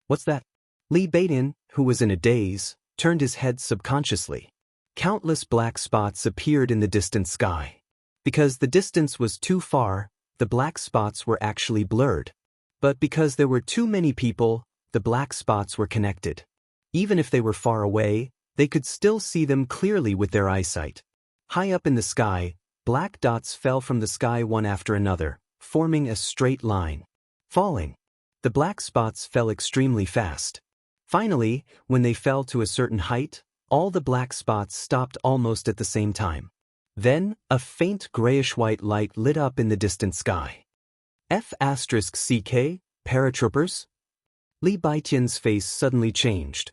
What's that? Li Beidian, who was in a daze, turned his head subconsciously. Countless black spots appeared in the distant sky. Because the distance was too far, the black spots were actually blurred. But because there were too many people, the black spots were connected. Even if they were far away, they could still see them clearly with their eyesight. High up in the sky, black dots fell from the sky one after another, forming a straight line. Falling. The black spots fell extremely fast. Finally, when they fell to a certain height, all the black spots stopped almost at the same time. Then, a faint grayish-white light lit up in the distant sky. F***CK, paratroopers? Li Beidian's face suddenly changed.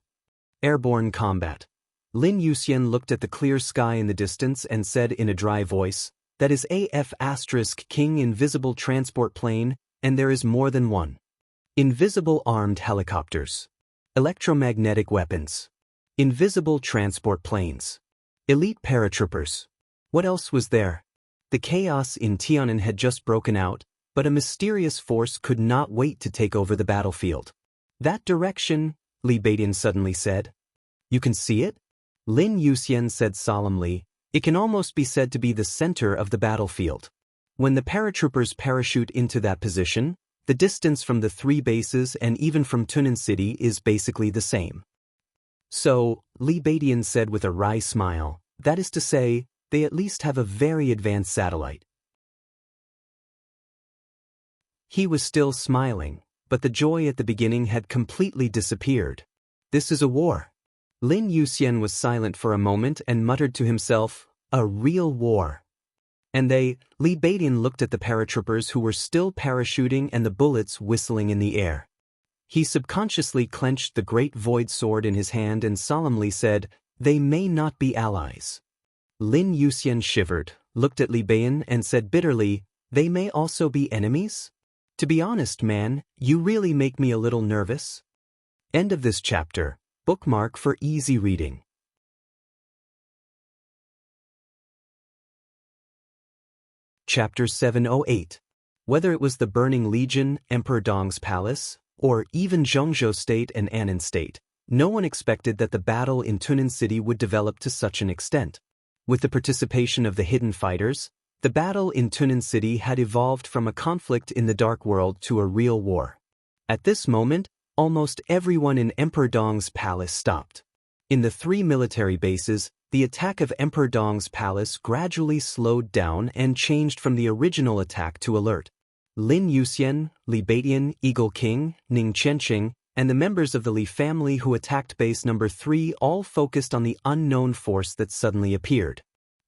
Airborne combat. Lin Yuxian looked at the clear sky in the distance and said in a dry voice, "That is AF**King invisible transport plane, and there is more than one. Invisible armed helicopters. Electromagnetic weapons. Invisible transport planes. Elite paratroopers." What else was there? The chaos in Tian'an had just broken out, but a mysterious force could not wait to take over the battlefield. That direction, Li Beidian suddenly said. You can see it? Lin Yuxian said solemnly, it can almost be said to be the center of the battlefield. When the paratroopers parachute into that position, the distance from the three bases and even from Tunan City is basically the same. So, Li Beidian said with a wry smile, that is to say, they at least have a very advanced satellite. He was still smiling, but the joy at the beginning had completely disappeared. This is a war. Lin Yuxian was silent for a moment and muttered to himself, a real war. And Li Beidian looked at the paratroopers who were still parachuting and the bullets whistling in the air. He subconsciously clenched the great void sword in his hand and solemnly said, they may not be allies. Lin Yuxian shivered, looked at Li Beidian and said bitterly, they may also be enemies? To be honest, man, you really make me a little nervous. End of this chapter. Bookmark for easy reading. Chapter 708. Whether it was the Burning Legion, Emperor Dong's palace, or even Zhongzhou State and Annan State, no one expected that the battle in Tunan City would develop to such an extent. With the participation of the hidden fighters, the battle in Tunan City had evolved from a conflict in the Dark World to a real war. At this moment, almost everyone in Emperor Dong's palace stopped. In the three military bases, the attack of Emperor Dong's palace gradually slowed down and changed from the original attack to alert. Lin Yuxian, Li Beidian, Eagle King, Ning Qianqing, and the members of the Li family who attacked base number 3 all focused on the unknown force that suddenly appeared.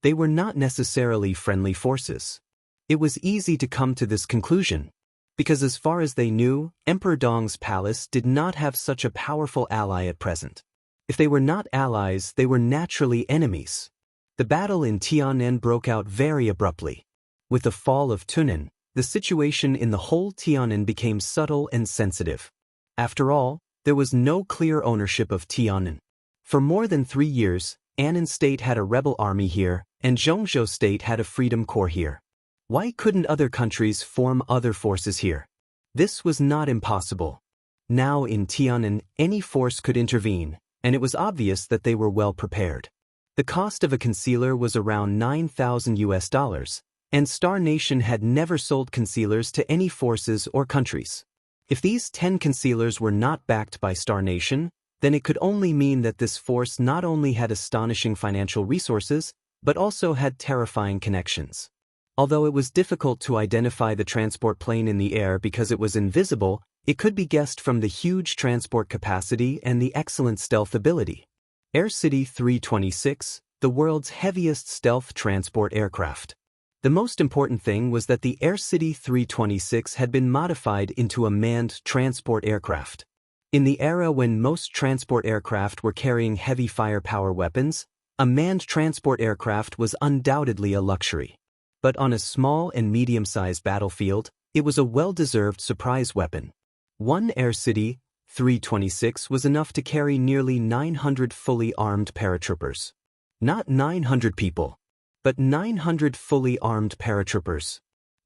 They were not necessarily friendly forces. It was easy to come to this conclusion, because as far as they knew, Emperor Dong's palace did not have such a powerful ally at present. If they were not allies, they were naturally enemies. The battle in Tianan broke out very abruptly. With the fall of Tunan, the situation in the whole Tianan became subtle and sensitive. After all, there was no clear ownership of Tianan. For more than 3 years, Annan State had a rebel army here, and Zhongzhou State had a freedom corps here. Why couldn't other countries form other forces here? This was not impossible. Now in Tianan, any force could intervene, and it was obvious that they were well prepared. The cost of a concealer was around $9,000, and Star Nation had never sold concealers to any forces or countries. If these 10 concealers were not backed by Star Nation, then it could only mean that this force not only had astonishing financial resources, but also had terrifying connections. Although it was difficult to identify the transport plane in the air because it was invisible, it could be guessed from the huge transport capacity and the excellent stealth ability. Air City 326, the world's heaviest stealth transport aircraft. The most important thing was that the Air City 326 had been modified into a manned transport aircraft. In the era when most transport aircraft were carrying heavy firepower weapons, a manned transport aircraft was undoubtedly a luxury. But on a small and medium-sized battlefield, it was a well-deserved surprise weapon. One Air City 326 was enough to carry nearly 900 fully armed paratroopers. Not 900 people, but 900 fully armed paratroopers.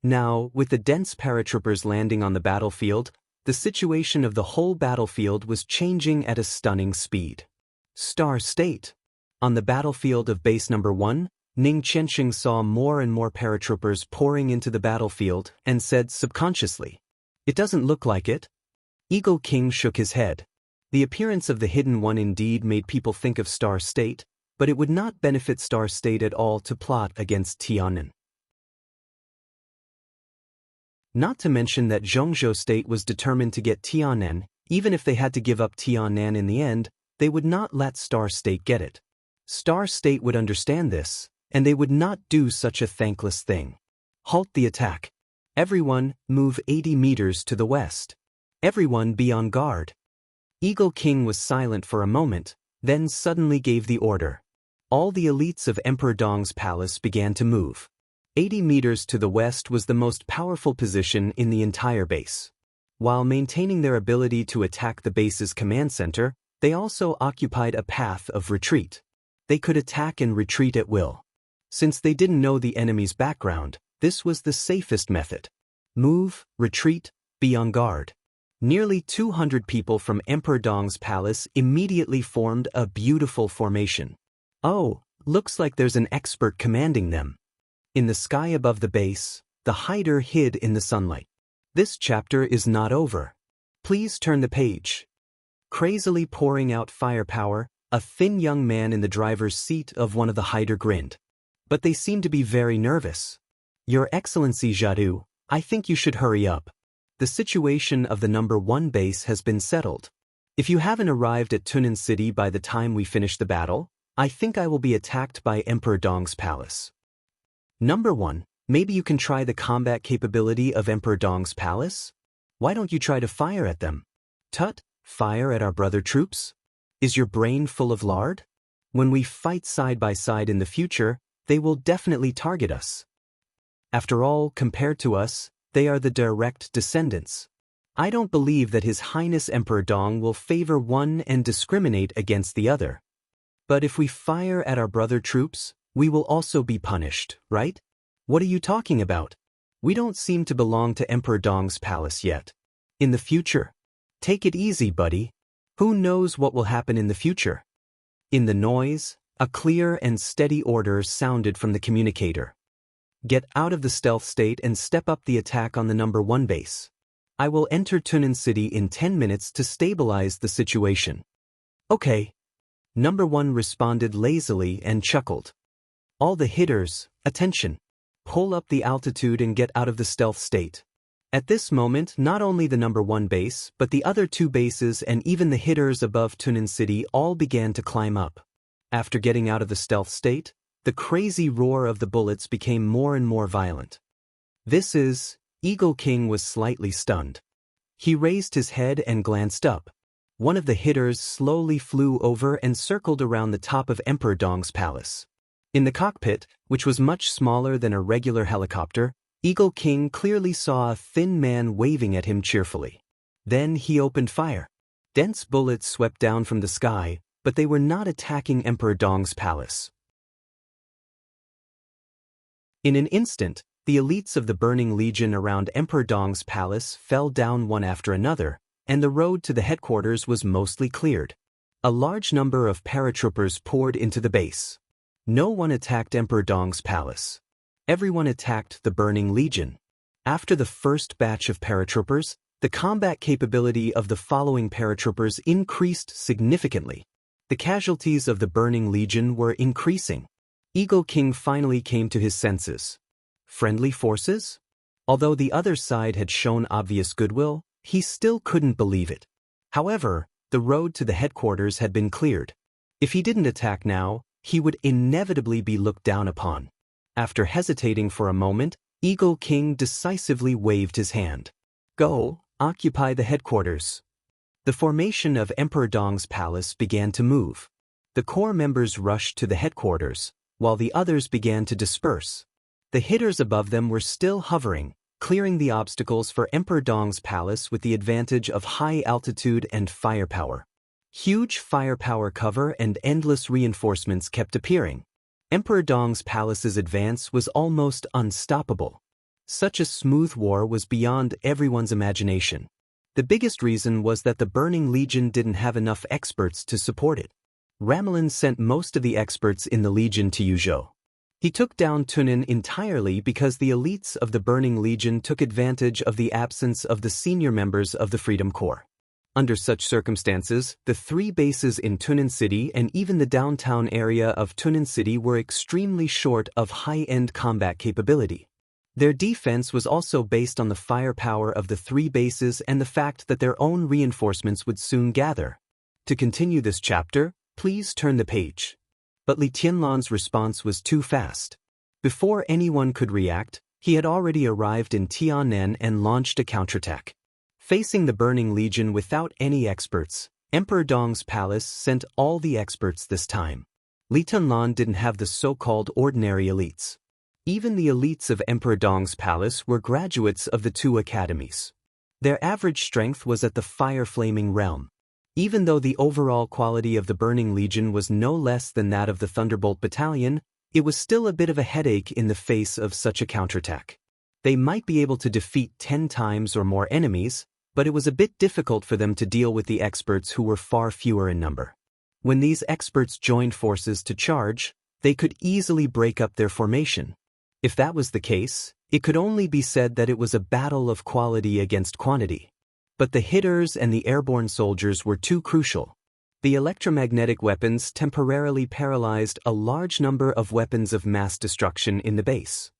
Now, with the dense paratroopers landing on the battlefield, the situation of the whole battlefield was changing at a stunning speed. Star State. On the battlefield of Base Number 1, Ning Qianxing saw more and more paratroopers pouring into the battlefield and said subconsciously, "It doesn't look like it." Eagle King shook his head. The appearance of the Hidden One indeed made people think of Star State, but it would not benefit Star State at all to plot against Tianan. Not to mention that Zhongzhou State was determined to get Tianan. Even if they had to give up Tianan in the end, they would not let Star State get it. Star State would understand this, and they would not do such a thankless thing. Halt the attack. Everyone, move 80 meters to the west. Everyone be on guard. Eagle King was silent for a moment, then suddenly gave the order. All the elites of Emperor Dong's palace began to move. 80 meters to the west was the most powerful position in the entire base. While maintaining their ability to attack the base's command center, they also occupied a path of retreat. They could attack and retreat at will. Since they didn't know the enemy's background, this was the safest method. Move, retreat, be on guard. Nearly 200 people from Emperor Dong's palace immediately formed a beautiful formation. Oh, looks like there's an expert commanding them. In the sky above the base, the hider hid in the sunlight. This chapter is not over. Please turn the page. Crazily pouring out firepower, a thin young man in the driver's seat of one of the hider grinned. But they seem to be very nervous. Your Excellency Jadu, I think you should hurry up. The situation of the number 1 base has been settled. If you haven't arrived at Tunan City by the time we finish the battle, I think I will be attacked by Emperor Dong's palace. Number 1, maybe you can try the combat capability of Emperor Dong's palace? Why don't you try to fire at them? Tut, fire at our brother troops? Is your brain full of lard? When we fight side by side in the future, they will definitely target us. After all, compared to us, they are the direct descendants. I don't believe that His Highness Emperor Dong will favor one and discriminate against the other. But if we fire at our brother troops, we will also be punished, right? What are you talking about? We don't seem to belong to Emperor Dong's palace yet. In the future? Take it easy, buddy. Who knows what will happen in the future? In the noise, a clear and steady order sounded from the communicator. Get out of the stealth state and step up the attack on the number 1 base. I will enter Tunan City in 10 minutes to stabilize the situation. Okay. Number 1 responded lazily and chuckled. All the hitters, attention. Pull up the altitude and get out of the stealth state. At this moment, not only the number 1 base, but the other 2 bases and even the hitters above Tunan City all began to climb up. After getting out of the stealth state, the crazy roar of the bullets became more and more violent. Eagle King was slightly stunned. He raised his head and glanced up. One of the hitters slowly flew over and circled around the top of Emperor Dong's palace. In the cockpit, which was much smaller than a regular helicopter, Eagle King clearly saw a thin man waving at him cheerfully. Then he opened fire. Dense bullets swept down from the sky, but they were not attacking Emperor Dong's palace. In an instant, the elites of the Burning Legion around Emperor Dong's palace fell down one after another, and the road to the headquarters was mostly cleared. A large number of paratroopers poured into the base. No one attacked Emperor Dong's palace. Everyone attacked the Burning Legion. After the first batch of paratroopers, the combat capability of the following paratroopers increased significantly. The casualties of the Burning Legion were increasing. Eagle King finally came to his senses. Friendly forces? Although the other side had shown obvious goodwill, he still couldn't believe it. However, the road to the headquarters had been cleared. If he didn't attack now, he would inevitably be looked down upon. After hesitating for a moment, Eagle King decisively waved his hand. Go, occupy the headquarters. The formation of Emperor Dong's palace began to move. The core members rushed to the headquarters, while the others began to disperse. The hitters above them were still hovering, clearing the obstacles for Emperor Dong's palace with the advantage of high altitude and firepower. Huge firepower cover and endless reinforcements kept appearing. Emperor Dong's palace's advance was almost unstoppable. Such a smooth war was beyond everyone's imagination. The biggest reason was that the Burning Legion didn't have enough experts to support it. Ramelin sent most of the experts in the Legion to Yuzhou. He took down Tunin entirely because the elites of the Burning Legion took advantage of the absence of the senior members of the Freedom Corps. Under such circumstances, the 3 bases in Tunin City and even the downtown area of Tunin City were extremely short of high-end combat capability. Their defense was also based on the firepower of the 3 bases and the fact that their own reinforcements would soon gather. To continue this chapter, please turn the page. But Li Tianlan's response was too fast. Before anyone could react, he had already arrived in Tianan and launched a counterattack. Facing the Burning Legion without any experts, Emperor Dong's palace sent all the experts this time. Li Tianlan didn't have the so-called ordinary elites. Even the elites of Emperor Dong's palace were graduates of the 2 academies. Their average strength was at the fire-flaming realm. Even though the overall quality of the Burning Legion was no less than that of the Thunderbolt Battalion, it was still a bit of a headache in the face of such a counterattack. They might be able to defeat 10 times or more enemies, but it was a bit difficult for them to deal with the experts who were far fewer in number. When these experts joined forces to charge, they could easily break up their formation. If that was the case, it could only be said that it was a battle of quality against quantity. But the hitters and the airborne soldiers were too crucial. The electromagnetic weapons temporarily paralyzed a large number of weapons of mass destruction in the base.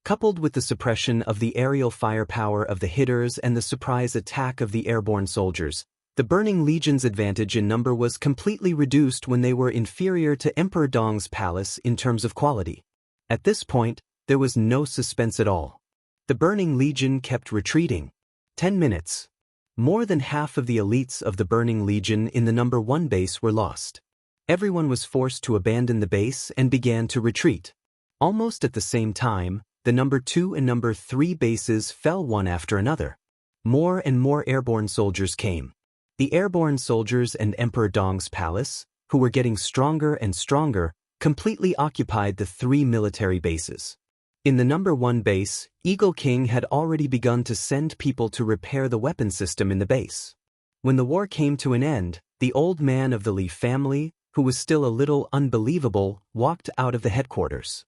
Coupled with the suppression of the aerial firepower of the hitters and the surprise attack of the airborne soldiers, the Burning Legion's advantage in number was completely reduced when they were inferior to Emperor Dong's palace in terms of quality. At this point, there was no suspense at all. The Burning Legion kept retreating. 10 minutes. More than half of the elites of the Burning Legion in the number 1 base were lost. Everyone was forced to abandon the base and began to retreat. Almost at the same time, the number 2 and number 3 bases fell one after another. More and more airborne soldiers came. The airborne soldiers and Emperor Dong's palace, who were getting stronger and stronger, completely occupied the 3 military bases. In the number 1 base, Eagle King had already begun to send people to repair the weapon system in the base. When the war came to an end, the old man of the Li family, who was still a little unbelievable, walked out of the headquarters.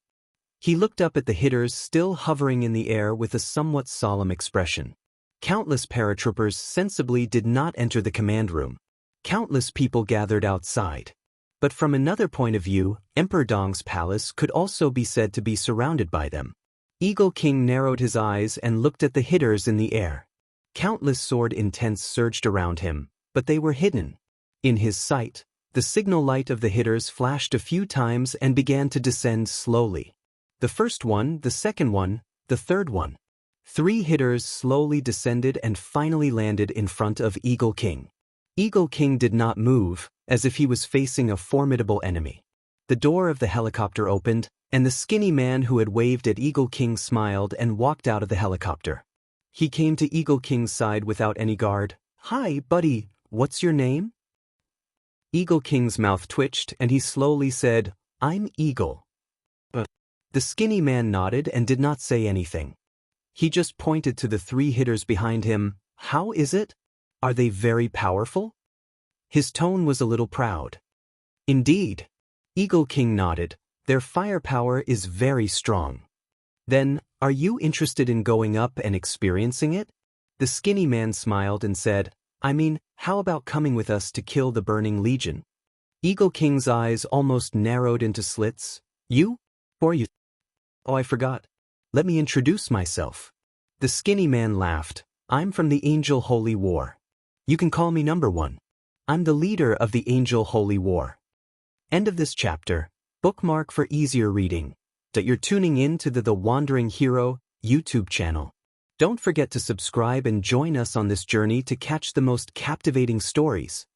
He looked up at the hitters still hovering in the air with a somewhat solemn expression. Countless paratroopers sensibly did not enter the command room. Countless people gathered outside. But from another point of view, Emperor Dong's palace could also be said to be surrounded by them. Eagle King narrowed his eyes and looked at the hitters in the air. Countless sword intents surged around him, but they were hidden. In his sight, the signal light of the hitters flashed a few times and began to descend slowly. The first one, the second one, the third one. 3 hitters slowly descended and finally landed in front of Eagle King. Eagle King did not move, as if he was facing a formidable enemy. The door of the helicopter opened, and the skinny man who had waved at Eagle King smiled and walked out of the helicopter. He came to Eagle King's side without any guard. "Hi, buddy, what's your name?" Eagle King's mouth twitched and he slowly said, "I'm Eagle." The skinny man nodded and did not say anything. He just pointed to the 3 hitters behind him. "How is it? Are they very powerful?" His tone was a little proud. "Indeed." Eagle King nodded. "Their firepower is very strong." "Then, are you interested in going up and experiencing it?" The skinny man smiled and said, "I mean, how about coming with us to kill the Burning Legion?" Eagle King's eyes almost narrowed into slits. "You? Or you? Oh, I forgot. Let me introduce myself." The skinny man laughed. "I'm from the Angel Holy War. You can call me Number 1. I'm the leader of the Angel Holy War." End of this chapter. Bookmark for easier reading. That you're tuning in to the Wandering Hero YouTube channel. Don't forget to subscribe and join us on this journey to catch the most captivating stories.